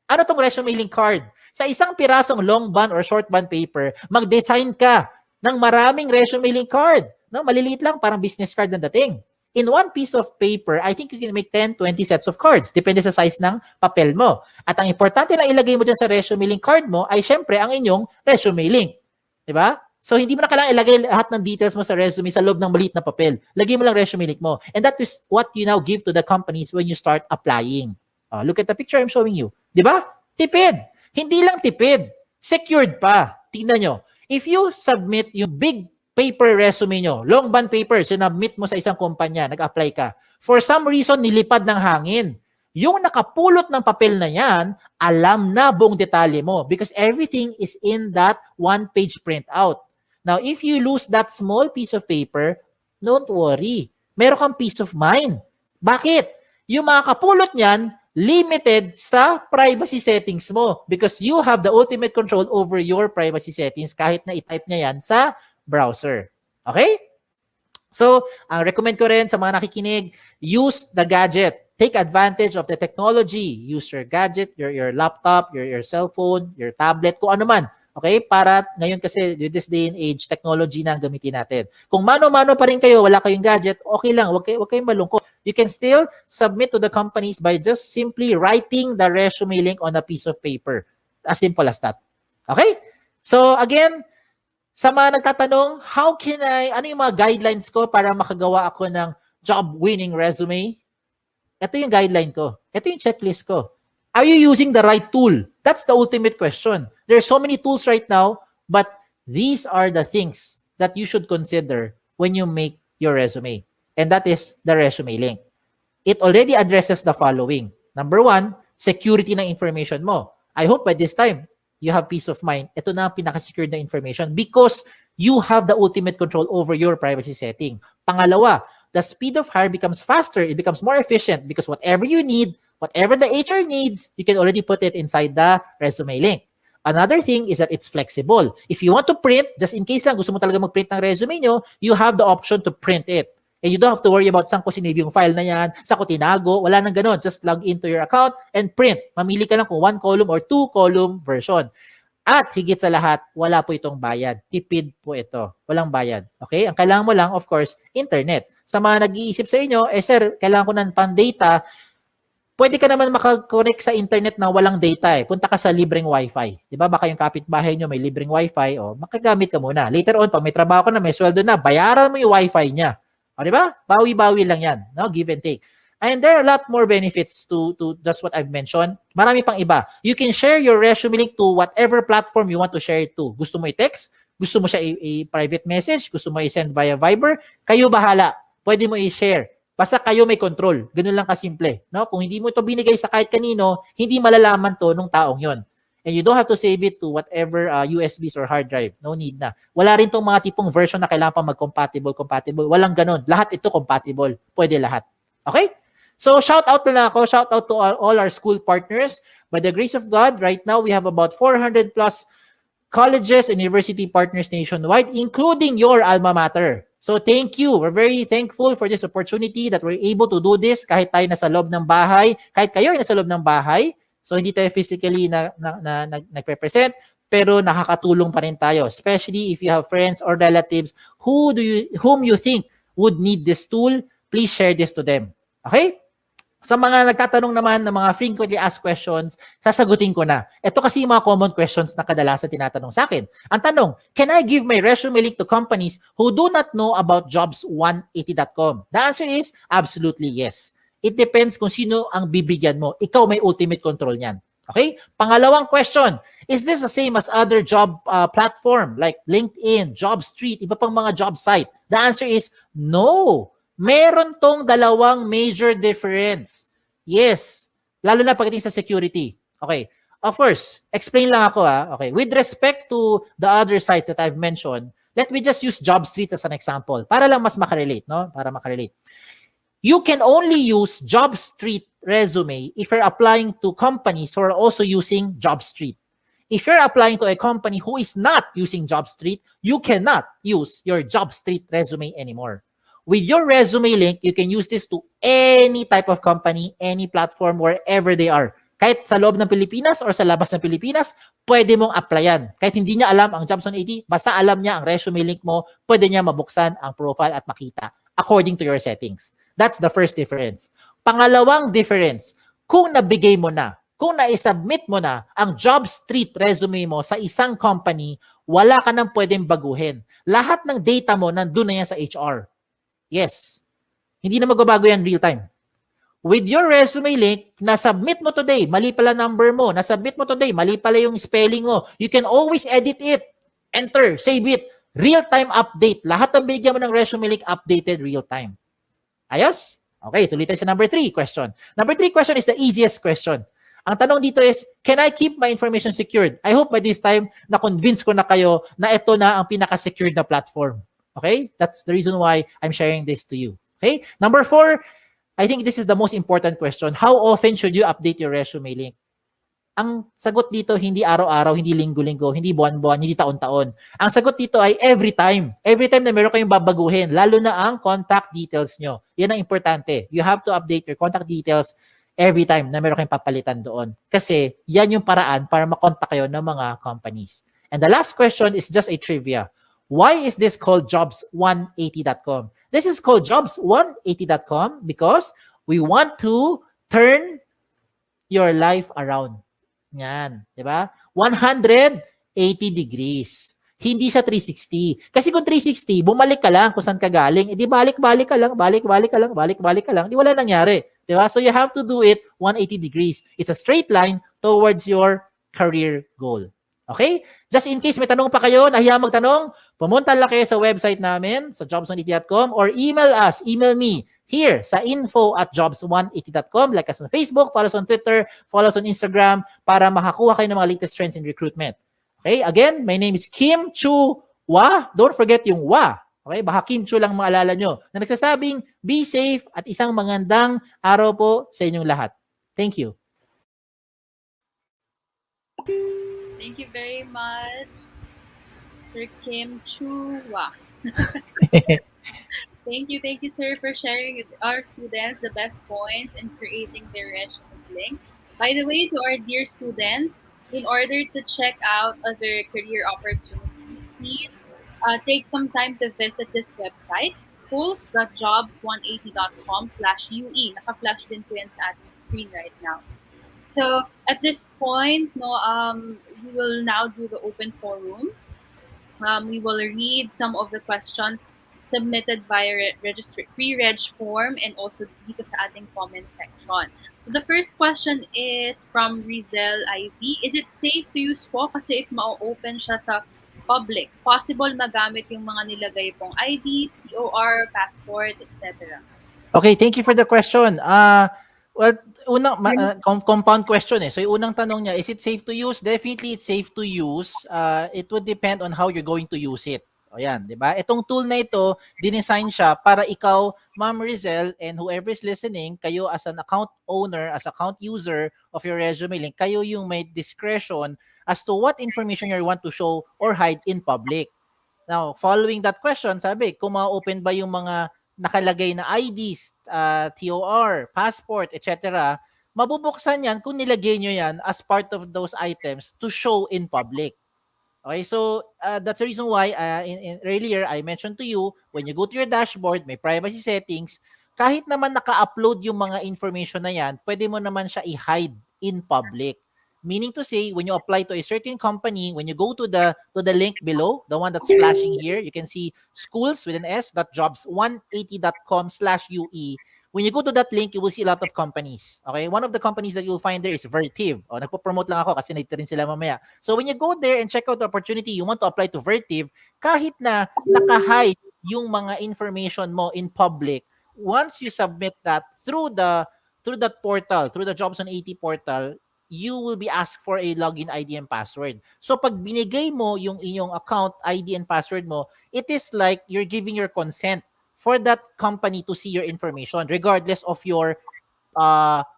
Ano tong resume link card? Sa isang pirasong long bond or short bond paper, mag-design ka ng maraming resume link card. No, maliliit lang, parang business card na dating. In one piece of paper, I think you can make 10, 20 sets of cards. Depende sa size ng papel mo. At ang importante na ilagay mo dyan sa resume link card mo ay syempre ang inyong resume link. Diba? So, hindi mo na kailangan ilagay lahat ng details mo sa resume sa loob ng maliit na papel. Lagay mo lang resume link mo. And that is what you now give to the companies when you start applying. Look at the picture I'm showing you. Diba? Tipid. Hindi lang tipid. Secured pa. Tingnan nyo. If you submit yung big paper resume nyo, long bond paper, sinubmit mo sa isang kumpanya, nag-apply ka. For some reason, nilipad ng hangin. Yung nakapulot ng papel na yan, alam na buong detalye mo because everything is in that one-page printout. Now, if you lose that small piece of paper, don't worry. Meron kang peace of mind. Bakit? Yung mga kapulot niyan, limited sa privacy settings mo because you have the ultimate control over your privacy settings kahit na i-type niya yan sa browser. Okay? So, ang recommend ko rin sa mga nakikinig, use the gadget. Take advantage of the technology. Use your gadget, your laptop, your cell phone, your tablet, kung ano man. Okay? Para ngayon kasi, with this day and age, technology na ang gamitin natin. Kung mano-mano pa rin kayo, wala kayong gadget, okay lang. Huwag kayong malungkot. You can still submit to the companies by just simply writing the resume link on a piece of paper. As simple as that. Okay? So, again, sa mga nagtatanong, ano yung mga guidelines ko para makagawa ako ng job-winning resume? Ito yung guideline ko. Ito yung checklist ko. Are you using the right tool? That's the ultimate question. There are so many tools right now, but these are the things that you should consider when you make your resume. And that is the resume link. It already addresses the following. Number 1, security ng information mo. I hope by this time, you have peace of mind. Ito na ang pinaka-secured na information because you have the ultimate control over your privacy setting. Pangalawa, the speed of hire becomes faster. It becomes more efficient because whatever you need, whatever the HR needs, you can already put it inside the resume link. Another thing is that it's flexible. If you want to print, just in case lang gusto mo talaga mag-print ng resume nyo, you have the option to print it. And you don't have to worry about saan ko sinave yung file na yan, saan ko tinago, wala nang ganon. Just log into your account and print. Mamili ka lang kung 1 column or 2 column version. At higit sa lahat, wala po itong bayad. Tipid po ito. Walang bayad. Okay? Ang kailangan mo lang, of course, internet. Sa mga nag-iisip sa inyo, sir, kailangan ko ng pan-data, pwede ka naman makakonect sa internet na walang data Punta ka sa libreng wifi. Di ba? Baka yung kapitbahay nyo may libreng wifi, makagamit ka muna. Later on, pag may trabaho ka na, may sweldo na, bayaran mo yung wifi niya. O, di ba? Bawi-bawi lang yan. No? Give and take. And there are a lot more benefits to just what I've mentioned. Marami pang iba. You can share your resume link to whatever platform you want to share it to. Gusto mo i-text? Gusto mo siya i-private message? Gusto mo i-send via Viber? Kayo bahala. Pwede mo i-share. Basta kayo may control. Ganun lang kasimple. No? Kung hindi mo ito binigay sa kahit kanino, hindi malalaman to nung taong yon. And you don't have to save it to whatever USBs or hard drive. No need na. Wala rin tong mga tipong version na kailangan pa mag-compatible. Walang ganun. Lahat ito compatible. Pwede lahat. Okay? So, shout out na lang ako. Shout out to all our school partners. By the grace of God, right now, we have about 400 plus colleges and university partners nationwide, including your alma mater. So, thank you. We're very thankful for this opportunity that we're able to do this kahit tayo nasa loob ng bahay, kahit kayo ay nasa loob ng bahay. So, hindi tayo physically nagpe-present, pero nakakatulong pa rin tayo. Especially if you have friends or relatives whom you think would need this tool, please share this to them. Okay? Sa mga nagtatanong naman ng mga frequently asked questions, sasagutin ko na. Ito kasi yung mga common questions na kadalasan tinatanong sa akin. Ang tanong, can I give my resume link to companies who do not know about jobs180.com? The answer is absolutely yes. It depends kung sino ang bibigyan mo. Ikaw may ultimate control niyan. Okay? Pangalawang question, is this the same as other job platform like LinkedIn, JobStreet, iba pang mga job site? The answer is no. Meron tong dalawang major difference. Yes. Lalo na pagdating sa security. Okay. Of course, explain lang ako Okay. With respect to the other sites that I've mentioned, let me just use JobStreet as an example para lang mas makarelate, no? Para makarelate. You can only use JobStreet resume if you're applying to companies who are also using JobStreet. If you're applying to a company who is not using JobStreet, you cannot use your JobStreet resume anymore. With your resume link, you can use this to any type of company, any platform, wherever they are. Kahit sa loob ng Pilipinas or sa labas ng Pilipinas, pwede mong applyan. Kahit hindi niya alam ang Jobs 180, basta alam niya ang resume link mo, pwede niya mabuksan ang profile at makita according to your settings. That's the first difference. Pangalawang difference, kung nabigay mo na, kung na-submit mo na ang job street resume mo sa isang company, wala ka nang pwedeng baguhin. Lahat ng data mo nandun na yan sa HR. Yes. Hindi na magbabago yan real time. With your resume link, na-submit mo today, mali pala number mo, na-submit mo today, mali pala yung spelling mo, you can always edit it. Enter, save it. Real-time update. Lahat ng bigyan mo ng resume link, updated real-time. Ayos? Okay, tuloy tayo sa number 3 question. Number 3 question is the easiest question. Ang tanong dito is, can I keep my information secured? I hope by this time, na-convince ko na kayo na ito na ang pinaka-secured na platform. Okay? That's the reason why I'm sharing this to you. Okay? Number 4, I think this is the most important question. How often should you update your resume link? Ang sagot dito, hindi araw-araw, hindi linggo-linggo, hindi buwan-buwan, hindi taon-taon. Ang sagot dito ay every time. Every time na meron kayong babaguhin, lalo na ang contact details nyo. Yan ang importante. You have to update your contact details every time na meron kayong papalitan doon. Kasi yan yung paraan para makontak kayo ng mga companies. And the last question is just a trivia. Why is this called jobs180.com? This is called jobs180.com because we want to turn your life around. Yan, 'di ba? 180 degrees. Hindi siya 360. Kasi kung 360, bumalik ka lang kung saan ka galing, edi balik-balik ka lang, balik-balik ka lang, balik-balik ka lang, di wala nangyari, 'di ba? So you have to do it 180 degrees. It's a straight line towards your career goal. Okay? Just in case may tanong pa kayo, nahiya magtanong, pumunta lang kayo sa website namin, sa jobs180.com or email me here sa info@jobs180.com. Like us on Facebook, follow us on Twitter, follow us on Instagram para makakuha kayo ng mga latest trends in recruitment. Okay? Again, my name is Kim Chu Wa. Don't forget yung Wa. Okay? Baka Kim Chu lang maalala nyo. Na nagsasabing, be safe at isang magandang araw po sa inyong lahat. Thank you. Thank you very much, Sir Kim Chua. Thank you, sir, for sharing with our students the best points in creating their resume link. By the way, to our dear students, in order to check out other career opportunities, please take some time to visit this website, schools.jobs180.com/UE. Naka-flash din po yan sa ating screen right now. So at this point, no, we will now do the open forum. We will read some of the questions submitted via pre-reg form and also dito sa ating comment section. So the first question is from Rizel IV. Is it safe to use po? Kasi if ma-open siya sa public, possible magamit yung mga nilagay pong IDs, TOR, passport, etc. Okay, thank you for the question. Well, compound question eh. So yung unang tanong niya, is it safe to use? Definitely it's safe to use. It would depend on how you're going to use it. O yan, di ba? Itong tool na ito, dinesign siya para ikaw, Ma'am Rizel, and whoever is listening, kayo as an account owner, as account user of your resume link, kayo yung may discretion as to what information you want to show or hide in public. Now, following that question, sabi, kung ma-open ba yung mga nakalagay na IDs, TOR, passport, etc., mabubuksan yan kung nilagay nyo yan as part of those items to show in public. Okay, so that's the reason why earlier I mentioned to you, when you go to your dashboard, may privacy settings, kahit naman naka-upload yung mga information na yan, pwede mo naman siya i-hide in public. Meaning to say, when you apply to a certain company, when you go to the link below, the one that's flashing here, you can see schools with an S .jobs180.com/UE. When you go to that link, you will see a lot of companies. Okay? One of the companies that you'll find there is Vertiv. O, nagpo-promote lang ako kasi nandito rin sila mamaya. So when you go there and check out the opportunity, you want to apply to Vertiv, kahit na naka-hide yung mga information mo in public, once you submit that through that portal, through the Jobs on 80 portal, you will be asked for a login ID and password. So pag binigay mo yung inyong account ID and password mo, it is like you're giving your consent for that company to see your information regardless of your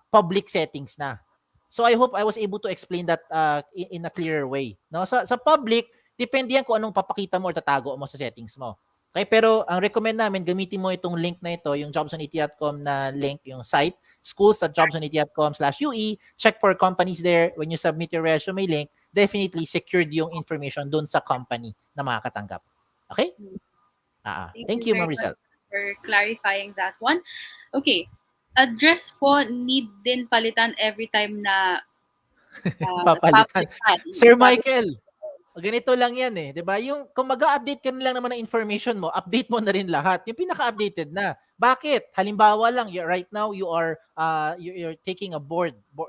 public settings na. So I hope I was able to explain that in a clearer way. No? Sa public, depende yan kung anong papakita mo or tatago mo sa settings mo. Okay, pero ang recommend namin, gamitin mo itong link na ito, yung jobsonit.com na link, yung site, schools.jobsonit.com/UE. Check for companies there. When you submit your resume link, definitely secured yung information dun sa company na makakatanggap. Okay? Thank Thank you you, very Ma'am much Rizal. for clarifying that one. Okay. Address po need din palitan every time na Papalitan. papalitan. Sir Sabi, Michael, ganito lang yan eh, 'di ba? Yung kung mag-update ka na lang naman ng information mo, update mo na rin lahat. Yung pinaka-updated na. Bakit? Halimbawa lang, right now you are you're taking a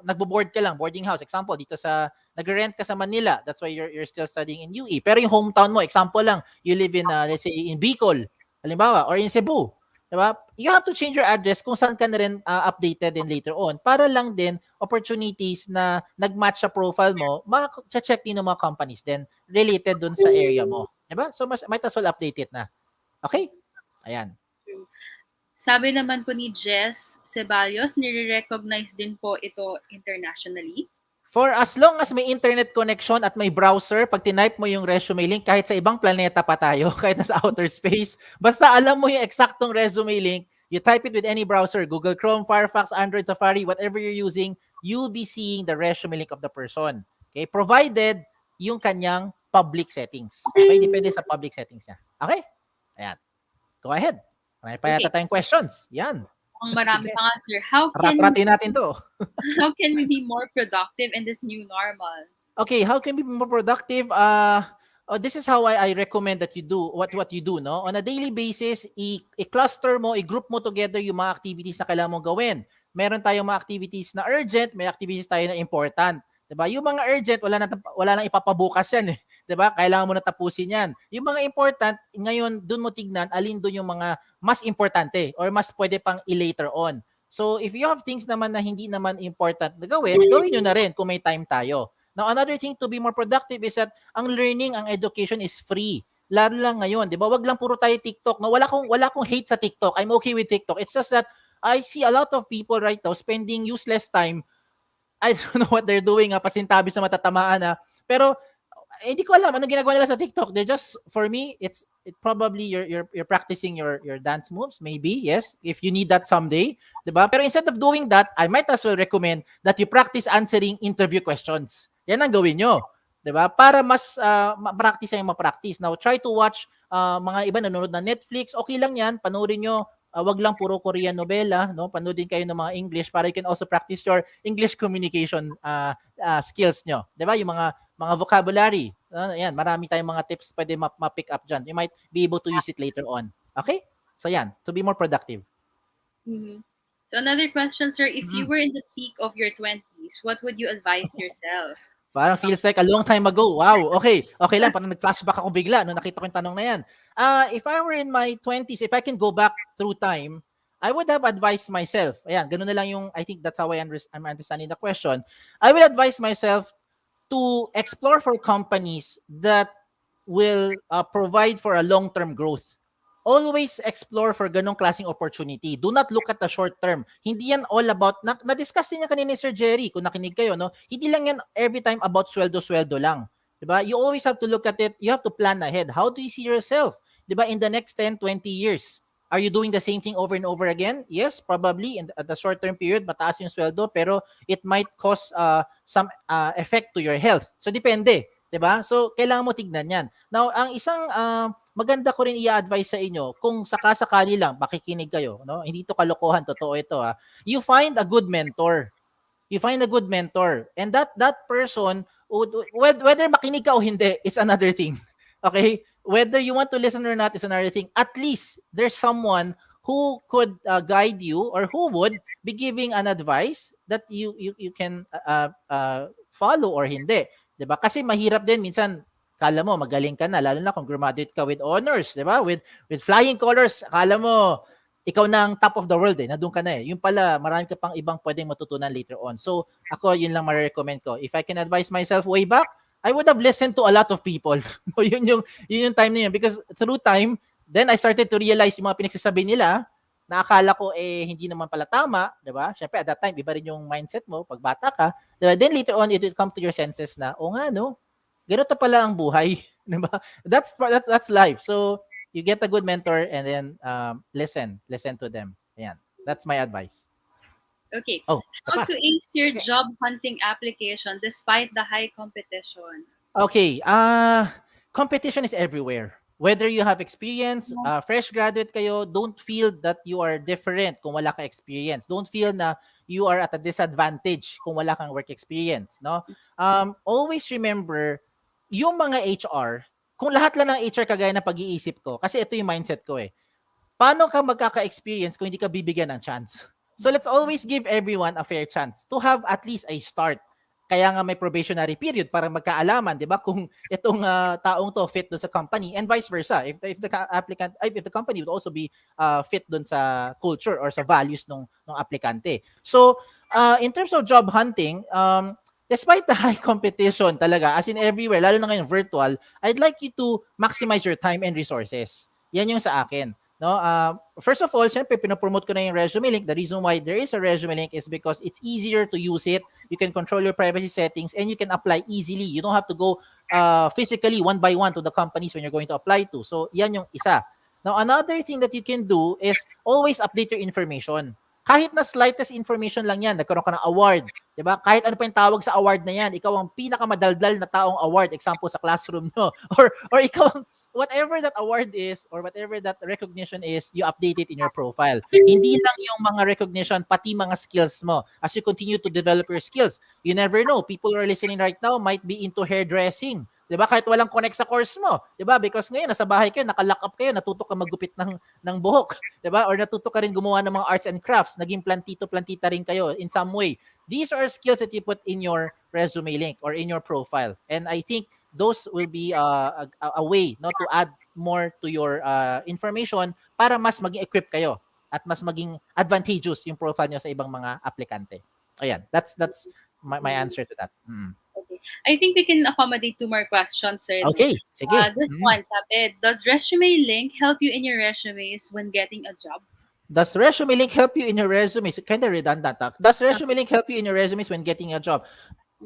nagbo-board ka lang, boarding house. Example, dito sa nag-rent ka sa Manila. That's why you're still studying in UE. Pero yung hometown mo, example lang, you live in let's say in Bicol, halimbawa, or in Cebu. 'Di ba? You have to change your address kung saan ka na rin updated din later on para lang din opportunities na nag-match sa profile mo, ma-check din ng mga companies din related dun sa area mo. 'Di ba? So might as well update it na. Okay? Ayan. sabi naman po ni Jess Ceballos, nire-recognize din po ito internationally. For as long as may internet connection at may browser, pag tinype mo yung resume link, kahit sa ibang planeta pa tayo, kahit nasa outer space, basta alam mo yung eksaktong resume link, you type it with any browser, Google Chrome, Firefox, Android, Safari, whatever you're using, you'll be seeing the resume link of the person. Okay? Provided yung kanyang public settings. Okay? Depende sa public settings niya. Okay? Ayan. Go ahead. Marami pa yata Okay. tayong questions. Yan. Ang marami Sige. pa nga, sir. How Rat-ratin natin to. can we be more productive in this new normal? Okay, how can we be more productive? This is how I recommend that you do what you do, no? On a daily basis, i-cluster mo, i-group mo together yung mga activities na kailangan mong gawin. Meron tayong mga activities na urgent, may activities tayo na important. 'Di ba? Yung mga urgent, wala nang ipapabukas yan eh. 'Di ba? Kailangan mo na tapusin yan. Yung mga important, ngayon doon mo tignan alin doon yung mga mas importante or mas pwede pang i-later on. So if you have things naman na hindi naman important na gawin nyo na rin kung may time tayo. Now, another thing to be more productive is that ang learning, ang education is free. Lalo lang ngayon, 'di ba? Wag lang puro tayo TikTok. No, wala akong hate sa TikTok. I'm okay with TikTok. It's just that I see a lot of people right now spending useless time. I don't know what they're doing, pasintabi sa matatamaan na. Pero hindi ko alam anong ginagawa nila sa TikTok. They're just, for me, it probably you're practicing your dance moves, maybe, yes, if you need that someday, 'di ba? Pero instead of doing that, I might as well recommend that you practice answering interview questions. Yan ang gawin nyo, 'di ba? Para mas ma-practice yung ma-practice. Now, try to watch mga iba nanonood na Netflix. Okay lang yan, panoorin nyo. Wag lang puro Korean novela, no? Panoodin kayo ng mga English para you can also practice your English communication skills nyo. 'Di ba? Yung mga vocabulary. Yan, marami tayong mga tips pwede ma-pick up dyan. You might be able to use it later on. Okay? So yan, to be more productive. Mm-hmm. So another question, sir. If you were in the peak of your 20s, what would you advise yourself? Parang feels like a long time ago. Wow, okay. Okay lang, parang nag-flashback ako bigla nung nakita ko yung tanong na yan. If I were in my 20s, if I can go back through time, I would have advised myself. Ayan, ganun na lang yung, I think that's how I'm understanding the question. I will advise myself to explore for companies that will provide for a long-term growth. Always explore for ganong klaseng opportunity. Do not look at the short term. Hindi yan all about, na-discuss niya kanina ni Sir Jerry, kung nakinig kayo, no? Hindi lang yan every time about sweldo-sweldo lang. Diba? You always have to look at it, you have to plan ahead. How do you see yourself? Diba? In the next 10, 20 years. Are you doing the same thing over and over again? Yes, probably. At the short-term period, mataas yung sweldo, pero it might cause some effect to your health. So, depende. 'di ba? So kailangan mo tignan 'yan. Now, ang isang maganda ko rin i-advise sa inyo kung sakasakali lang makikinig kayo, no? Hindi to kalokohan, totoo ito ha. You find a good mentor. You find a good mentor, and that person whether makinig ka o hindi, it's another thing. Okay, whether you want to listen or not is another thing. At least there's someone who could guide you, or who would be giving an advice that you can follow or hindi, 'di ba? Kasi mahirap din minsan, kala mo magaling ka na, lalo na kung graduate ka with honors, 'di ba, with flying colors, kala mo ikaw na ang top of the world, nandun ka na eh. Yung pala, marami ka pang ibang pwedeng matutunan later on. So, ako, yun lang ma-recommend ko. If I can advise myself way back, I would have listened to a lot of people. yun yung time na yun. Because through time, then I started to realize yung mga pinagsasabi nila, na akala ko hindi naman pala tama, 'di ba? Syempre at that time iba rin yung mindset mo pag bata ka, 'di ba? Then later on it will come to your senses na, nga no, ganito pala ang buhay, 'di ba? That's life. So you get a good mentor, and then listen to them. Ayan. That's my advice. Okay. Oh, ito How pa. to ace your Okay. job hunting application despite the high competition? Okay, competition is everywhere. Whether you have experience, fresh graduate kayo, don't feel that you are different kung wala ka experience. Don't feel na you are at a disadvantage kung wala kang work experience, no? Always remember, yung mga HR, kung lahat lang ng HR kagaya ng pag-iisip ko, kasi ito yung mindset ko eh. Paano ka magkaka-experience kung hindi ka bibigyan ng chance? So let's always give everyone a fair chance to have at least a start. Kaya nga may probationary period para magkaalaman, 'di ba? Kung itong taong to fit doon sa company, and vice versa. If the company would also be fit doon sa culture or sa values ng aplikante. So, in terms of job hunting, despite the high competition talaga, as in everywhere, lalo na ngayon virtual, I'd like you to maximize your time and resources. Yan yung sa akin. No, first of all, syempre pinopromote ko na yung resume link. The reason why there is a resume link is because it's easier to use it. You can control your privacy settings, and you can apply easily. You don't have to go physically one by one to the companies when you're going to apply to. So, yan yung isa. Now, another thing that you can do is always update your information. Kahit na slightest information lang yan, nagkaroon ka ng award, 'di ba? Kahit ano pa yung tawag sa award na yan, ikaw ang pinakamadaldal na taong award, example sa classroom nyo, or ikaw whatever that award is or whatever that recognition is, you update it in your profile. Hindi lang yung mga recognition, pati mga skills mo. As you continue to develop your skills, you never know. People who are listening right now might be into hairdressing. 'Di ba? Kahit walang connect sa course mo, 'di ba? Because ngayon nasa bahay kayo, naka-lock up kayo, natuto ka maggupit ng buhok, 'di ba? Or natuto ka rin gumawa ng mga arts and crafts, naging plantita rin kayo in some way. These are skills that you put in your resume link or in your profile. And I think those will be a way not to add more to your information para mas maging equipped kayo at mas maging advantageous yung profile nyo sa ibang mga aplikante. Ayan, that's my answer to that. Okay. I think we can accommodate two more questions, sir. Okay, sige. This one, sabi, does resume link help you in your resumes when getting a job? Does resume link help you in your resumes? Kind of redundant. Does resume link help you in your resumes when getting a job?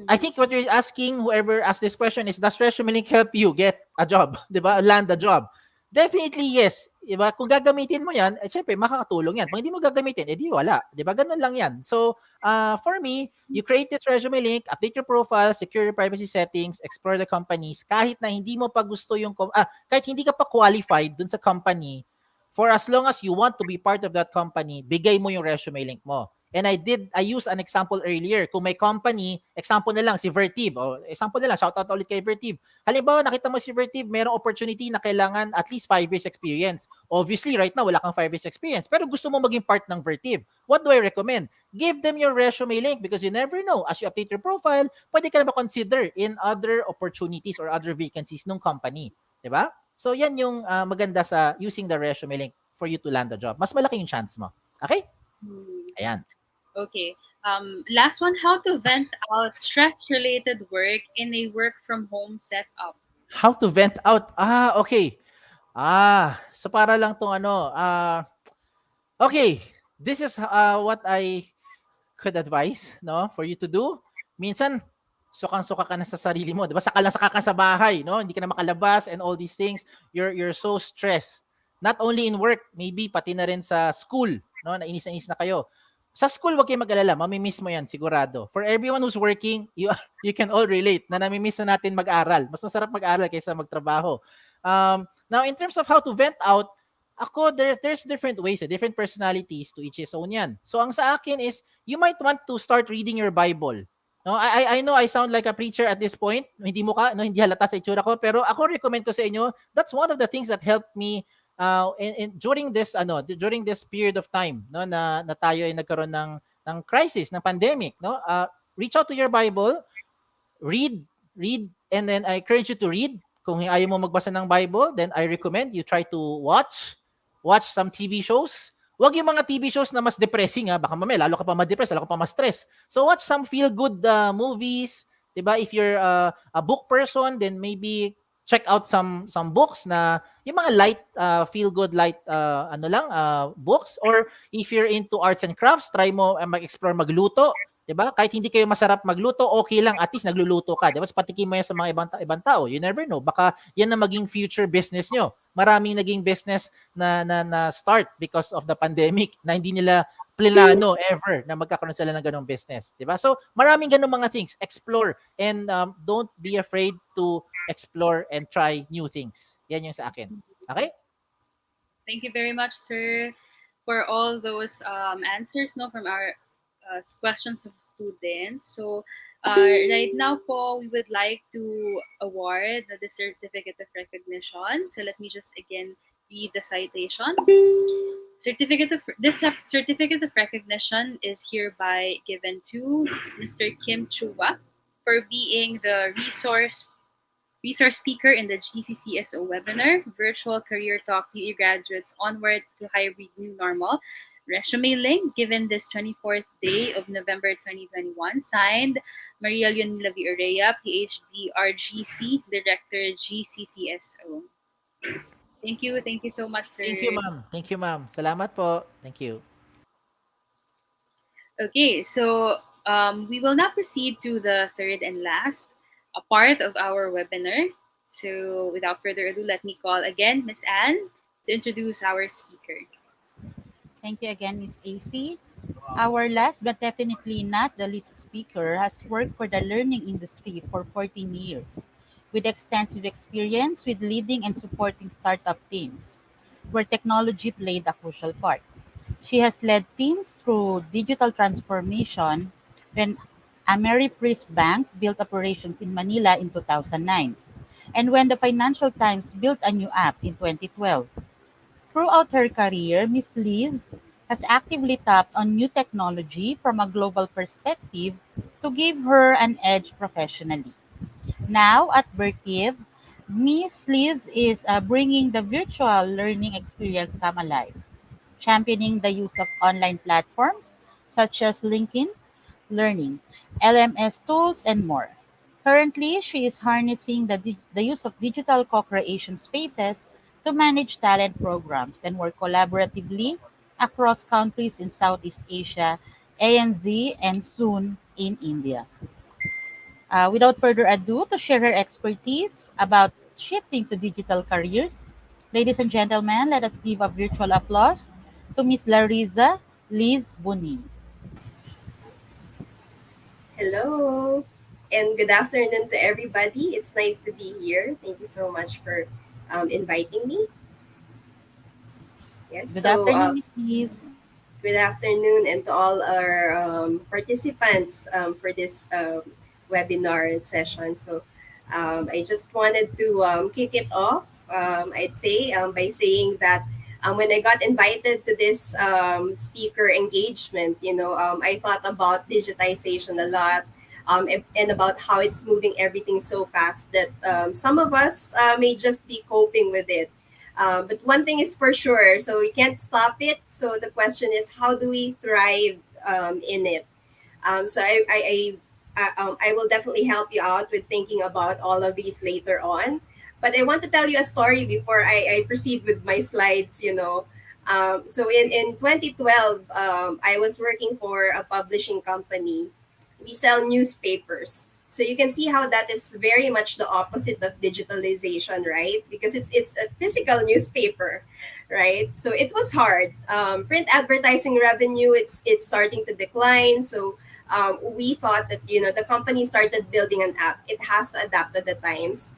I think what you're asking, whoever asked this question, is does resume link help you get a job? Diba? Land a job. Definitely yes. Diba? Kung gagamitin mo yan, syempre makakatulong yan. Kung hindi mo gagamitin, di wala. Diba? Ganun lang yan. So, for me, you create this resume link, update your profile, secure your privacy settings, explore the companies. Kahit na hindi mo pa gusto yung, kahit hindi ka pa qualified dun sa company, for as long as you want to be part of that company, bigay mo yung resume link mo. And I used an example earlier. Kung may company, example na lang, si Vertiv. Example na lang, shout out ulit kay Vertiv. Halimbawa, nakita mo si Vertiv, merong opportunity na kailangan at least 5 years experience. Obviously, right now, wala kang 5 years experience. Pero gusto mo maging part ng Vertiv. What do I recommend? Give them your resume link because you never know. As you update your profile, pwede ka na consider in other opportunities or other vacancies ng company. Diba? So, yan yung maganda sa using the resume link for you to land a job. Mas malaki yung chance mo. Okay? Ayan. Okay. Last one, how to vent out stress-related work in a work-from-home setup? How to vent out? Okay. So para lang tong okay. This is what I could advise, no, for you to do. Minsan, sukang-suka ka na sa sarili mo, 'di ba? Saka ka sa bahay, no? Hindi ka na makalabas and all these things. You're so stressed. Not only in work, maybe pati na rin sa school, no? Nainis na kayo. Sa school, wag kayong mag-alala, mamimiss mo yan, sigurado. For everyone who's working, you you can all relate na namimiss na natin mag-aral. Mas masarap mag-aral kaysa magtrabaho. Now, in terms of how to vent out, ako, there's different ways, different personalities to each his own yan. So, ang sa akin is, you might want to start reading your Bible. No, I know I sound like a preacher at this point. Hindi mukha, no, hindi halata sa itsura ko, pero ako recommend ko sa inyo, that's one of the things that helped me during this during this period of time, no, na tayo ay nagkaroon ng crisis, ng pandemic, no. Reach out to your Bible, read, and then I encourage you to read. Kung ayaw mo magbasa ng Bible, then I recommend you try to watch some TV shows. Huwag yung mga TV shows na mas depressing, ha. Baka mamaya lalo ka pa ma-depress, lalo ka pa ma-stress. So watch some feel good movies, 'di ba? If you're a book person, then maybe check out some books na yung mga light feel good light books. Or if you're into arts and crafts, try mo mag-explore magluto. 'Di ba? Kahit hindi kayo masarap magluto, okay lang, at least nagluluto ka. 'Di ba? Patikim mo yan sa mga ibang tao. You never know. Baka yan na maging future business nyo. Maraming naging business na start because of the pandemic na hindi nila plinano ever na magkakaroon sila ng ganong business. 'Di ba? So, maraming ganong mga things. Explore and don't be afraid to explore and try new things. Yan yung sa akin. Okay? Thank you very much, sir, for all those answers, no, from our questions of students. So, right now po, we would like to award the certificate of recognition. So let me just again read the citation. Certificate of recognition is hereby given to Mr. Kim Chua for being the resource speaker in the GCCSO webinar, Virtual Career Talk UE Graduates Onward to Hybrid New Normal, resume link given this 24th day of November 2021, signed Maria Leonila Villarreal, PhD, RGC, Director, GCCSO. Thank you so much, sir. Thank you, ma'am. Thank you, ma'am. Salamat po. Thank you. Okay, so we will now proceed to the third and last part of our webinar. So without further ado, let me call again Miss Anne to introduce our speaker. Thank you again, Ms. AC. Our last but definitely not the least speaker has worked for the learning industry for 14 years, with extensive experience with leading and supporting startup teams, where technology played a crucial part. She has led teams through digital transformation when Ameriprise Bank built operations in Manila in 2009, and when the Financial Times built a new app in 2012. Throughout her career, Ms. Liz has actively tapped on new technology from a global perspective to give her an edge professionally. Now at Bertiv, Ms. Liz is bringing the virtual learning experience come alive, championing the use of online platforms such as LinkedIn Learning, LMS tools, and more. Currently, she is harnessing the use of digital co creation spaces to manage talent programs and work collaboratively across countries in Southeast Asia, ANZ, and soon in India. Without further ado, to share her expertise about shifting to digital careers, ladies and gentlemen, let us give a virtual applause to Miss Larissa Liz Bunin. Hello, and good afternoon to everybody. It's nice to be here. Thank you so much for inviting me. Yes, Good so afternoon, Miss Liz. good afternoon, and to all our participants for this webinar session. So I just wanted to kick it off, I'd say, by saying that when I got invited to this speaker engagement, I thought about digitization a lot. And about how it's moving everything so fast that some of us may just be coping with it. But one thing is for sure, so we can't stop it. So the question is, how do we thrive in it? So I will definitely help you out with thinking about all of these later on. But I want to tell you a story before I proceed with my slides. So in 2012, I was working for a publishing company. We sell newspapers. So you can see how that is very much the opposite of digitalization, right? Because it's a physical newspaper. right? So it was hard. Print advertising revenue, it's starting to decline. So we thought that the company started building an app. It has to adapt to the times.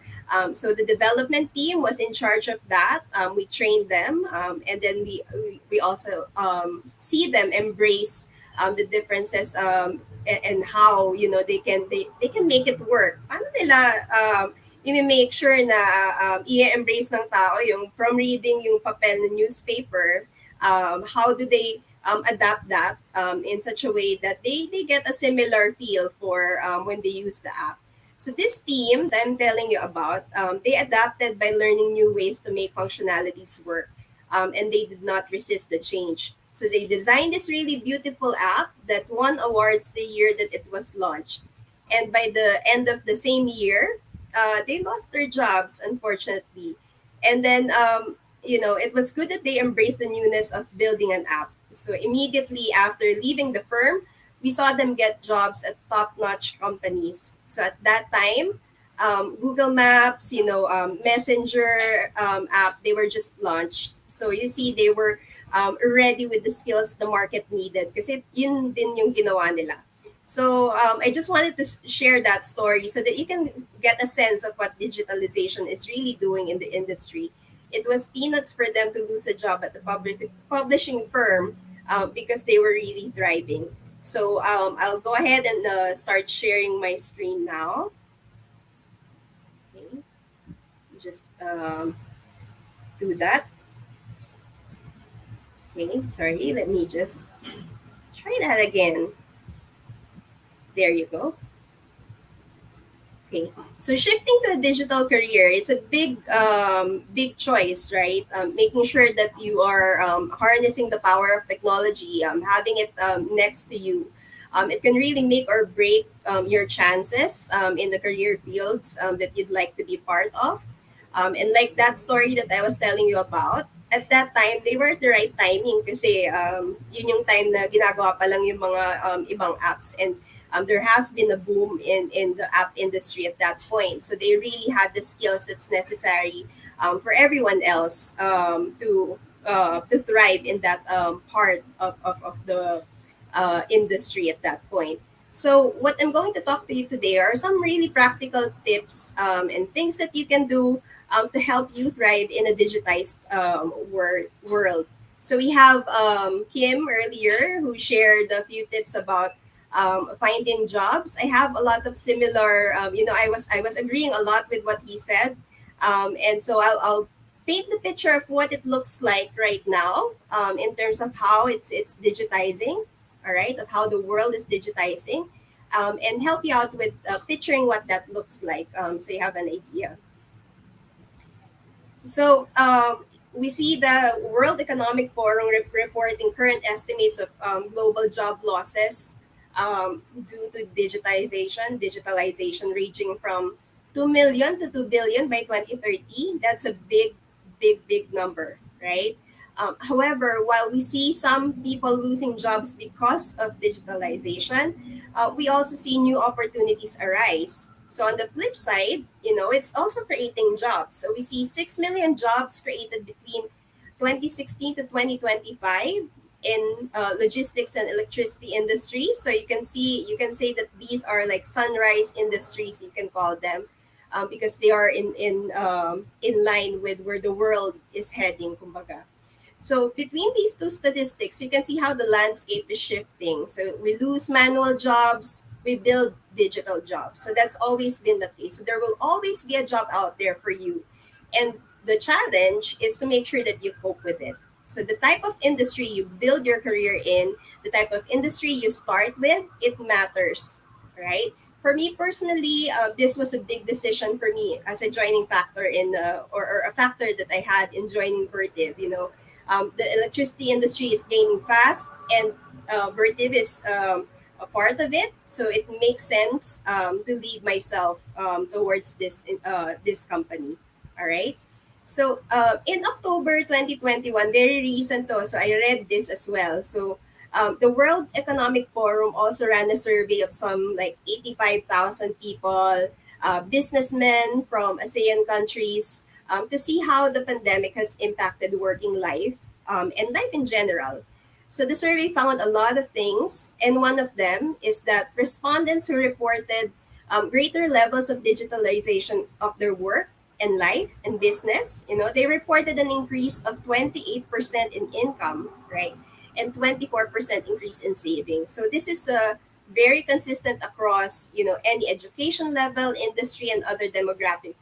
So the development team was in charge of that. We trained them, and then we also see them embrace the differences, and how they can make it work. Paano nila i-make sure na i-embrace ng tao yung from reading yung papel na newspaper, how do they adapt that in such a way that they get a similar feel for when they use the app. So this team that I'm telling you about, they adapted by learning new ways to make functionalities work, and they did not resist the change. So they designed this really beautiful app that won awards the year that it was launched. And by the end of the same year, they lost their jobs, unfortunately. And then, it was good that they embraced the newness of building an app. So immediately after leaving the firm, we saw them get jobs at top-notch companies. So at that time, Google Maps, Messenger app, they were just launched. So you see, they were ready with the skills the market needed kasi yun din yung ginawa nila. So I just wanted to share that story so that you can get a sense of what digitalization is really doing in the industry. It was peanuts for them to lose a job at the publishing firm, because they were really thriving. So I'll go ahead and start sharing my screen now. Okay, just do that. Okay, sorry, let me just try that again. There you go. Okay, so shifting to a digital career, it's a big choice, right? Making sure that you are harnessing the power of technology, having it next to you. It can really make or break your chances in the career fields that you'd like to be part of. And like that story that I was telling you about, at that time, they were at the right timing kasi yun yung time na ginagawa pa lang yung mga ibang apps. And there has been a boom in the app industry at that point. So they really had the skills that's necessary for everyone else to thrive in that part of the industry at that point. So what I'm going to talk to you today are some really practical tips and things that you can do to help you thrive in a digitized world. So we have Kim earlier who shared a few tips about finding jobs. I have a lot of similar. I was agreeing a lot with what he said, and so I'll paint the picture of what it looks like right now in terms of how it's digitizing. All right, of how the world is digitizing, and help you out with picturing what that looks like, so you have an idea. So we see the World Economic Forum reporting current estimates of global job losses due to digitalization ranging from 2 million to 2 billion by 2030. That's a big number, right? However, while we see some people losing jobs because of digitalization, we also see new opportunities arise. So on the flip side, it's also creating jobs. So we see 6 million jobs created between 2016 to 2025 in logistics and electricity industries. So you can say that these are like sunrise industries, you can call them, because they are in line with where the world is heading, kumbaga. So between these two statistics, you can see how the landscape is shifting. So we lose manual jobs, we build digital jobs. So that's always been the case. So there will always be a job out there for you. And the challenge is to make sure that you cope with it. So the type of industry you build your career in, the type of industry you start with, it matters, right? For me personally, this was a big decision for me as a joining factor or a factor that I had in joining Vertiv. The electricity industry is gaining fast, and Vertiv is a part of it. So it makes sense to lead myself towards this company. All right. So in October 2021, very recent though, so I read this as well. So the World Economic Forum also ran a survey of some like 85,000 people, businessmen from ASEAN countries, to see how the pandemic has impacted working life and life in general. So the survey found a lot of things, and one of them is that respondents who reported greater levels of digitalization of their work and life and business, they reported an increase of 28% in income, right? And 24% increase in savings. So this is very consistent across, any education level, industry, and other demographic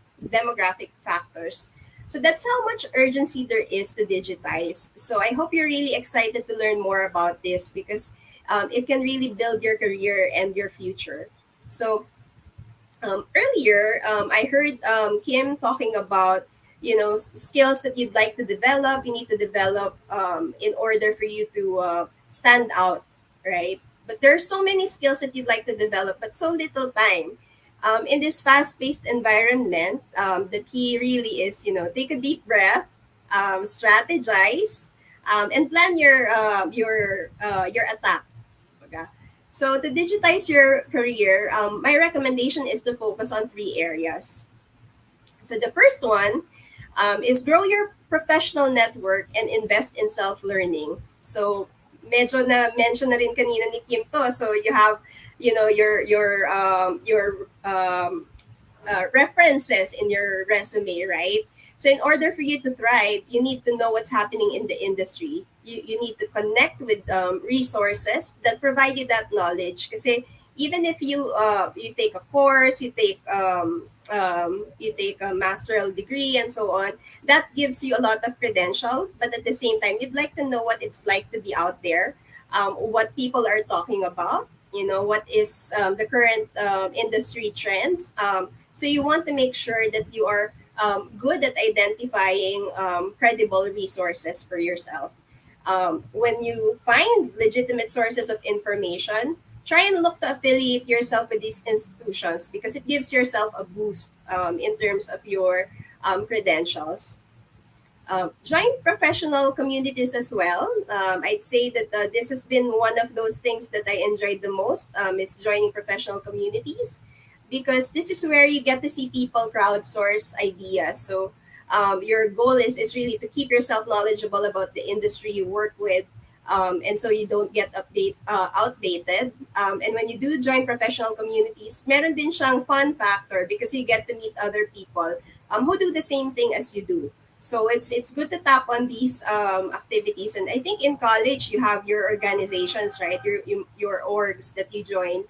factors. So that's how much urgency there is to digitize. So I hope you're really excited to learn more about this because it can really build your career and your future. So earlier, I heard Kim talking about skills that you'd like to develop. You need to develop in order for you to stand out, right? But there are so many skills that you'd like to develop, but so little time. In this fast-paced environment, the key really is take a deep breath, strategize, and plan your attack. Baga. So to digitize your career, my recommendation is to focus on three areas. So the first one is grow your professional network and invest in self-learning. So medyo na mention na rin kanina ni Kim to. So you have, references in your resume, right? So in order for you to thrive, you need to know what's happening in the industry. You need to connect with resources that provide you that knowledge. Because even if you take a course, you take a master's degree and so on, that gives you a lot of credential. But at the same time, you'd like to know what it's like to be out there, what people are talking about, what is the current industry trends. So you want to make sure that you are good at identifying credible resources for yourself. When you find legitimate sources of information, try and look to affiliate yourself with these institutions because it gives yourself a boost in terms of your credentials. Join professional communities as well. I'd say that this has been one of those things that I enjoyed the most is joining professional communities because this is where you get to see people crowdsource ideas. So your goal is really to keep yourself knowledgeable about the industry you work with. And so you don't get outdated. And when you do join professional communities, meron din siyang fun factor because you get to meet other people who do the same thing as you do. So it's good to tap on these activities. And I think in college you have your organizations, right? Your orgs that you join.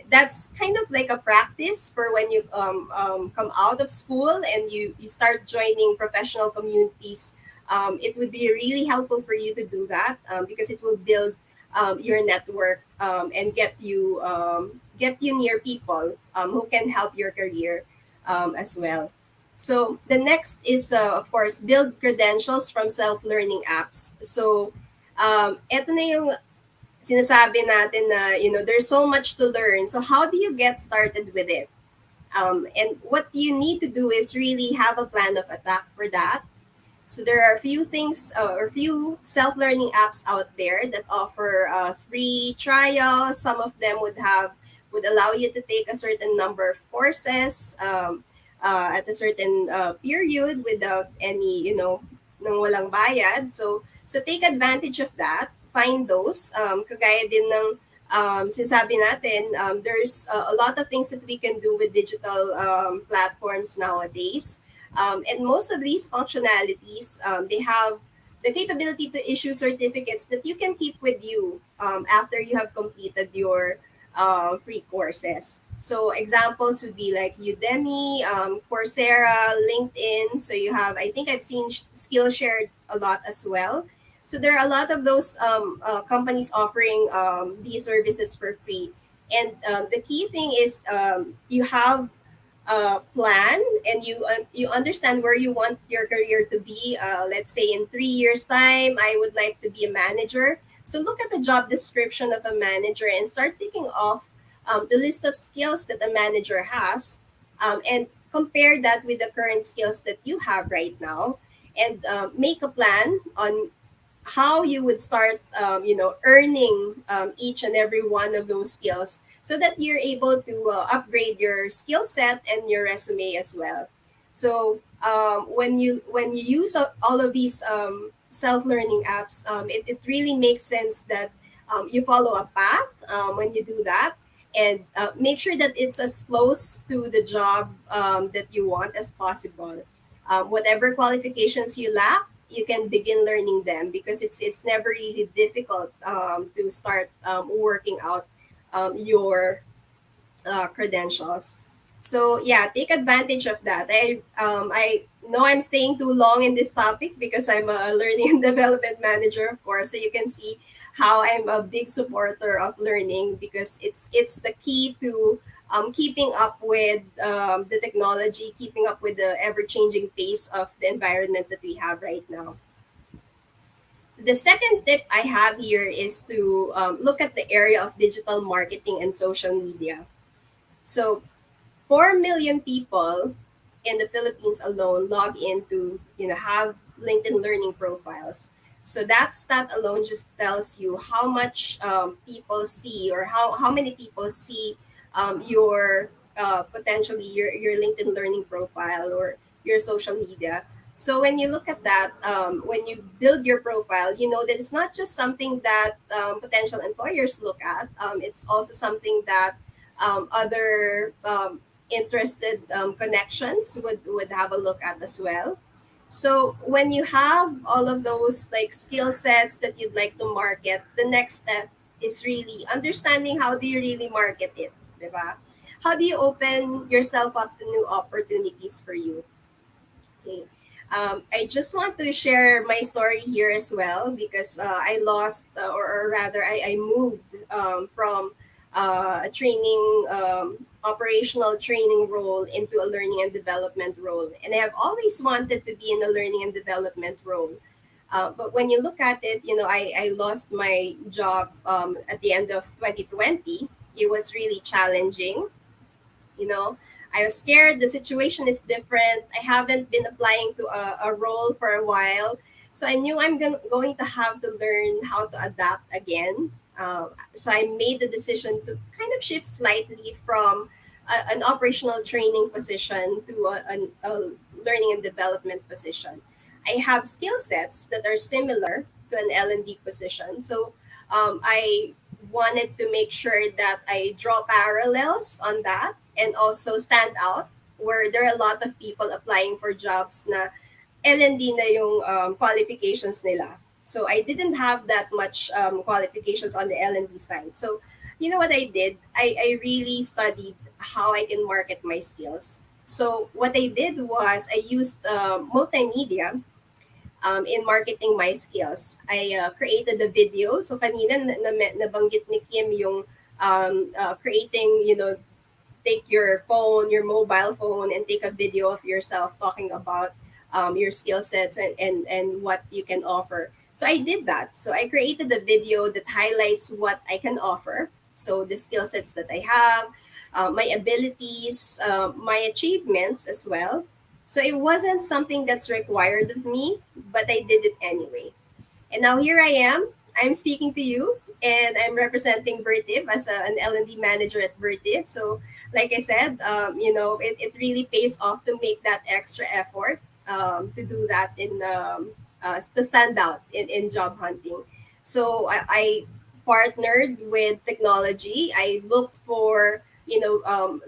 That's kind of like a practice for when you come out of school and you start joining professional communities. It would be really helpful for you to do that because it will build your network and get you near people who can help your career as well. So the next is, of course, build credentials from self-learning apps. So, eto na yung sinasabi natin na, there's so much to learn. So how do you get started with it? And what you need to do is really have a plan of attack for that. So there are a few things or few self-learning apps out there that offer free trial. Some of them would allow you to take a certain number of courses at a certain period without any, nang walang bayad. So take advantage of that. Find those. Kagaya din ng sinasabi natin, there's a lot of things that we can do with digital platforms nowadays. And most of these functionalities, they have the capability to issue certificates that you can keep with you after you have completed your free courses. So examples would be like Udemy, Coursera, LinkedIn. So you have, I think I've seen Skillshare a lot as well. So there are a lot of those companies offering these services for free. And the key thing is you have plan and you understand where you want your career to be. Let's say in 3 years time I would like to be a manager, so look at the job description of a manager and start ticking off the list of skills that a manager has, and compare that with the current skills that you have right now, and make a plan on how you would start earning each and every one of those skills so that you're able to upgrade your skill set and your resume as well. So when you use all of these self learning apps, it really makes sense that you follow a path when you do that, and make sure that it's as close to the job that you want as possible. Whatever qualifications you lack, you can begin learning them, because it's never really difficult to start working out your credentials. So yeah, take advantage of that. I know I'm staying too long in this topic because I'm a learning and development manager, of course. So you can see how I'm a big supporter of learning, because it's the key to keeping up with the technology, keeping up with the ever changing pace of the environment that we have right now. So the second tip I have here is to look at the area of digital marketing and social media. So 4 million people in the Philippines alone log into, have LinkedIn learning profiles. So that stat alone just tells you how much people see, or how many people see your potentially your LinkedIn learning profile or your social media. So when you look at that, when you build your profile, you know that it's not just something that potential employers look at. It's also something that other interested connections would have a look at as well. So when you have all of those like skill sets that you'd like to market, the next step is really understanding how do you really market it, diba? How do you open yourself up to new opportunities for you? Okay. I just want to share my story here as well, because I lost, or rather, I moved from a training, operational training role into a learning and development role. And I have always wanted to be in a learning and development role. But when you look at it, I lost my job at the end of 2020. It was really challenging, you know I was scared. The situation is different. I haven't been applying to a role for a while, so I knew going to have to learn how to adapt again. So I made the decision to kind of shift slightly from an operational training position to a learning and development position. I have skill sets that are similar to an L&D position, so I wanted to make sure that I draw parallels on that and also stand out, where there are a lot of people applying for jobs na L&D na yung qualifications nila. So I didn't have that much qualifications on the L&D side. So you know what I did? I really studied how I can market my skills. So what I did was I used multimedia in marketing my skills. I created the video. So kanina nabanggit ni Kim yung creating, take your phone, your mobile phone, and take a video of yourself talking about your skill sets and what you can offer. So I did that. So I created a video that highlights what I can offer. So the skill sets that I have, my abilities, my achievements as well. So it wasn't something that's required of me, but I did it anyway. And now here I am. I'm speaking to you, and I'm representing Vertiv as an L&D manager at Vertiv. So, like I said, it really pays off to make that extra effort to do that to stand out in job hunting. So I partnered with technology. I looked for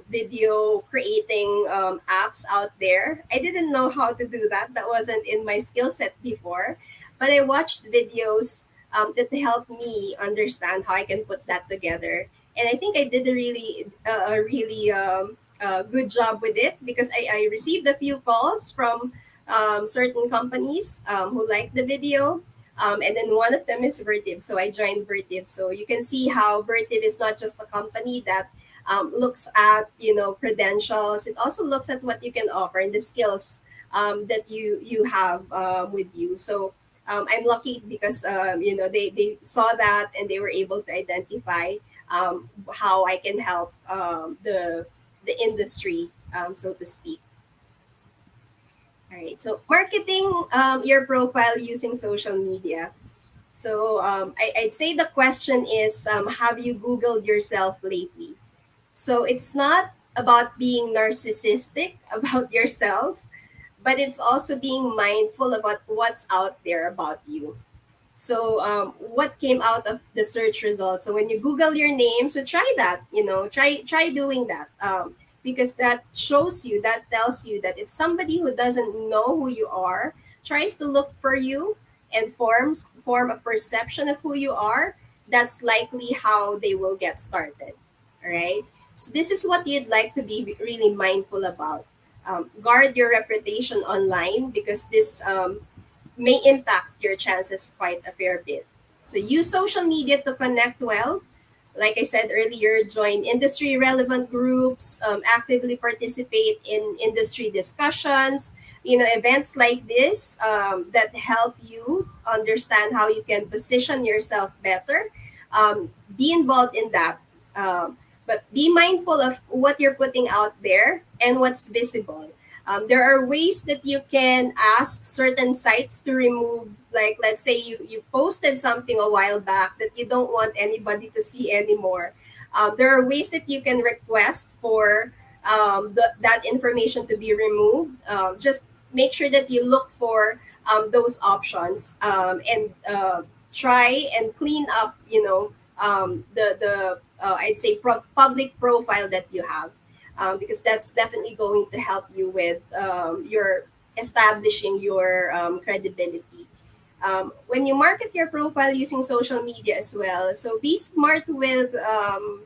video creating apps out there. I didn't know how to do that. That wasn't in my skill set before, but I watched videos that helped me understand how I can put that together. And I think I did a really good job with it, because I received a few calls from certain companies who liked the video. And then one of them is Vertiv. So I joined Vertiv. So you can see how Vertiv is not just a company that looks at credentials. It also looks at what you can offer and the skills that you have with you. So I'm lucky because they saw that and they were able to identify how I can help the industry, so to speak. All right. So marketing your profile using social media. So I'd say the question is, have you Googled yourself lately? So it's not about being narcissistic about yourself. but it's also being mindful about what's out there about you. So what came out of the search results? So when you Google your name, so try that. Try doing that, because that shows you, that tells you that if somebody who doesn't know who you are tries to look for you and form a perception of who you are, that's likely how they will get started. All right. So this is what you'd like to be really mindful about. Guard your reputation online, because this may impact your chances quite a fair bit. So use social media to connect well. Like I said earlier, join industry relevant groups, actively participate in industry discussions, events like this that help you understand how you can position yourself better. Be involved in that. But be mindful of what you're putting out there and what's visible. There are ways that you can ask certain sites to remove, like let's say you posted something a while back that you don't want anybody to see anymore. There are ways that you can request for that information to be removed. Just make sure that you look for those options, and try and clean up, the I'd say public profile that you have, because that's definitely going to help you with your establishing your credibility. When you market your profile using social media as well, so be smart with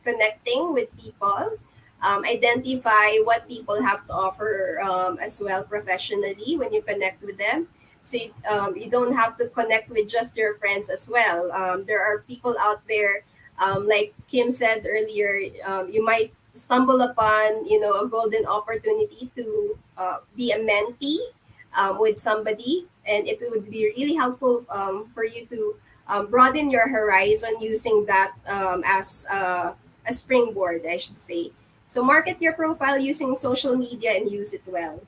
connecting with people. Identify what people have to offer as well professionally when you connect with them. So you don't have to connect with just your friends as well. There are people out there, like Kim said earlier, you might stumble upon, a golden opportunity to be a mentee with somebody, and it would be really helpful for you to broaden your horizon using that as a springboard, I should say. So market your profile using social media and use it well.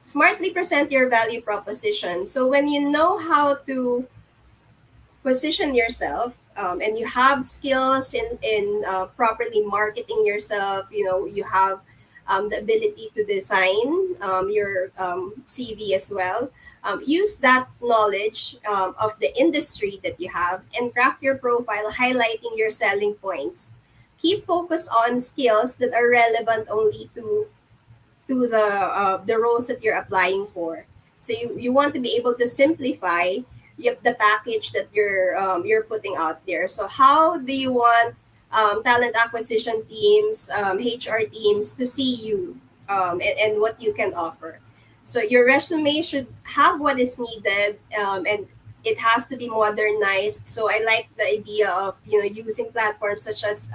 Smartly present your value proposition. So when you know how to position yourself, and you have skills in properly marketing yourself, you have the ability to design your CV as well. Use that knowledge of the industry that you have and craft your profile highlighting your selling points. Keep focus on skills that are relevant only to the roles that you're applying for. So you want to be able to simplify the package that you're putting out there. So how do you want talent acquisition teams, HR teams to see you, and what you can offer? So your resume should have what is needed, and it has to be modernized. So I like the idea of using platforms such as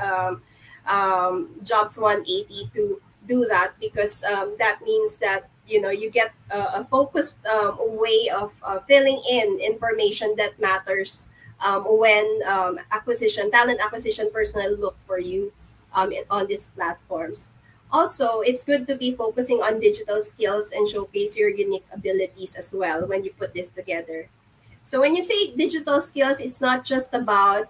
Jobs 180 to do that, because that means that you get a focused way of filling in information that matters when talent acquisition personnel look for you on these platforms. Also, it's good to be focusing on digital skills and showcase your unique abilities as well when you put this together. So when you say digital skills, it's not just about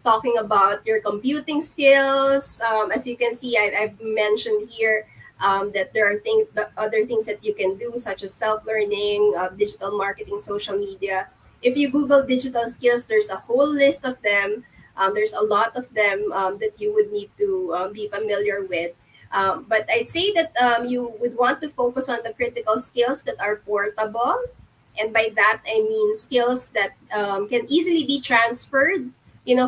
talking about your computing skills. As you can see, I've mentioned here that there are other things that you can do, such as self-learning, digital marketing, social media. If you Google digital skills, there's a whole list of them. There's a lot of them that you would need to be familiar with. But I'd say that you would want to focus on the critical skills that are portable, and by that I mean skills that can easily be transferred,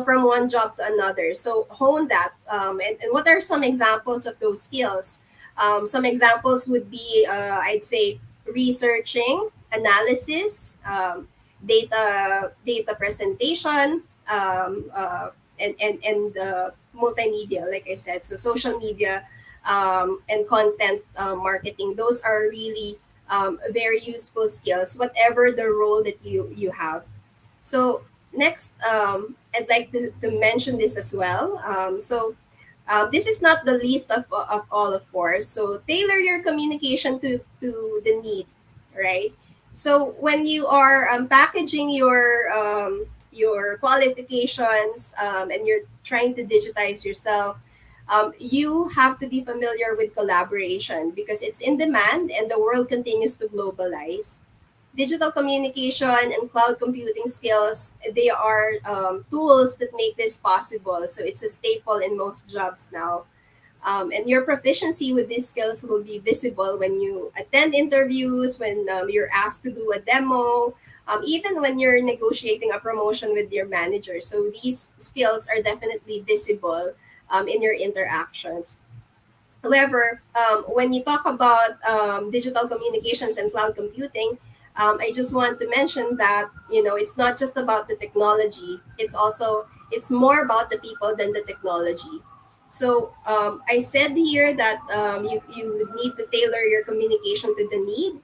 from one job to another. So hone that. And what are some examples of those skills? Some examples would be, I'd say, researching, analysis, data presentation, and multimedia, like I said. So social media and content marketing. Those are really very useful skills, whatever the role that you have. So next, I'd like to mention this as well. This is not the least of all, of course. So tailor your communication to the need, right? So when you are packaging your qualifications, and you're trying to digitize yourself, you have to be familiar with collaboration because it's in demand and the world continues to globalize. Digital communication and cloud computing skills, they are tools that make this possible. So it's a staple in most jobs now. And your proficiency with these skills will be visible when you attend interviews, when you're asked to do a demo, even when you're negotiating a promotion with your manager. So these skills are definitely visible in your interactions. However, when you talk about digital communications and cloud computing, I just want to mention that it's not just about the technology. It's more about the people than the technology. So I said here that you would need to tailor your communication to the need.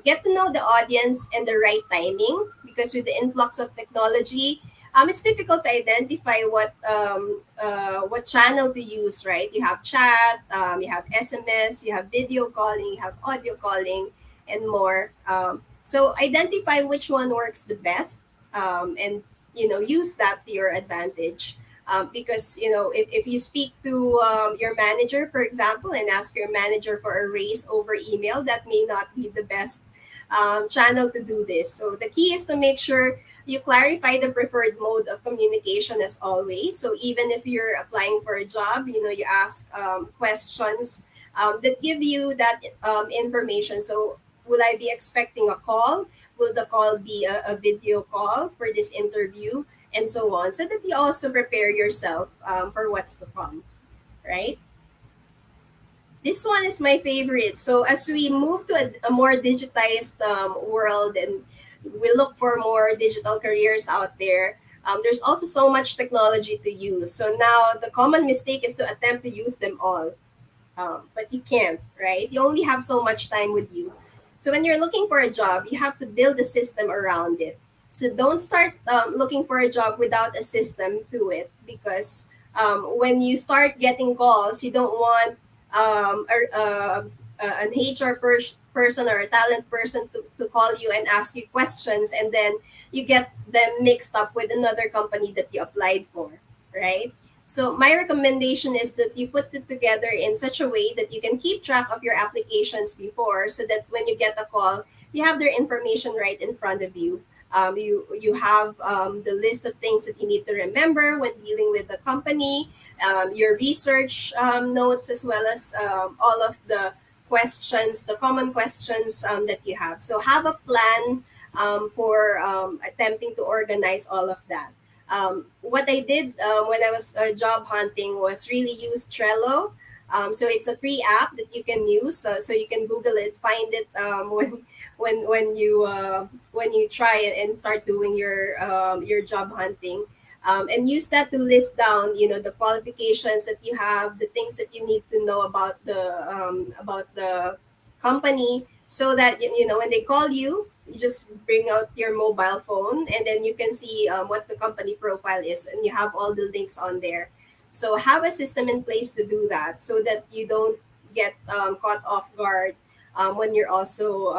Get to know the audience and the right timing because with the influx of technology, it's difficult to identify what channel to use, right? You have chat, you have SMS, you have video calling, you have audio calling, and more. So identify which one works the best, and use that to your advantage. Because if you speak to your manager, for example, and ask your manager for a raise over email, that may not be the best channel to do this. So the key is to make sure you clarify the preferred mode of communication as always. So even if you're applying for a job, you ask questions that give you that information. So will I be expecting a call? Will the call be a video call for this interview? And so on, so that you also prepare yourself for what's to come, right? This one is my favorite. So as we move to a more digitized world and we look for more digital careers out there, there's also so much technology to use. So now the common mistake is to attempt to use them all, but you can't, right? You only have so much time with you. So when you're looking for a job, you have to build a system around it. So don't start looking for a job without a system to it because when you start getting calls, you don't want an person or a talent person to call you and ask you questions, and then you get them mixed up with another company that you applied for, right? So my recommendation is that you put it together in such a way that you can keep track of your applications before, so that when you get a call, you have their information right in front of you. You have the list of things that you need to remember when dealing with the company, your research notes, as well as all of the questions, the common questions that you have. So have a plan for attempting to organize all of that. What I did when I was job hunting was really use Trello. So it's a free app that you can use. So you can Google it, find it when you try it and start doing your job hunting. And use that to list down, the qualifications that you have, the things that you need to know about the company, so that when they call you, you just bring out your mobile phone and then you can see what the company profile is, and you have all the links on there. So have a system in place to do that, so that you don't get caught off guard when you also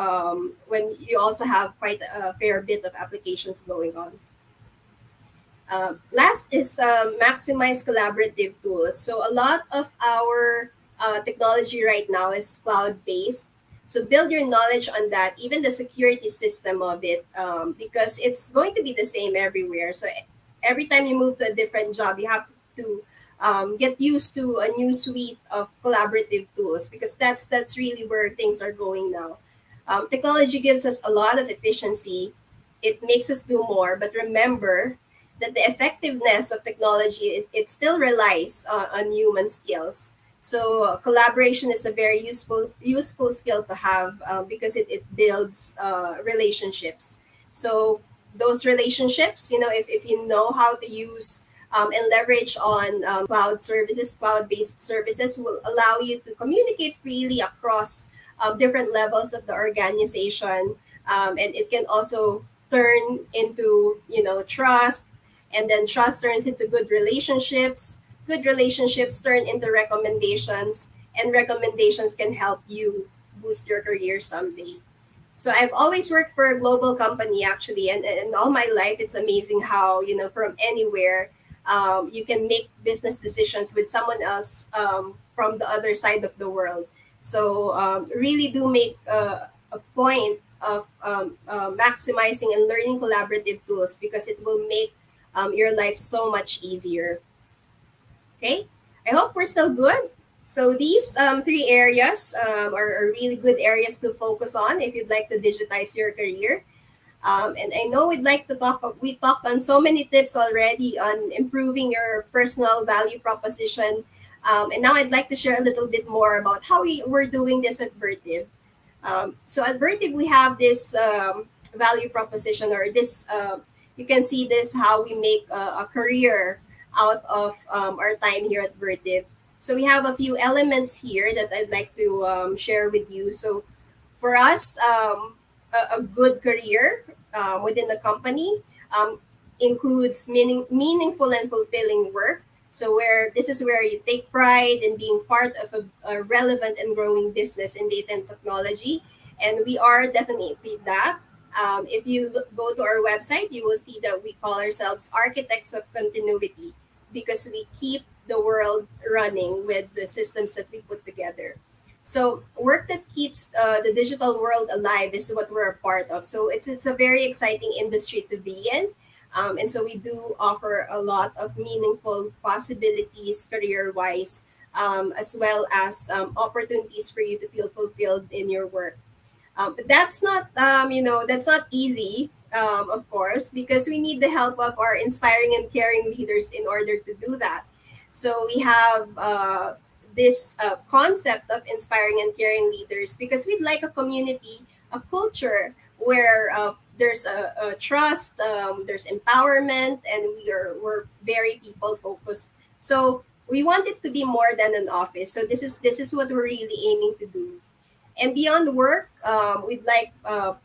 have quite a fair bit of applications going on. Last is maximize collaborative tools. So a lot of our technology right now is cloud based. So build your knowledge on that, even the security system of it, because it's going to be the same everywhere. So every time you move to a different job, you have to get used to a new suite of collaborative tools, because that's really where things are going now. Technology gives us a lot of efficiency. It makes us do more, but remember that the effectiveness of technology, it still relies on human skills. So collaboration is a very useful skill to have, because it builds relationships. So those relationships, if you know how to use and leverage on cloud-based services will allow you to communicate freely across different levels of the organization. And it can also turn into, trust, and then trust turns into good relationships turn into recommendations, and recommendations can help you boost your career someday. So I've always worked for a global company actually, and all my life it's amazing how from anywhere you can make business decisions with someone else from the other side of the world. So really do make a point of maximizing and learning collaborative tools because it will make your life so much easier. Okay, I hope we're still good. So these three areas are really good areas to focus on if you'd like to digitize your career. And I know we'd like to talk. We talked on so many tips already on improving your personal value proposition. And now I'd like to share a little bit more about how we're doing this at Vertiv. So at Vertiv, we have this value proposition, or this, you can see this, how we make a career out of our time here at Vertiv. So we have a few elements here that I'd like to share with you. So for us, a good career within the company um, includes meaningful and fulfilling work. So where this is where you take pride in being part of a relevant and growing business in data and technology, and we are definitely that. If you go to our website, you will see that we call ourselves architects of continuity because we keep the world running with the systems that we put together. So work that keeps the digital world alive is what we're a part of. So it's a very exciting industry to be in, and so we do offer a lot of meaningful possibilities career wise, as well as opportunities for you to feel fulfilled in your work. But that's not, that's not easy, of course, because we need the help of our inspiring and caring leaders in order to do that. So we have this concept of inspiring and caring leaders because we'd like a community, a culture where there's a trust, there's empowerment, and we're very people focused. So we want it to be more than an office. So this is what we're really aiming to do. And beyond work, we'd like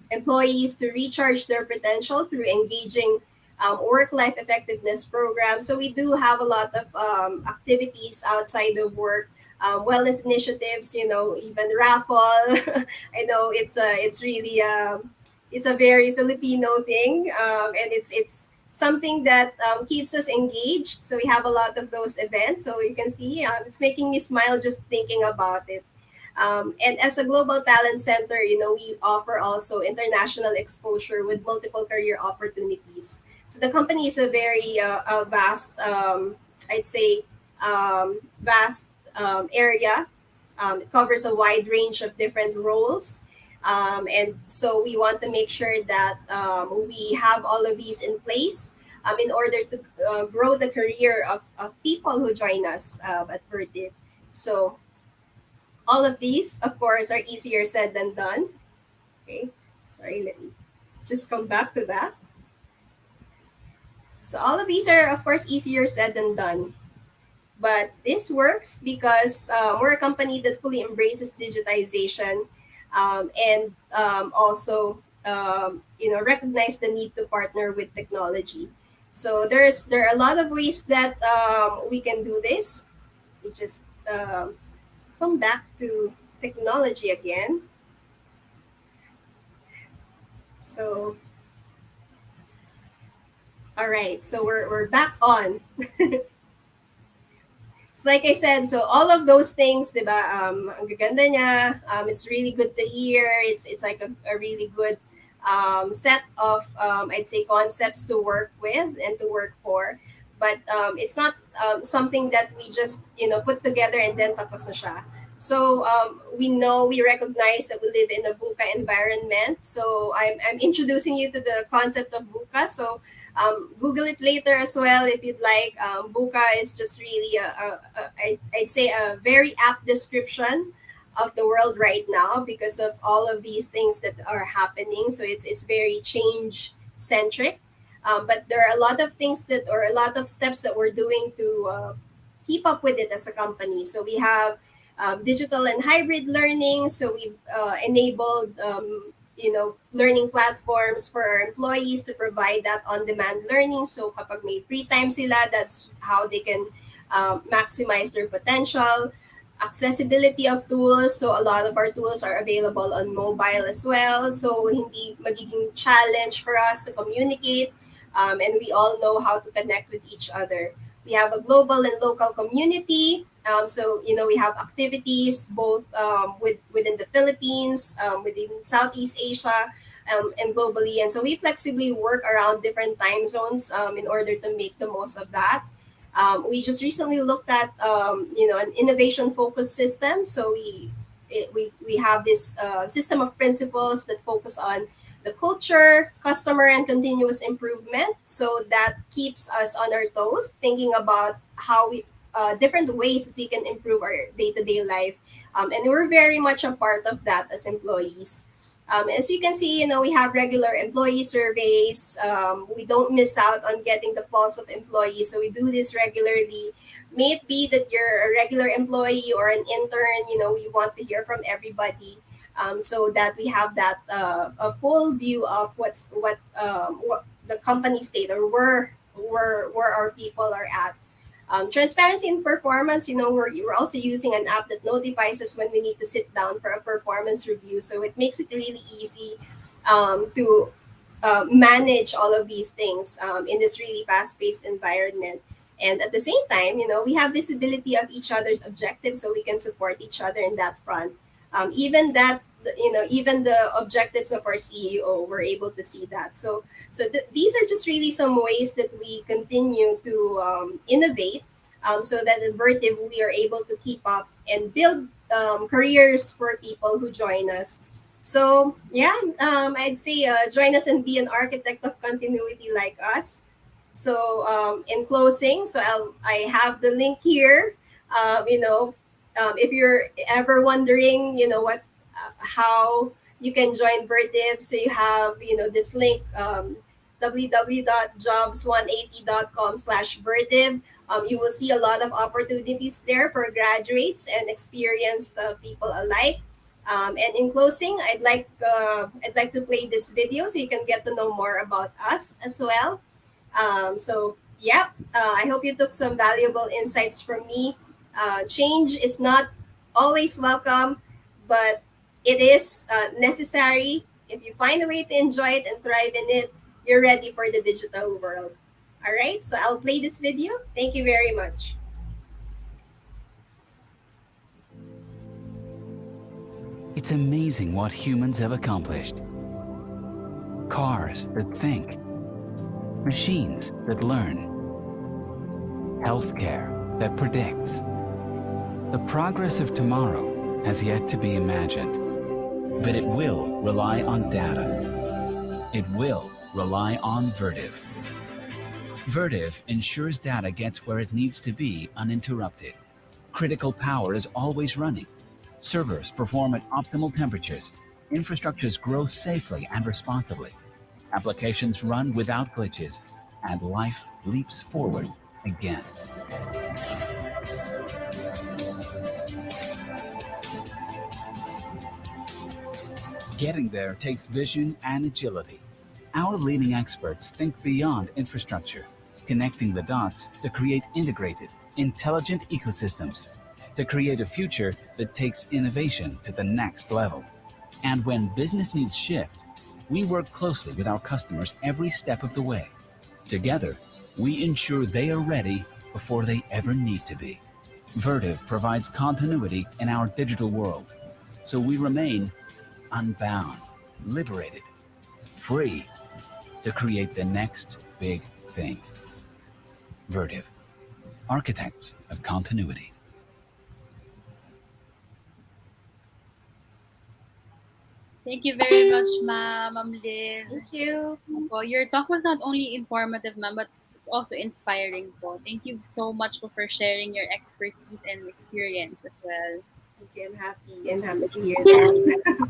employees to recharge their potential through engaging work-life effectiveness programs. So we do have a lot of activities outside of work, wellness initiatives. Even raffle. I know it's really it's a very Filipino thing, and it's something that keeps us engaged. So we have a lot of those events. So you can see it's making me smile just thinking about it. And as a global talent center, we offer also international exposure with multiple career opportunities. So the company is a very vast, I'd say, vast area. It covers a wide range of different roles. And so we want to make sure that we have all of these in place in order to grow the career of people who join us at Vertiv. So all of these, of course, are easier said than done. Okay, sorry, let me just come back to that. So all of these are, of course, easier said than done. But this works because we're a company that fully embraces digitization, and also recognize the need to partner with technology. So there are a lot of ways that we can do this. We just come back to technology again. So, all right. So we're back on. So like I said, so all of those things, 'di ba? Ang gaganda niya. It's really good to hear. It's like a really good set of I'd say concepts to work with and to work for. But it's not something that we just put together and then tapos na siya. So we recognize that we live in a VUCA environment. So I'm introducing you to the concept of VUCA. So Google it later as well if you'd like. VUCA is just really I'd say a very apt description of the world right now because of all of these things that are happening. So it's very change centric. But there are a lot of things that, or a lot of steps that we're doing to keep up with it as a company. So we have digital and hybrid learning. So we've enabled learning platforms for our employees to provide that on-demand learning. So kapag may free time sila, that's how they can maximize their potential. Accessibility of tools. So a lot of our tools are available on mobile as well. So hindi magiging challenge for us to communicate. And we all know how to connect with each other. We have a global and local community. So we have activities both within the Philippines, within Southeast Asia, and globally. And so we flexibly work around different time zones in order to make the most of that. We just recently looked at an innovation focused system. So we have this system of principles that focus on the culture, customer, and continuous improvement. So that keeps us on our toes, thinking about how we different ways that we can improve our day to day life. And we're very much a part of that as employees. As you can see, we have regular employee surveys. We don't miss out on getting the pulse of employees. So we do this regularly. May it be that you're a regular employee or an intern, we want to hear from everybody, so that we have that a full view of what the company state or where our people are at. Transparency in performance, we're also using an app that notifies us when we need to sit down for a performance review. So it makes it really easy to manage all of these things in this really fast paced environment. And at the same time, we have visibility of each other's objectives so we can support each other in that front. Even that, even the objectives of our CEO, we're able to see that. So these are just really some ways that we continue to innovate, so that at Vertiv we are able to keep up and build careers for people who join us. So yeah, I'd say join us and be an architect of continuity like us. So in closing, I have the link here. If you're ever wondering, how you can join Vertiv, so you have this link, www.jobs180.com/Vertiv. You will see a lot of opportunities there for graduates and experienced people alike. And in closing, I'd like to play this video so you can get to know more about us as well. I hope you took some valuable insights from me. Change is not always welcome, but it is necessary. If you find a way to enjoy it and thrive in it, you're ready for the digital world. All right, so I'll play this video. Thank you very much. It's amazing what humans have accomplished. Cars that think, machines that learn, healthcare that predicts. The progress of tomorrow has yet to be imagined, but it will rely on data. It will rely on Vertiv. Vertiv ensures data gets where it needs to be uninterrupted. Critical power is always running. Servers perform at optimal temperatures. Infrastructures grow safely and responsibly. Applications run without glitches, and life leaps forward again. Getting there takes vision and agility. Our leading experts think beyond infrastructure, connecting the dots to create integrated, intelligent ecosystems, to create a future that takes innovation to the next level. And when business needs shift, we work closely with our customers every step of the way. Together, we ensure they are ready before they ever need to be. Vertiv provides continuity in our digital world, so we remain unbound, liberated, free to create the next big thing. Vertiv, architects of continuity. Thank you very much, Ma'am Liz. Thank you. Po. Your talk was not only informative, ma'am, but it's also inspiring po. Thank you so much for sharing your expertise and experience as well. Thank you. I'm happy to hear that.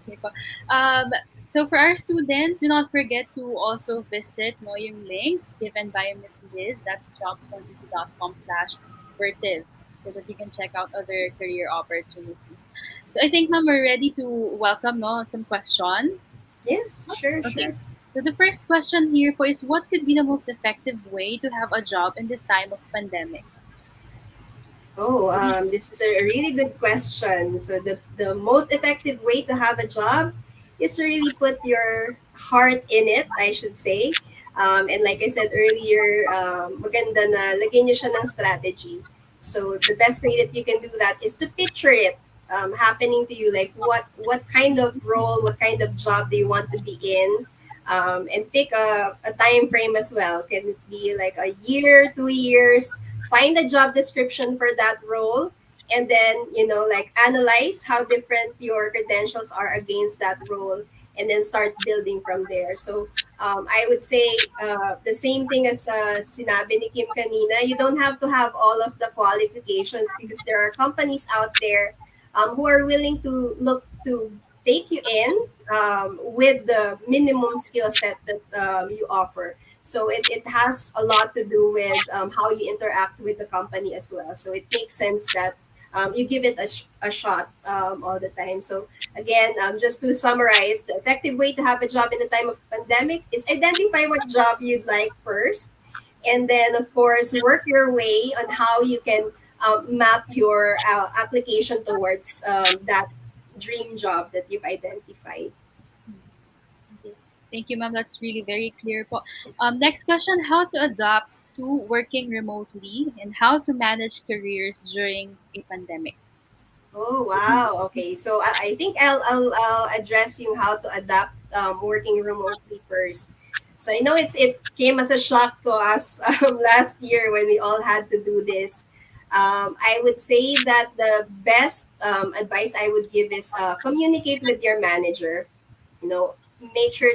Okay po. Um, so for our students, do not forget to also visit yung link given by Miss Liz. That's jobs150.com/Vertiv, so that you can check out other career opportunities. So I think, ma'am, we're ready to welcome some questions. Yes, sure, Okay. sure. So the first question here po is, what could be the most effective way to have a job in this time of pandemic? Oh, this is a really good question. So the most effective way to have a job is to really put your heart in it, I should say. And like I said earlier, maganda na lagyan nyo siya ng strategy. So the best way that you can do that is to picture it happening to you. Like what kind of role, what kind of job do you want to be in? And pick a time frame as well. Can it be like a year, 2 years? Find a job description for that role, and then like analyze how different your credentials are against that role, and then start building from there. So I would say the same thing as sinabi ni Kim kanina. You don't have to have all of the qualifications because there are companies out there who are willing to look to take you in with the minimum skill set that you offer. So it has a lot to do with how you interact with the company as well. So it makes sense that you give it a shot all the time. So again, just to summarize, the effective way to have a job in the time of pandemic is identify what job you'd like first, and then of course work your way on how you can map your application towards that dream job that you've identified. Okay. Thank you, ma'am. That's really very clear po. Next question, how to adapt to working remotely and how to manage careers during a pandemic. Oh wow. Okay. So I think I'll address you how to adapt working remotely first. So I know it came as a shock to us last year when we all had to do this. I would say that the best advice I would give is communicate with your manager. You know, make sure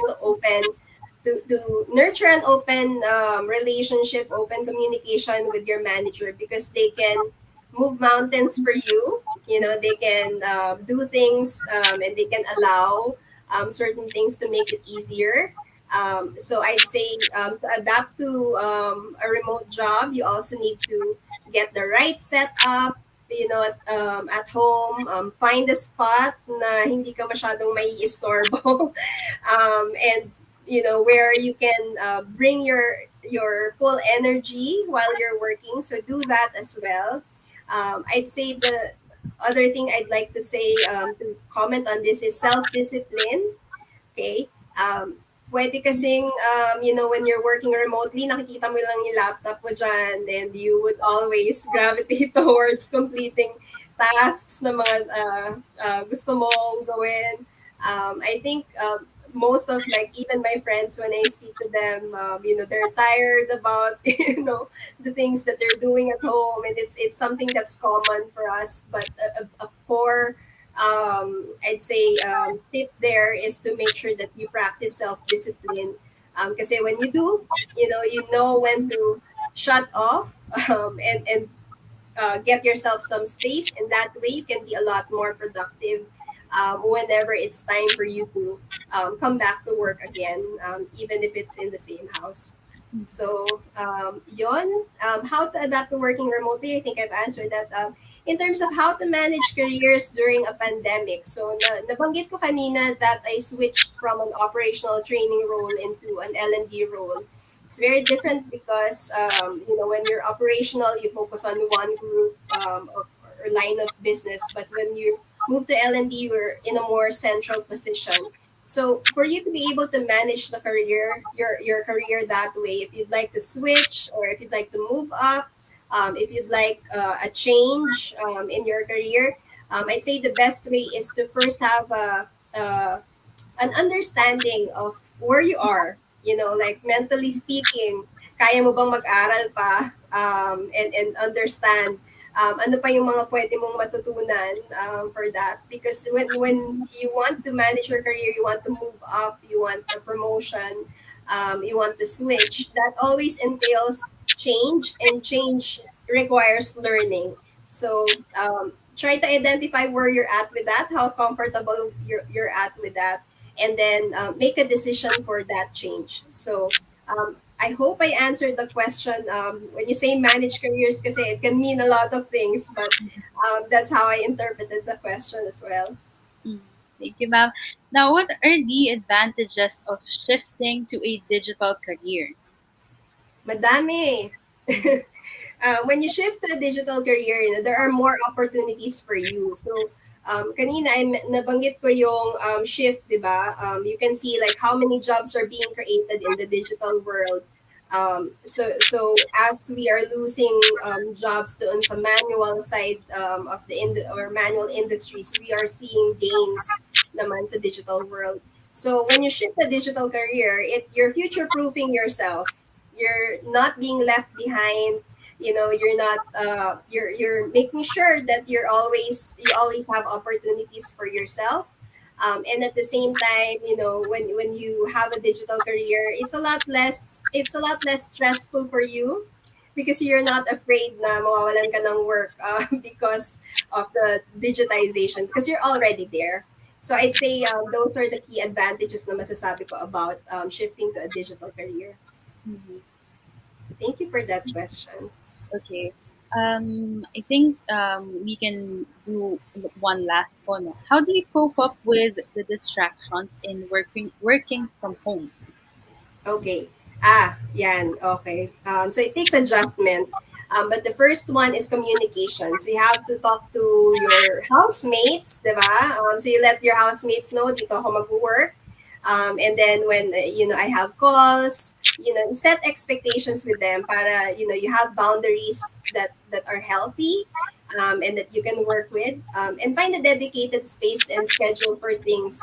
to nurture an open relationship, open communication with your manager, because they can move mountains for you. They can do things, and they can allow certain things to make it easier. So I'd say to adapt to a remote job, you also need to get the right setup, at home, find a spot na hindi ka masyadong may istorbo, and where you can bring your full energy while you're working. So do that as well. I'd say the other thing I'd like to say, to comment on this, is self-discipline. Okay? Pwede kasing, when you're working remotely, nakikita mo lang yung laptop mo dyan, and you would always gravitate towards completing tasks na mga gusto mong gawin. I think most of, like, even my friends, when I speak to them, they're tired about, the things that they're doing at home, and it's something that's common for us. But a core I'd say tip there is to make sure that you practice self-discipline. Kasi when you do, you know when to shut off, and get yourself some space, and that way you can be a lot more productive whenever it's time for you to come back to work again, even if it's in the same house. So, yon, how to adapt to working remotely, I think I've answered that. In terms of how to manage careers during a pandemic, so nabanggit ko kanina that I switched from an operational training role into an L&D role. It's very different because, when you're operational, you focus on one group or line of business. But when you move to L&D, you're in a more central position. So for you to be able to manage the career, your career that way, if you'd like to switch, or if you'd like to move up, if you'd like a change in your career, I'd say the best way is to first have an understanding of where you are, like mentally speaking, kaya mo bang mag-aral pa, and understand ano pa yung mga pwede mong matutunan for that. Because when you want to manage your career, you want to move up, you want a promotion, you want to switch, that always entails change, and change requires learning. So try to identify where you're at with that, how comfortable you're at with that, and then make a decision for that change. So I hope I answered the question. When you say manage careers, kasi it can mean a lot of things, but that's how I interpreted the question as well. Mm, thank you, ma'am. Now, what are the advantages of shifting to a digital career? Madami. When you shift to a digital career, there are more opportunities for you. So Kanina ay nabanggit ko yung shift, 'di ba? You can see like how many jobs are being created in the digital world. So as we are losing jobs doon sa manual side of the or manual industries, we are seeing gains naman sa digital world. So when you shift the digital career, you're future proofing yourself. You're not being left behind. You're not you're making sure that you always have opportunities for yourself, and at the same time, when you have a digital career, it's a lot less stressful for you because you're not afraid na mawawalan ka ng work because of the digitization, because you're already there. So I'd say those are the key advantages na masasabi ko about shifting to a digital career. Mhm. Thank you for that question. Okay. I think we can do one last one. How do you cope up with the distractions in working from home? Okay. Yan. Okay. So it takes adjustment. But the first one is communication. So you have to talk to your housemates, di ba? So you let your housemates know, dito ako mag-work. And then when, I have calls, you set expectations with them para, you have boundaries that are healthy, and that you can work with. And find a dedicated space and schedule for things,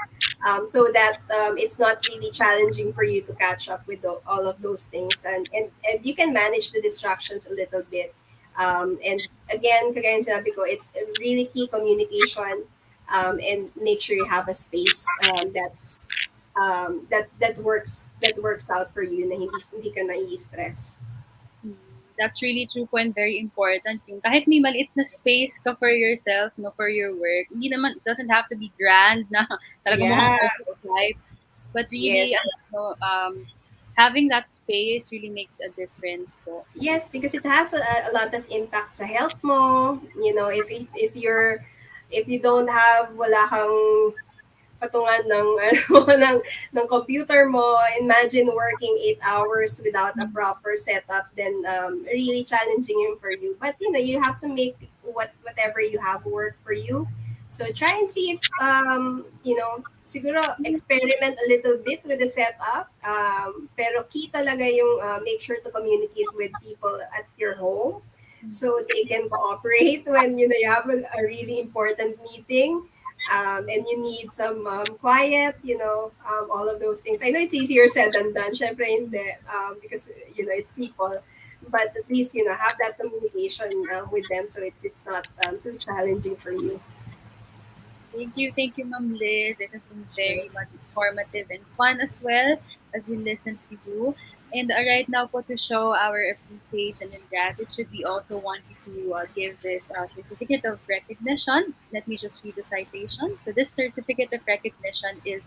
so that it's not really challenging for you to catch up with all of those things, and you can manage the distractions a little bit. And again, kagaya ng sinabi ko, it's a really key communication, and make sure you have a space that works out for you na hindi ka nai-stress. Mm, that's really true po and very important yung kahit may maliit na space ka for yourself, no, for your work. Hindi naman, it doesn't have to be grand na talagang mukhang Yeah. corporate life. But really, Yes. having that space really makes a difference po. Yes, because it has a lot of impact sa health mo. If you don't have, wala kang patungan ng ng computer mo. Imagine working 8 hours without a proper setup, then really challenging yun for you. But you have to make whatever you have work for you. So try and see if siguro experiment a little bit with the setup. Pero key talaga yung make sure to communicate with people at your home so they can cooperate when you have a really important meeting, and you need some quiet, all of those things. I know it's easier said than done, syempre hindi, because it's people, but at least have that communication with them so it's not too challenging for you. Thank you, Ma'am Liz. It has been Sure. very much informative and fun as well as we listen to you. And right now, po, to show our appreciation and gratitude, we also want you to give this certificate of recognition. Let me just read the citation. So, this certificate of recognition is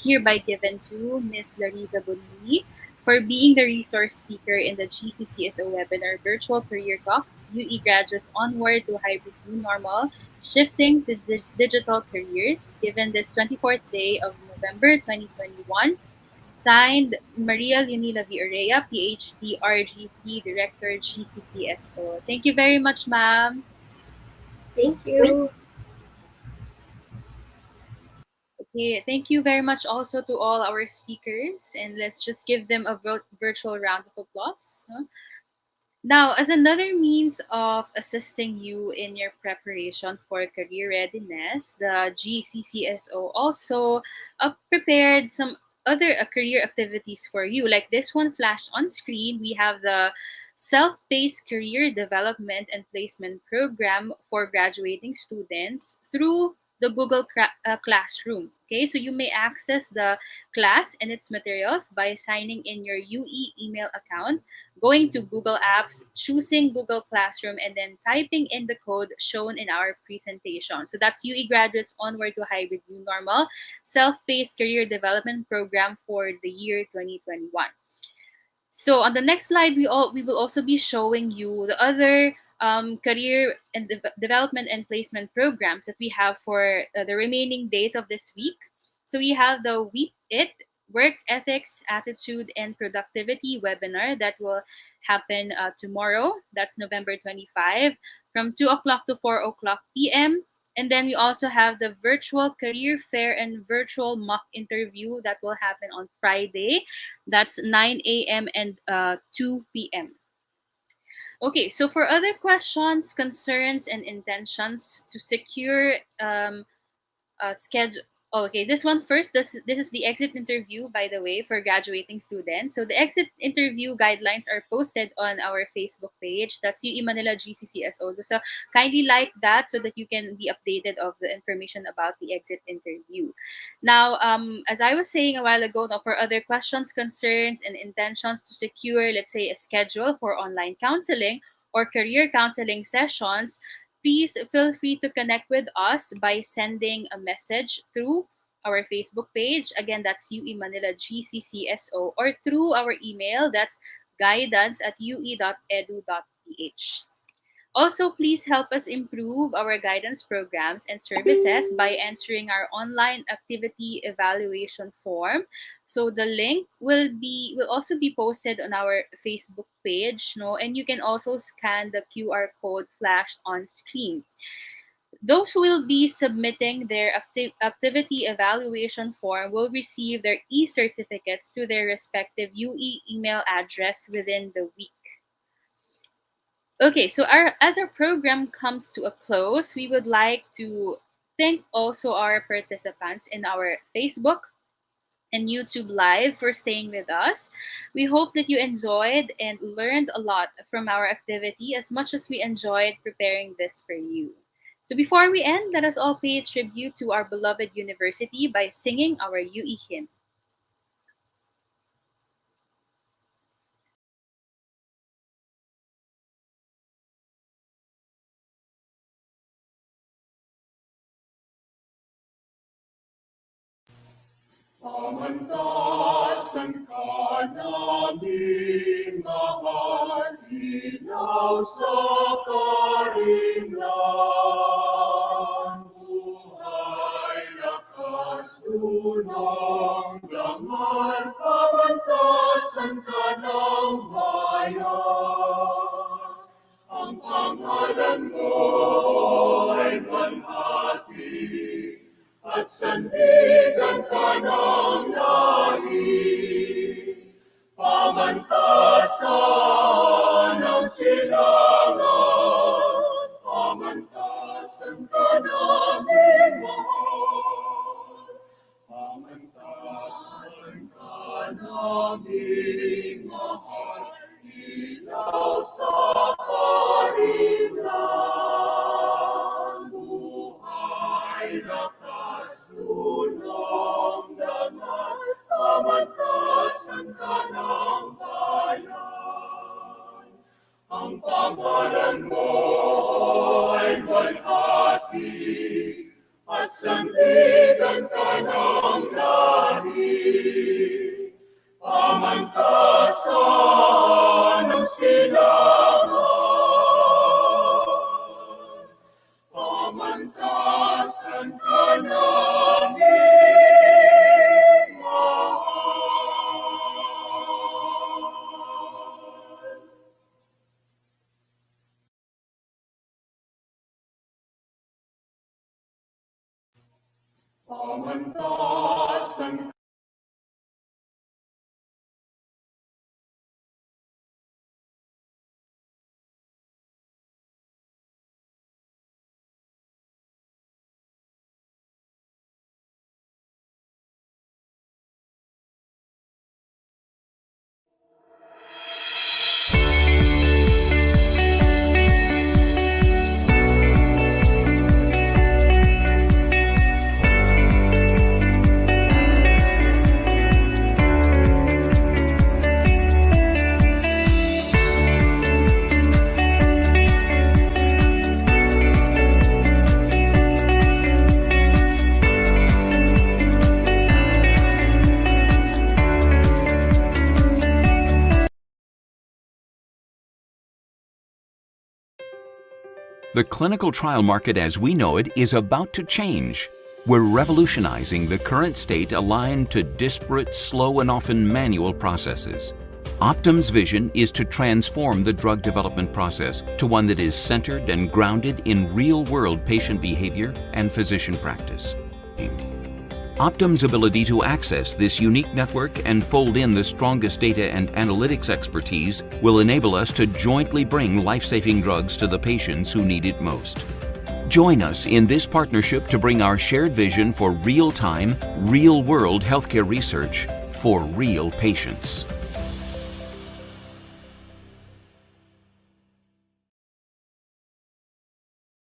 hereby given to Ms. Larissa Bonini for being the resource speaker in the GCCSO webinar Virtual Career Talk, UE Graduates Onward to Hybrid New Normal, Shifting to Digital Careers, given this 24th day of November 2021. Signed, Maria Leonila Villarrea, PhD, RGC, Director, GCCSO. Thank you very much, ma'am. Thank you. Okay, thank you very much also to all our speakers, and let's just give them a virtual round of applause. Huh? Now, as another means of assisting you in your preparation for career readiness, the GCCSO also prepared some other career activities for you. Like this one flashed on screen, we have the self paced career development and placement program for graduating students through the Google Classroom. Okay, so you may access the class and its materials by signing in your UE email account, going to Google Apps, choosing Google Classroom, and then typing in the code shown in our presentation. So that's UE Graduates Onward to Hybrid New Normal, self-paced career development program for the year 2021. So on the next slide, we will also be showing you the other career and development and placement programs that we have for the remaining days of this week. So we have the Week It Work Ethics, Attitude, and Productivity webinar that will happen tomorrow. That's November 25 from 2 o'clock to 4 o'clock p.m. And then we also have the virtual career fair and virtual mock interview that will happen on Friday. That's 9 a.m. and 2 p.m. Okay, so for other questions, concerns, and intentions to secure schedule. Okay, this one first. This is the exit interview, by the way, for graduating students. So the exit interview guidelines are posted on our Facebook page. That's UE Manila GCCSO. So kindly like that so that you can be updated of the information about the exit interview. Now, as I was saying a while ago, now for other questions, concerns, and intentions to secure, let's say, a schedule for online counseling or career counseling sessions, please feel free to connect with us by sending a message through our Facebook page. Again, that's UE Manila GCCSO, or through our email, that's guidance@ue.edu.ph. Also, please help us improve our guidance programs and services by answering our online activity evaluation form. So the link will also be posted on our Facebook page, no, and you can also scan the QR code flashed on screen. Those who will be submitting their activity evaluation form will receive their e-certificates to their respective UE email address within the week. Okay, so as our program comes to a close, we would like to thank also our participants in our Facebook and YouTube Live for staying with us. We hope that you enjoyed and learned a lot from our activity as much as we enjoyed preparing this for you. So before we end, let us all pay tribute to our beloved university by singing our UE hymn. Pamantasan ka namin mahal, ilaw sa karimlan. Buhay, lakas, dunang dangal, pamantasan ka ng bayan. Ang pangalan mo ay manhati, at sandigan ka ng lahi. Pamantasan ng silangan, pamantasan ka namin mahal. Pamantasan ka namin mahal, ilaw sa karimlan. Buhay, lakas, tulong naman, pamantasan ka ng bayan. Ang pangalan mo ay malhati, at sandigan ka ng lahi. Pamantasan ng silangan, pamantasan ka namin mahal. Pamantasan The clinical trial market as we know it is about to change. We're revolutionizing the current state aligned to disparate, slow, and often manual processes. Optum's vision is to transform the drug development process to one that is centered and grounded in real-world patient behavior and physician practice. Optum's ability to access this unique network and fold in the strongest data and analytics expertise will enable us to jointly bring life-saving drugs to the patients who need it most. Join us in this partnership to bring our shared vision for real-time, real-world healthcare research for real patients.